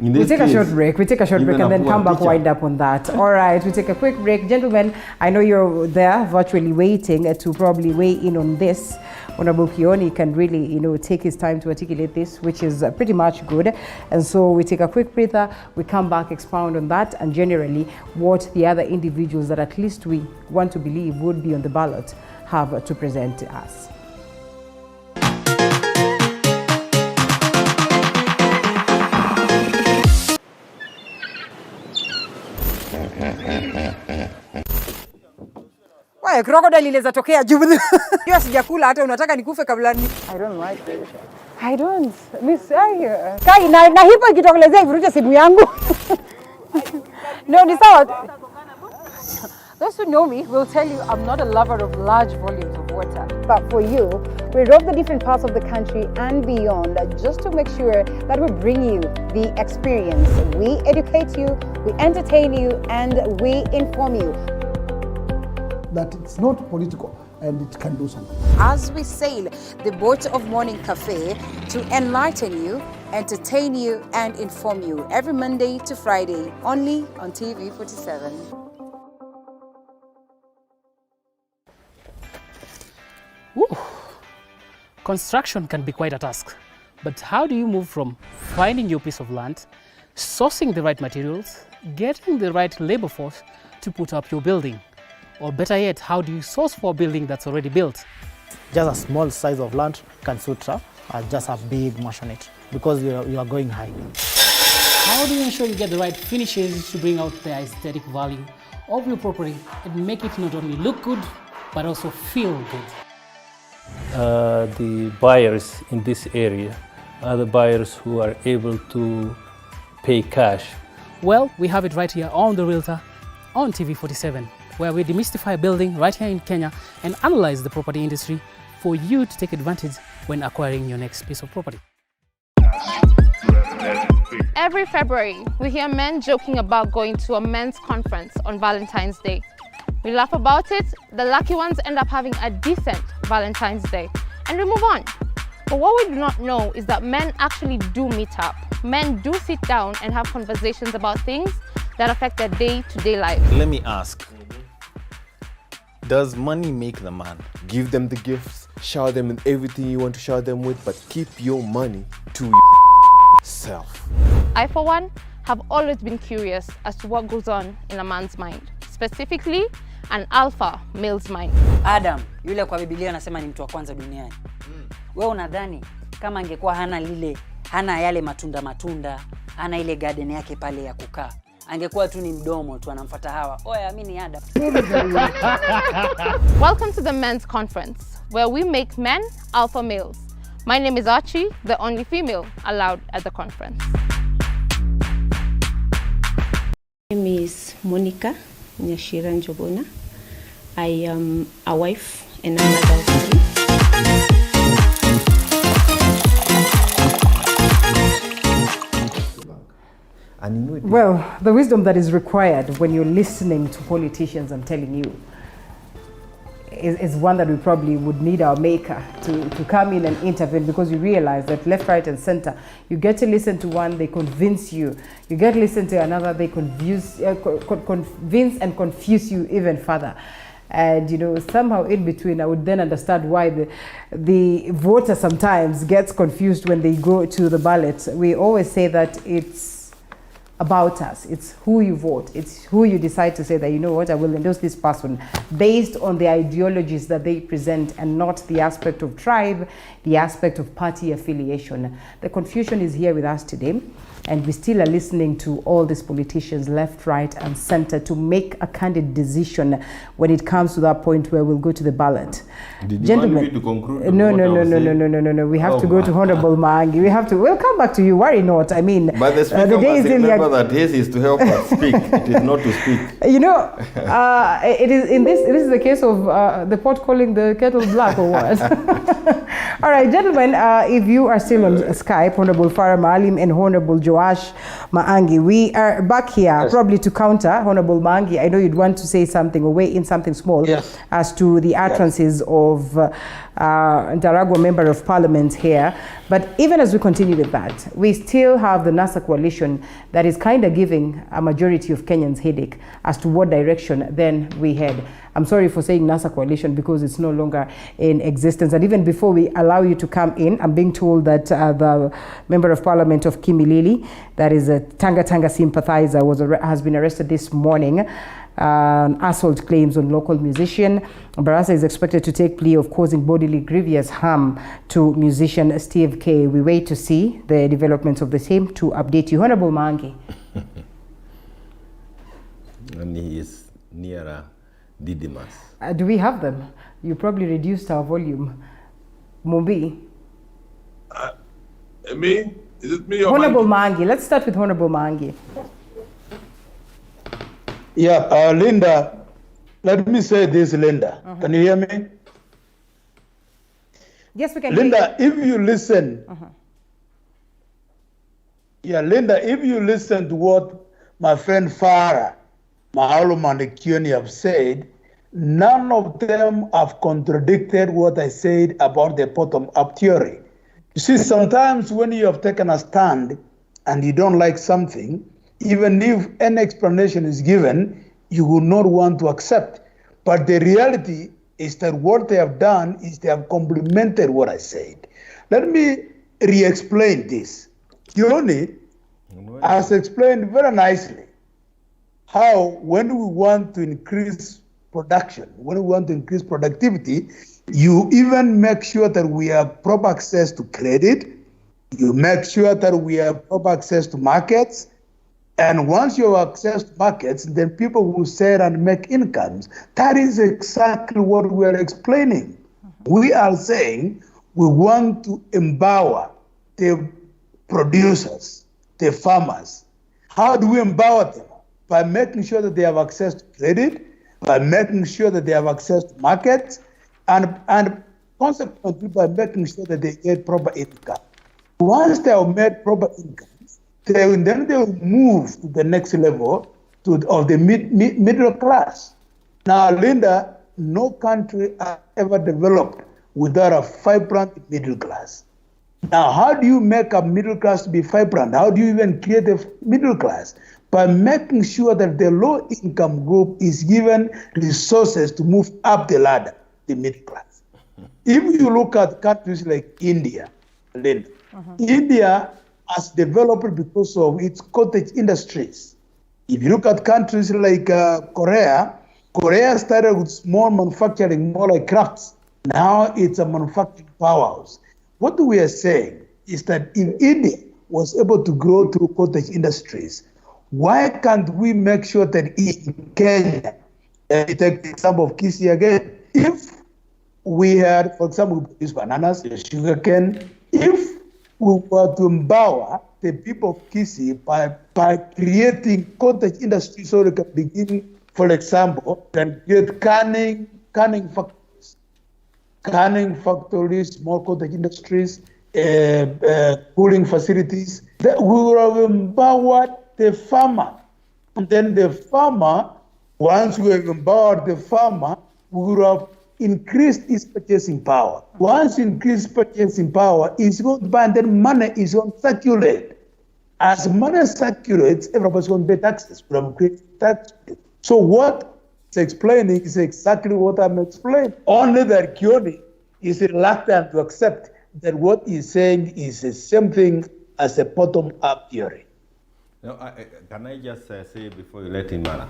We take a short break. We take a short break and then come back, wind up on that. All right, we take a quick break. Gentlemen, I know you're there virtually waiting to probably weigh in on this. Honorable Kioni can really, take his time to articulate this, which is pretty much good. And so we take a quick breather, we come back, expound on that, and generally what the other individuals that at least we want to believe would be on the ballot have to present to us. Why crocodile inaweza tokea juu. Hiyo sijakula hata unataka nikufe kabla ni. I don't like it. I don't. Miss Kai na hipo ikitokelezea ivuruche simu yangu. No, ni sawa. Those who know me will tell you I'm not a lover of large volumes of water. But for you, we rove the different parts of the country and beyond just to make sure that we bring you the experience. We educate you, we entertain you, and we inform you. That it's not political and it can do something. As we sail the boat of Morning Cafe to enlighten you, entertain you, and inform you every Monday to Friday, only on TV 47. Woo. Construction can be quite a task, but how do you move from finding your piece of land, sourcing the right materials, getting the right labor force to put up your building? Or better yet, how do you source for a building that's already built? Just a small size of land can suit just a big mansionette, because you are going high. How do you ensure you get the right finishes to bring out the aesthetic value of your property and make it not only look good, but also feel good? The buyers in this area are the buyers who are able to pay cash. Well, we have it right here on The Realtor on TV47, where we demystify building right here in Kenya and analyze the property industry for you to take advantage when acquiring your next piece of property. Every February, we hear men joking about going to a men's conference on Valentine's Day. We laugh about it, the lucky ones end up having a decent Valentine's Day, and we move on. But what we do not know is that men actually do meet up. Men do sit down and have conversations about things that affect their day-to-day life. Let me ask, does money make the man? Give them the gifts, shower them with everything you want to shower them with, but keep your money to yourself. I, for one, have always been curious as to what goes on in a man's mind, specifically an alpha male's mind. Adam, yule kwa Biblia anasema ni mtu wa kwanza duniani. Wewe unadhani kama angekuwa hana yale matunda, hana ile garden yake pale ya kukaa, angekuwa tu ni mdomo tu anamfuata Hawa. Oya, mimi ni Adam. Welcome to the men's conference, where we make men alpha males. My name is Archie, the only female allowed at the conference. My name is Monica Nyashira Njobona. I am a wife and a mother of three. Well, the wisdom that is required when you're listening to politicians, I'm telling you, is one that we probably would need our maker to come in and intervene, because you realize that left, right, and center, you get to listen to one, they convince you. You get to listen to another, they convince and confuse you even further. And you know, somehow in between, I would then understand why the voter sometimes gets confused when they go to the ballot. We always say that it's about us. It's who you vote. It's who you decide to say that, you know what, I will endorse this person based on the ideologies that they present, and not the aspect of tribe, the aspect of party affiliation. The confusion is here with us today, and we still are listening to all these politicians left, right, and center to make a candid decision when it comes to that point where we'll go to the ballot. Gentlemen, to conclude? No. We have to go to Honorable Maangi. We'll come back to you. Worry not. I mean, but the speaker must remember that his is to help us speak. It is not to speak. You know, it is in this. This is the case of the pot calling the kettle black, or what? All right, gentlemen. If you are still on Skype, Honorable Farah Maalim and Honorable Joash Maangi, we are back here probably to counter Honorable Maangi. I know you'd want to say something or weigh in something small as to the utterances of Ndaragwa Member of Parliament here. But even as we continue with that, we still have the NASA coalition that is kind of giving a majority of Kenyans headache as to what direction then we head. I'm sorry for saying NASA coalition because it's no longer in existence. And even before we allow you to come in, I'm being told that the Member of Parliament of Kimilili, that is a Tanga sympathizer, has been arrested this morning. Assault claims on local musician. Barasa is expected to take plea of causing bodily grievous harm to musician Steve K. We wait to see the developments of the same to update you. Honorable Maangi. And he is nearer Didymus. Do we have them? You probably reduced our volume. Mumbi. Me? Is it me or Honorable Maangi? Let's start with Honorable Maangi. Yeah, Linda, let me say this, Linda. Can you hear me? Yes, we can Linda, if you listen, Linda, if you listen to what my friend Farah, Mahalum and Kioni have said, none of them have contradicted what I said about the bottom-up theory. You see, sometimes when you have taken a stand and you don't like something, even if an explanation is given, you will not want to accept. But the reality is that what they have done is they have complemented what I said. Let me re-explain this. Kioni has explained very nicely how when we want to increase production, when we want to increase productivity, you even make sure that we have proper access to credit, You make sure that we have proper access to markets. And once you have access to markets, then people will sell and make incomes. That is exactly what we are explaining. We are saying we want to empower the producers, the farmers. How do we empower them? By making sure that they have access to credit, by making sure that they have access to markets, and consequently by making sure that they get proper income. Once they have made proper income, then they will move to the next level of the middle class. Now, Linda, no country has ever developed without a vibrant middle class. Now, how do you make a middle class to be vibrant? How do you even create a middle class? By making sure that the low-income group is given resources to move up the ladder, the middle class. If you look at countries like India, Linda, India has developed because of its cottage industries. If you look at countries like Korea started with small manufacturing, more like crafts. Now it's a manufacturing powerhouse. What we are saying is that if India was able to grow through cottage industries, why can't we make sure that in Kenya, take the example of Kisii again, if we had, for example, we produce bananas, sugarcane, if we were to empower the people of Kisii by creating cottage industry so they can begin, for example, can create canning factories, small cottage industries, cooling facilities, that we will have empowered the farmer. And then the farmer, once we have empowered the farmer, we will have increased his purchasing power. Once increased purchasing power is going to buy, and then money is going to circulate. As money circulates, everybody's going to pay taxes. We have created tax. So what it's explaining is exactly what I'm explaining. Only that Kioni is reluctant to accept that what he's saying is the same thing as a bottom-up theory. No, can I just say before you let him manner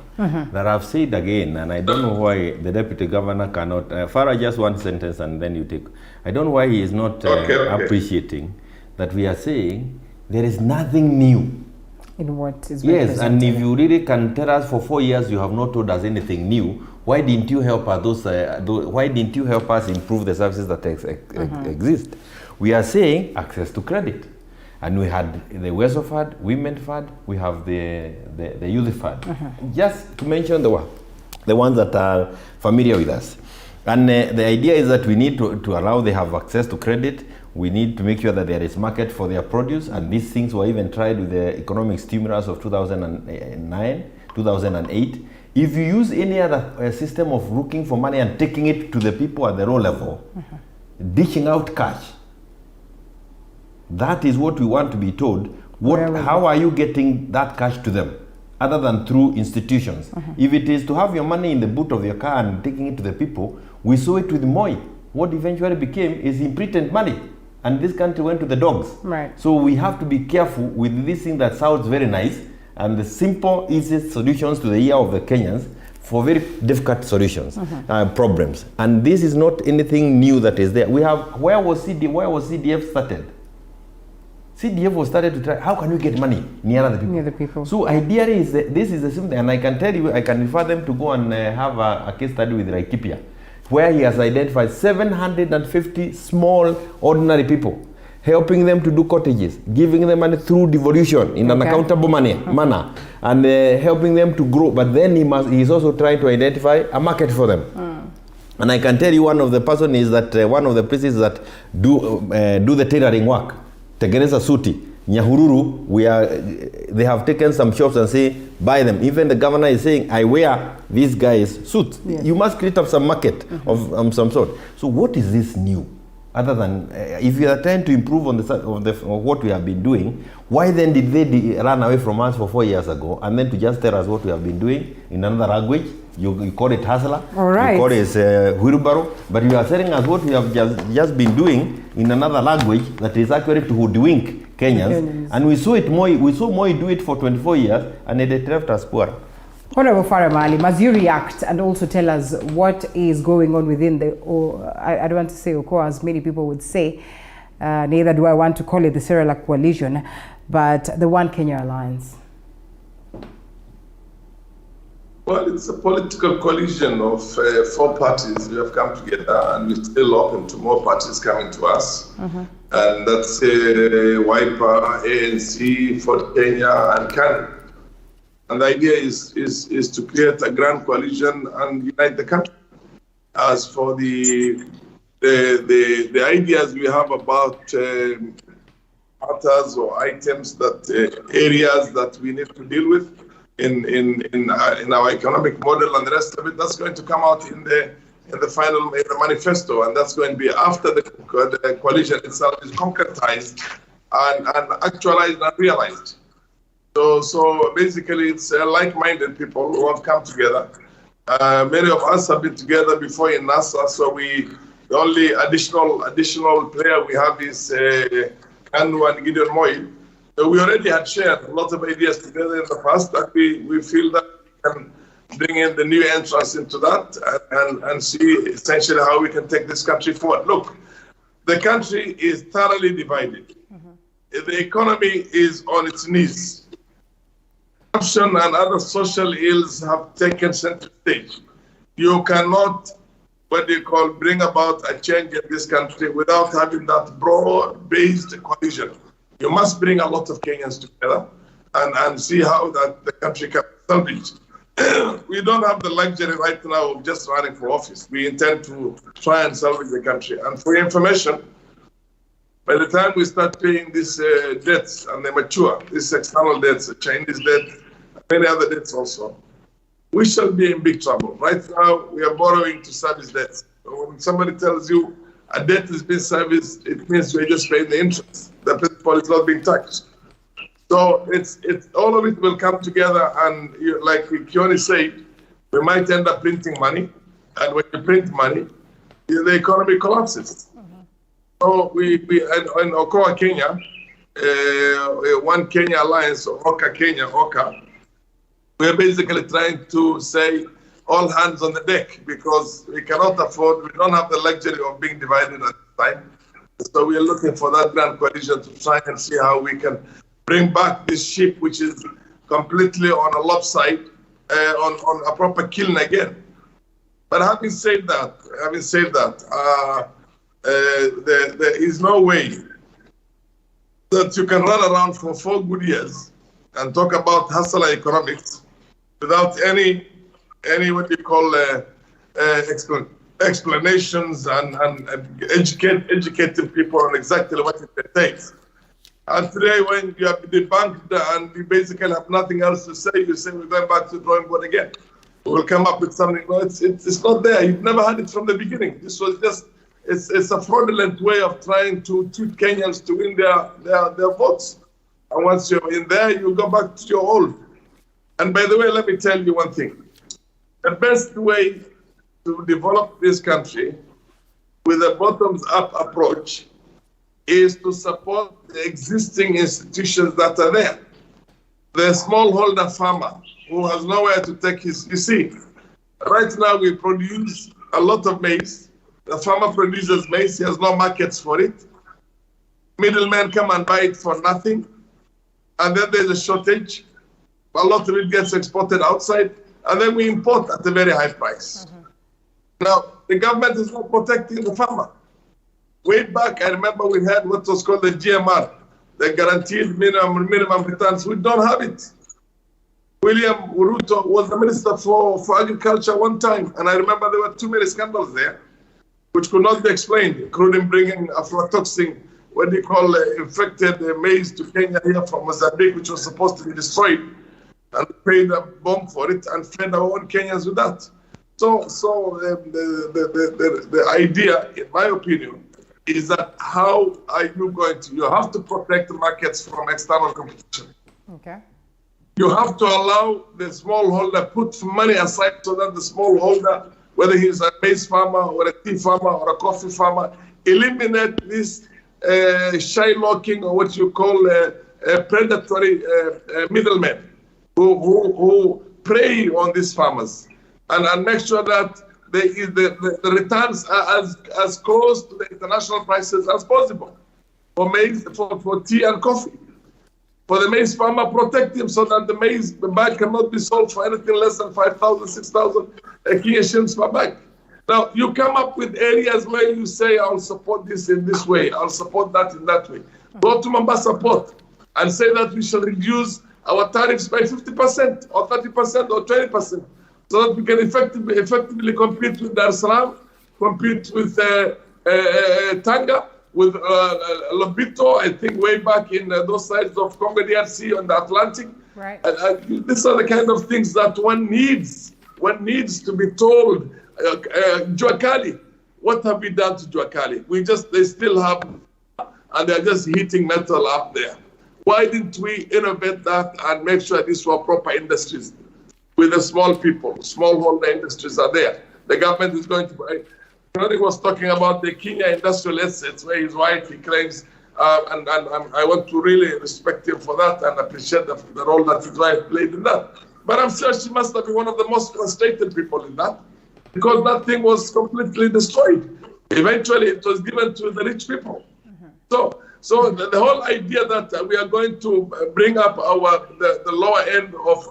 that I've said again, and I don't know why the deputy governor cannot. Farah, just one sentence, and then you take. I don't know why he is not appreciating that we are saying there is nothing new. In what is yes, and if you really can tell us for 4 years you have not told us anything new, why didn't you help us? Why didn't you help us improve the services that exist? We are saying access to credit. And we had the Weso Fund, Women Fund, we have the Youth Fund. Just to mention the ones that are familiar with us. And the idea is that we need to allow they have access to credit. We need to make sure that there is market for their produce. And these things were even tried with the economic stimulus of 2009, 2008. If you use any other system of looking for money and taking it to the people at the raw level, dishing out cash, that is what we want to be told. How are you getting that cash to them, other than through institutions? If it is to have your money in the boot of your car and taking it to the people, we saw it with Moi. What eventually became is imprinted money, and this country went to the dogs. Right. So we have to be careful with this thing that sounds very nice, and the simple, easiest solutions to the ear of the Kenyans for very difficult solutions, problems. And this is not anything new that is there. We have, where was CDF started? CDF was started to try, how can we get money near the people? So ideally, is this is the same thing, and I can tell you, I can refer them to go and have a case study with Laikipia, where he has identified 750 small, ordinary people, helping them to do cottages, giving them money through devolution in an accountable manner, and helping them to grow. But then he's also trying to identify a market for them. And I can tell you one of the person is that one of the places that do the tailoring work, Tegereza Suti, Nyahururu, they have taken some shops and say, buy them. Even the governor is saying, I wear these guys' suits. Yes. You must create up some market of some sort. So what is this new? Other than, if you are trying to improve on what we have been doing, why then did they run away from us for 4 years ago, and then to just tell us what we have been doing in another language? You call it hustler, you call it wheelbarrow, but you are telling us what we have just been doing in another language that is accurate to hoodwink Kenyans. And we saw Moi do it for 24 years, and it left us poor. Honorable Farah Maalim, as you react and also tell us what is going on within the, or I don't want to say Oko, as many people would say, neither do I want to call it the Cerelac Coalition, but the One Kenya Alliance. Well, it's a political coalition of 4 parties who have come together, and we're still open to more parties coming to us. And that's WIPA, ANC, Ford Kenya, and KANU. And the idea is to create a grand coalition and unite the country. As for the ideas we have about matters or items that areas that we need to deal with in our economic model and the rest of it, that's going to come out in the final manifesto, and that's going to be after the coalition itself is concretized and actualized and realized. So basically, it's like-minded people who have come together. Many of us have been together before in NASA, so the only additional player we have is KANU and Gideon Moi. So we already had shared a lot of ideas together in the past that we feel that we can bring in the new entrance into that and see essentially how we can take this country forward. Look, the country is thoroughly divided. The economy is on its knees. Corruption and other social ills have taken center stage. You cannot, bring about a change in this country without having that broad-based coalition. You must bring a lot of Kenyans together and see how that the country can salvage. We don't have the luxury right now of just running for office. We intend to try and salvage the country. And for your information, by the time we start paying these debts and they mature, these external debts, the Chinese debt, many other debts also, we shall be in big trouble. Right now, we are borrowing to service debts. So when somebody tells you a debt is being serviced, it means we're just paying the interest. The principal is not being taxed. So it's all of it will come together, and like Kioni said, we might end up printing money, and when you print money, the economy collapses. So we in Okoa, Kenya, One Kenya Alliance, or Oka Kenya, Oka, we're basically trying to say all hands on the deck, because we cannot afford, we don't have the luxury of being divided at the time. So we are looking for that grand coalition to try and see how we can bring back this ship, which is completely on a lopside, on a proper kiln again. But having said that, there is no way that you can run around for 4 good years and talk about hustle economics without any what you call explanations and educating people on exactly what it takes. And today, when you have debunked and you basically have nothing else to say, you say we're going back to the drawing board again. We'll come up with something. No, it's not there. You've never had it from the beginning. This was just it's a fraudulent way of trying to treat Kenyans to win their votes. And once you're in there, you go back to your old. And by the way, let me tell you one thing. The best way to develop this country with a bottoms-up approach is to support the existing institutions that are there. The smallholder farmer who has nowhere to take his, you see, right now we produce a lot of maize. The farmer produces maize, he has no markets for it. Middlemen come and buy it for nothing. And then there's a shortage. A lot of it gets exported outside. And then we import at a very high price. Now, the government is not protecting the farmer. Way back, I remember we had what was called the GMR, the Guaranteed Minimum Returns. We don't have it. William Ruto was the Minister for Agriculture one time, and I remember there were too many scandals there, which could not be explained, including bringing aflatoxin, what they call infected maize to Kenya here from Mozambique, which was supposed to be destroyed, and paid a bomb for it and fed our own Kenyans with that. So the idea, in my opinion, is that how are you going to, you have to protect the markets from external competition. Okay. You have to allow the smallholder, put money aside so that the smallholder, whether he's a maize farmer or a tea farmer or a coffee farmer, eliminate this shylocking or what you call predatory middlemen who prey on these farmers, and make sure that the returns are as close to the international prices as possible. for maize, for tea and coffee. For the maize farmer, protect him so that the maize bag cannot be sold for anything less than 5,000, 6,000 Kenya shillings per bag. Now, you come up with areas where you say, I'll support this in this way, I'll support that in that way. Go to Mombasa Port and say that we shall reduce our tariffs by 50% or 30% or 20% so that we can effectively compete with Dar es Salaam, compete with Tanga, with Lobito, I think way back in those sides of Congo DRC on the Atlantic. Right. These are the kind of things that one needs to be told. Juakali, what have we done to Juakali? They still have, and they're just heating metal up there. Why didn't we innovate that and make sure these were proper industries with the small people, smallholder industries are there? The government is going to buy. He was talking about the Kenya industrial assets where he's right, he claims, and I want to really respect him for that and appreciate the role that his wife played in that. But I'm sure she must have been one of the most frustrated people in that, because that thing was completely destroyed. Eventually, it was given to the rich people. So the whole idea that we are going to bring up the lower end of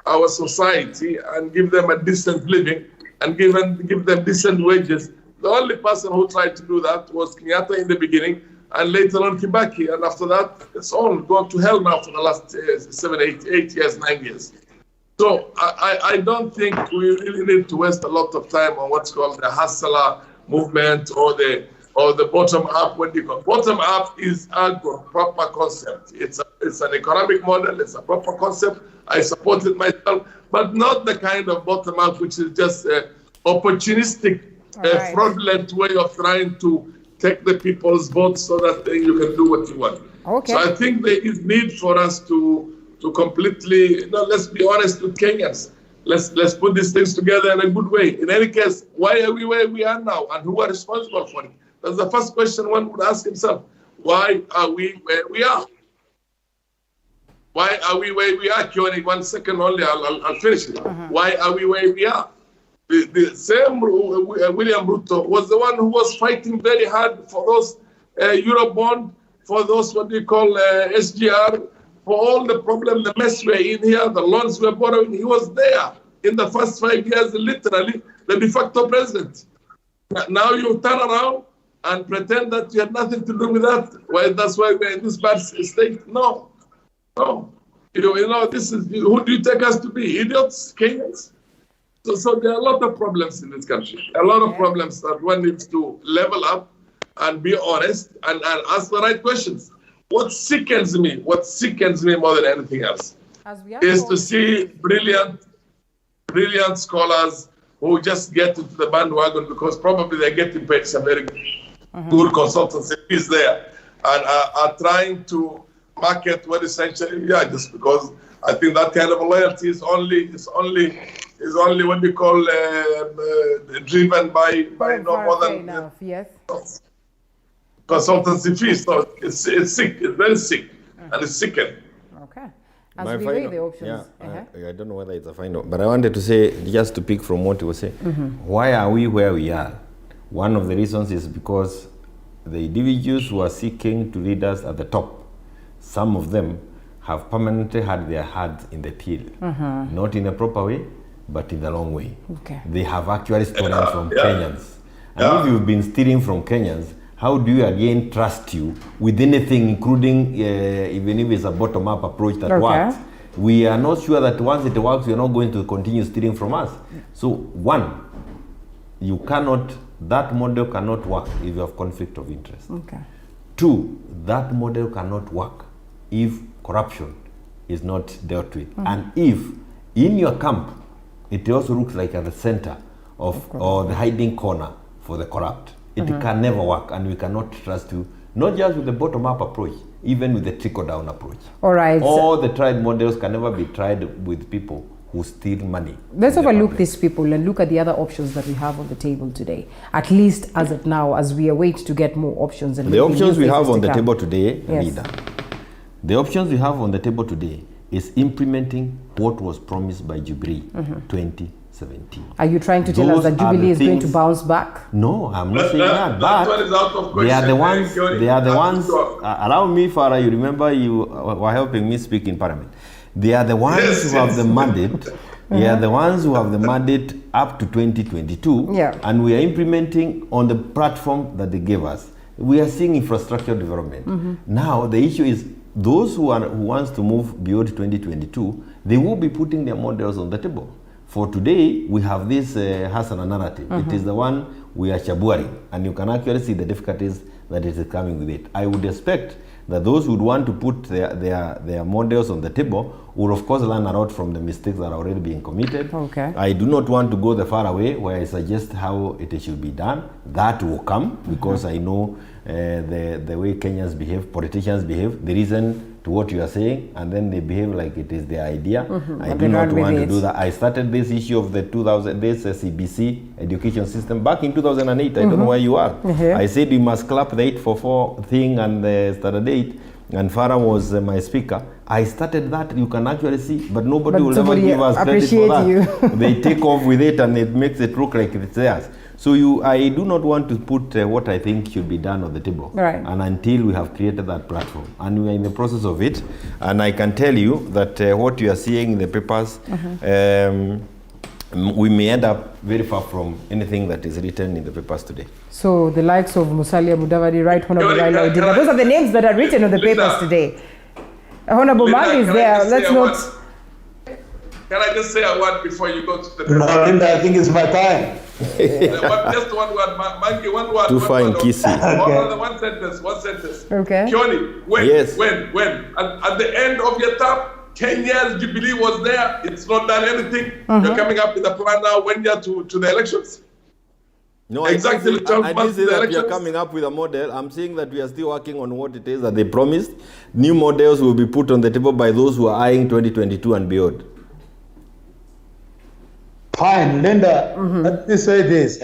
our society and give them a decent living and give them decent wages. The only person who tried to do that was Kenyatta in the beginning, and later on Kibaki. And after that, it's all gone to hell now for the last 7, 8 years, 9 years. So I don't think we really need to waste a lot of time on what's called the hustler movement or the bottom up. When you go bottom up is a proper concept. It's an economic model. It's a proper concept. I support it myself, but not the kind of bottom up which is just opportunistic, fraudulent way of trying to take the people's votes so that then you can do what you want. Okay. So I think there is need for us to completely, let's be honest with Kenyans. Let's put these things together in a good way. In any case, why are we where we are now, and who are responsible for it? That's the first question one would ask himself. Why are we where we are? Why are we where we are? Kioni, 1 second only, I'll finish it. Why are we where we are? The same William Ruto was the one who was fighting very hard for those Eurobond, for those what we call SGR, for all the problem, the mess we're in here, the loans we're borrowing. He was there in the first 5 years, literally the de facto president. Now you turn around and pretend that you had nothing to do with that. Well, that's why we're in this bad state. No. This is, who do you take us to be? Idiots, Kenyans? So there are a lot of problems in this country. A lot of problems that one needs to level up and be honest and ask the right questions. What sickens me more than anything else is to see brilliant scholars who just get into the bandwagon because probably they're getting paid some very good consultancy fees there and are trying to market what essentially, just because I think that kind of loyalty is only what we call driven by no more than consultancy fees. So it's sick. It's very sick, and it's sickening. Okay. As we weigh the options. I don't know whether it's a final, but I wanted to say, just to pick from what you were saying, why are we where we are? One of the reasons is because the individuals who are seeking to lead us at the top, some of them have permanently had their hands in the till, not in a proper way, but in the wrong way. Okay. They have actually stolen from Kenyans. And if you've been stealing from Kenyans, how do you again trust you with anything, including even if it's a bottom-up approach that works? We are not sure that once it works, you're not going to continue stealing from us. So one, that model cannot work if you have conflict of interest. Okay. Two, that model cannot work if corruption is not dealt with. And if in your camp, it also looks like at the center or the hiding corner for the corrupt. It can never work, and we cannot trust you, not just with the bottom-up approach, even with the trickle-down approach. All right. All the tried models can never be tried with people who steal money. Let's overlook these people and look at the other options that we have on the table today, at least as of now, as we await to get more options. And the options we have on the table today, Leader, the options we have on the table today is implementing what was promised by Jubilee 2017. Are you trying to tell us that Jubilee is going to bounce back? No, I'm not saying that. But one is out of they are the question. ones. They are the ones. Allow me, Farah. You remember you were helping me speak in Parliament. They are the ones who have the mandate. They are the ones who have the mandate up to 2022. Yeah. And we are implementing on the platform that they gave us. We are seeing infrastructure development. Now the issue is those who wants to move beyond 2022, they will be putting their models on the table. For today, we have this Hasana narrative. It is the one we are chabuaring, and you can actually see the difficulties that it is coming with it. I would expect that those who would want to put their models on the table will of course learn a lot from the mistakes that are already being committed. Okay. I do not want to go the far away where I suggest how it should be done. That will come because I know the way Kenyans behave, politicians behave, the reason to what you are saying, and then they behave like it is their idea. I do not want to do that. I started this issue of the this CBC education system back in 2008. I don't know where you are. I said we must clap the 844 thing and the standard 8, and Farah was my speaker. I started that, you can actually see, but nobody will ever give us credit for that. They take off with it and it makes it look like it's theirs. So I do not want to put what I think should be done on the table. Right. And until we have created that platform. And we are in the process of it. And I can tell you that what you are seeing in the papers, we may end up very far from anything that is written in the papers today. So the likes of Musalia Mudavadi, Right Honorable Raila Odinga, those are the names that are written on the papers today. Honorable Mangi is there. Let's not... Can I just say a word before you go to the... No, Linda, I think it's my time. Just one word, Mangi, one word. Too fine, Kissy. One sentence. Okay. Kioni, when? At the end of your term, Kenya's Jubilee was there. It's not done anything. You're coming up with a plan now when you're to the elections. No, exactly. I didn't say that we are coming up with a model. I'm saying that we are still working on what it is that they promised. New models will be put on the table by those who are eyeing 2022 and beyond. Fine, Linda, let me say this.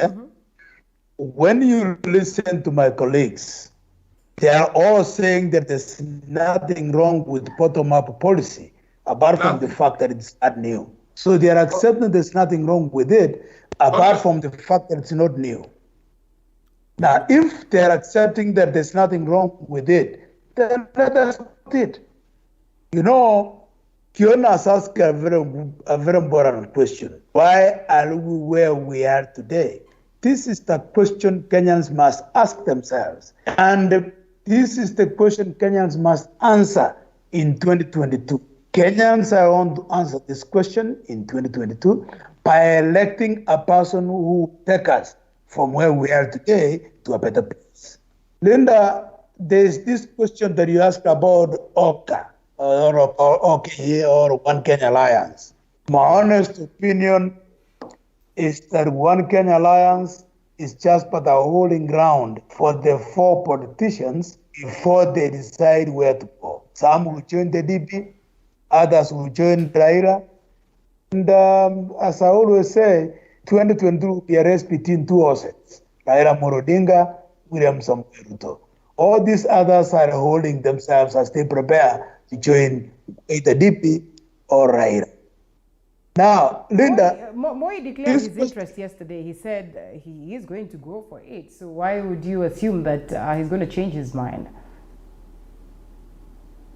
When you listen to my colleagues, they are all saying that there's nothing wrong with bottom-up policy, apart from the fact that it's not new. So they are accepting there's nothing wrong with it, apart from the fact that it's not new. Now, if they're accepting that there's nothing wrong with it, then let us put it. You know, Kiona has asked a very important question. Why are we where we are today? This is the question Kenyans must ask themselves. And this is the question Kenyans must answer in 2022. Kenyans are going to answer this question in 2022 by electing a person who will take us from where we are today to a better place. Linda, there's this question that you asked about OKA. Or One Kenya Alliance. My honest opinion is that One Kenya Alliance is just but a holding ground for the four politicians before they decide where to go. Some will join the DP, others will join Raila. And as I always say, 2022 will be a race between two horses, Raila Odinga, William Samoei Ruto. All these others are holding themselves as they prepare to join either DP or Raila. Now, Linda... Moi declared his interest yesterday. He said he is going to go for it. So why would you assume that he's going to change his mind?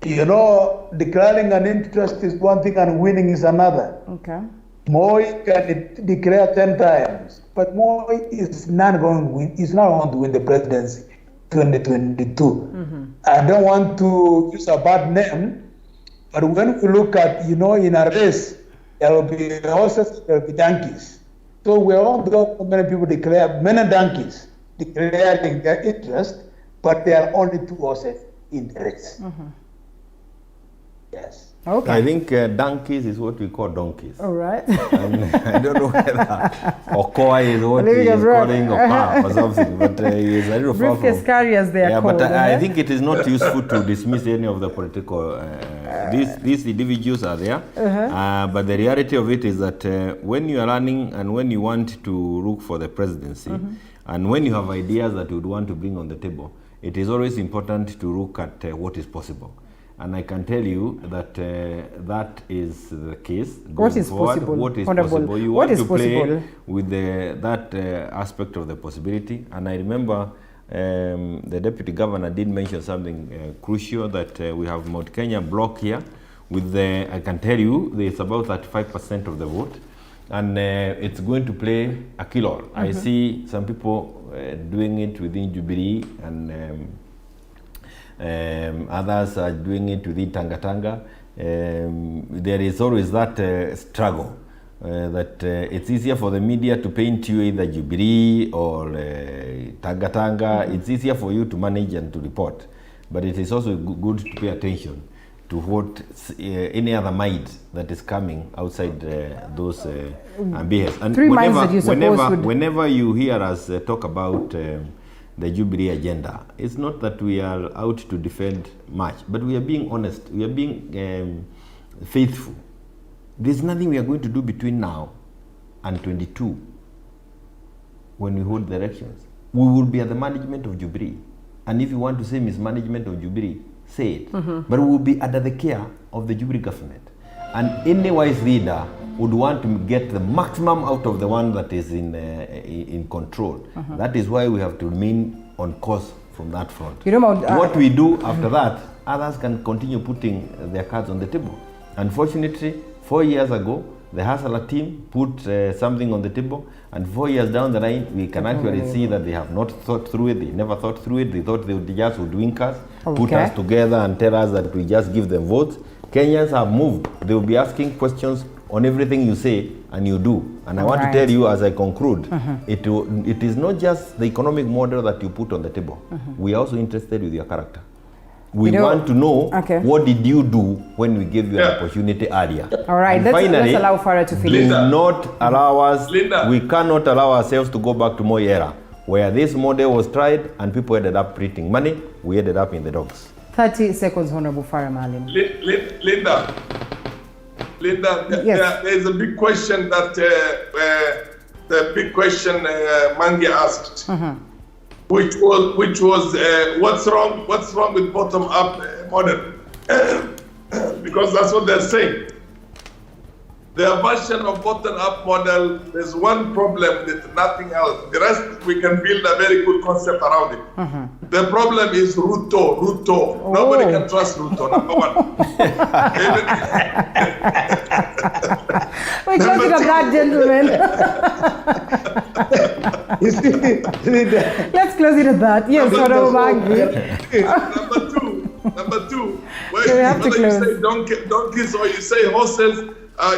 You know, declaring an interest is one thing and winning is another. Okay. Moi can declare 10 times, but Moi is not going to win. He's not going to win the presidency 2022. I don't want to use a bad name, but when we look at, you know, in a race, there will be horses, there will be donkeys. So we all got many people many donkeys declaring their interest, but there are only two horses in the race. Yes. Okay. I think donkeys is what we call donkeys. All right. And I don't know whether Okoa is what he is calling Opa or something, but he is a little far from. Briefcase carriers they are called. But I think it is not useful to dismiss any of the political. These individuals are there, but the reality of it is that when you are running and when you want to look for the presidency, and when you have ideas that you would want to bring on the table, it is always important to look at what is possible. And I can tell you that that is the case. What is forward. possible? What is Honorable, possible? You what want is to play possible? with that aspect of the possibility. And I remember the Deputy Governor did mention something crucial, that we have Mount Kenya block here. With I can tell you, it's about 35% of the vote. And it's going to play a key role. I see some people doing it within Jubilee, and others are doing it within Tanga. There is always that struggle, that it's easier for the media to paint you either Jubilee or Tanga. It's easier for you to manage and to report. But it is also good to pay attention to what any other might that is coming outside those ambitions. And whenever you hear us talk about the Jubilee agenda, it's not that we are out to defend much, but we are being honest, we are being faithful. There's nothing we are going to do between now and 22 when we hold the elections. We will be at the management of Jubilee. And if you want to say mismanagement of Jubilee, say it. But we will be under the care of the Jubilee government. And any wise leader would want to get the maximum out of the one that is in control. That is why we have to remain on course from that front. You know, what we do after that, others can continue putting their cards on the table. Unfortunately, 4 years ago, the Hasala team put something on the table, and 4 years down the line, we can actually see that they have not thought through it. They never thought through it. They thought they would just wink us, put us together and tell us that we just give them votes. Kenyans have moved. They will be asking questions on everything you say and you do. And I want to tell you as I conclude, it is not just the economic model that you put on the table. We are also interested with your character. We want to know what did you do when we gave you an opportunity earlier. All right, and let's finally, allow Farah to finish. Do not allow us, we cannot allow ourselves to go back to Moi era, where this model was tried and people ended up printing money, we ended up in the dogs. 30 seconds, Honorable Farah Maalim. Linda, there is a big question that Mangi asked. Which was what's wrong with bottom-up model? Because that's what they're saying. Their version of bottom-up model, there's one problem with it, nothing else. The rest, we can build a very good concept around it. The problem is Ruto. Nobody can trust Ruto, number one. We close it on that, gentlemen. Let's close it at that. Yes, Honorable Mangi. Number two, whether you say donkeys or you say horses,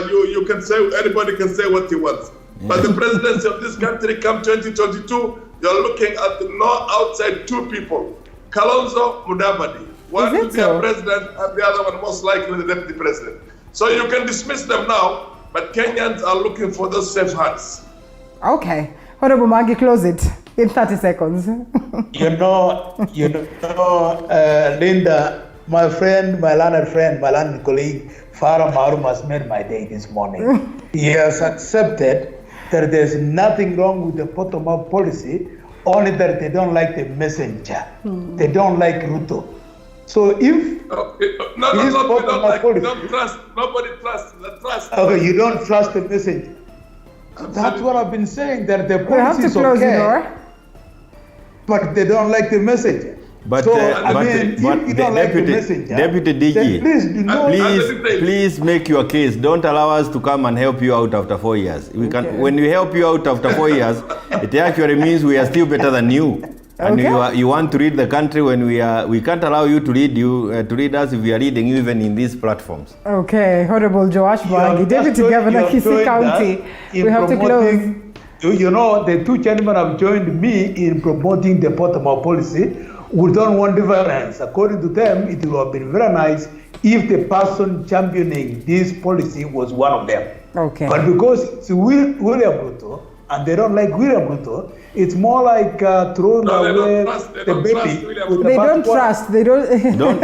you can say, anybody can say what he wants. But the presidency of this country come 2022, you're looking at no outside two people, Kalonzo Mudavadi. One will be a president and the other one most likely the deputy president. So you can dismiss them now, but Kenyans are looking for those safe hands. Okay. Honorable Mangi, close it in 30 seconds. Linda, my friend, my learned colleague, Farah Maalim has made my day this morning. He has accepted that there's nothing wrong with the bottom-up policy, only that they don't like the messenger. They don't like Ruto. So if nobody trusts. Okay, you don't trust the messenger. That's what I've been saying, that the policy is okay, but they don't like the messenger. But, so, Deputy DG, please make your case. Don't allow us to come and help you out after 4 years. We can, when we help you out after 4 years, it actually means we are still better than you. And you want to lead the country when we can't allow you to lead us if we are leading you even in these platforms. Okay, Honorable Joash Mangi, Deputy Governor, Kisii County. We have to close. You know, the two gentlemen have joined me in promoting the bottom-up policy. We don't want difference. According to them, it would have been very nice if the person championing this policy was one of them. Okay. But because it's William Ruto, and they don't like William Ruto, it's more like throwing away the baby. They don't trust. They don't. Don't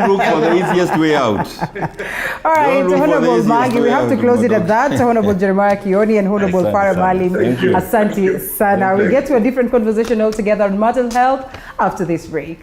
look for the easiest way out. All right, Honorable Mangi, we have to close it at that. Honorable Jeremiah Kioni and Honorable Farah Maalim, Asante Sana. We'll get to a different conversation altogether on mental health after this break.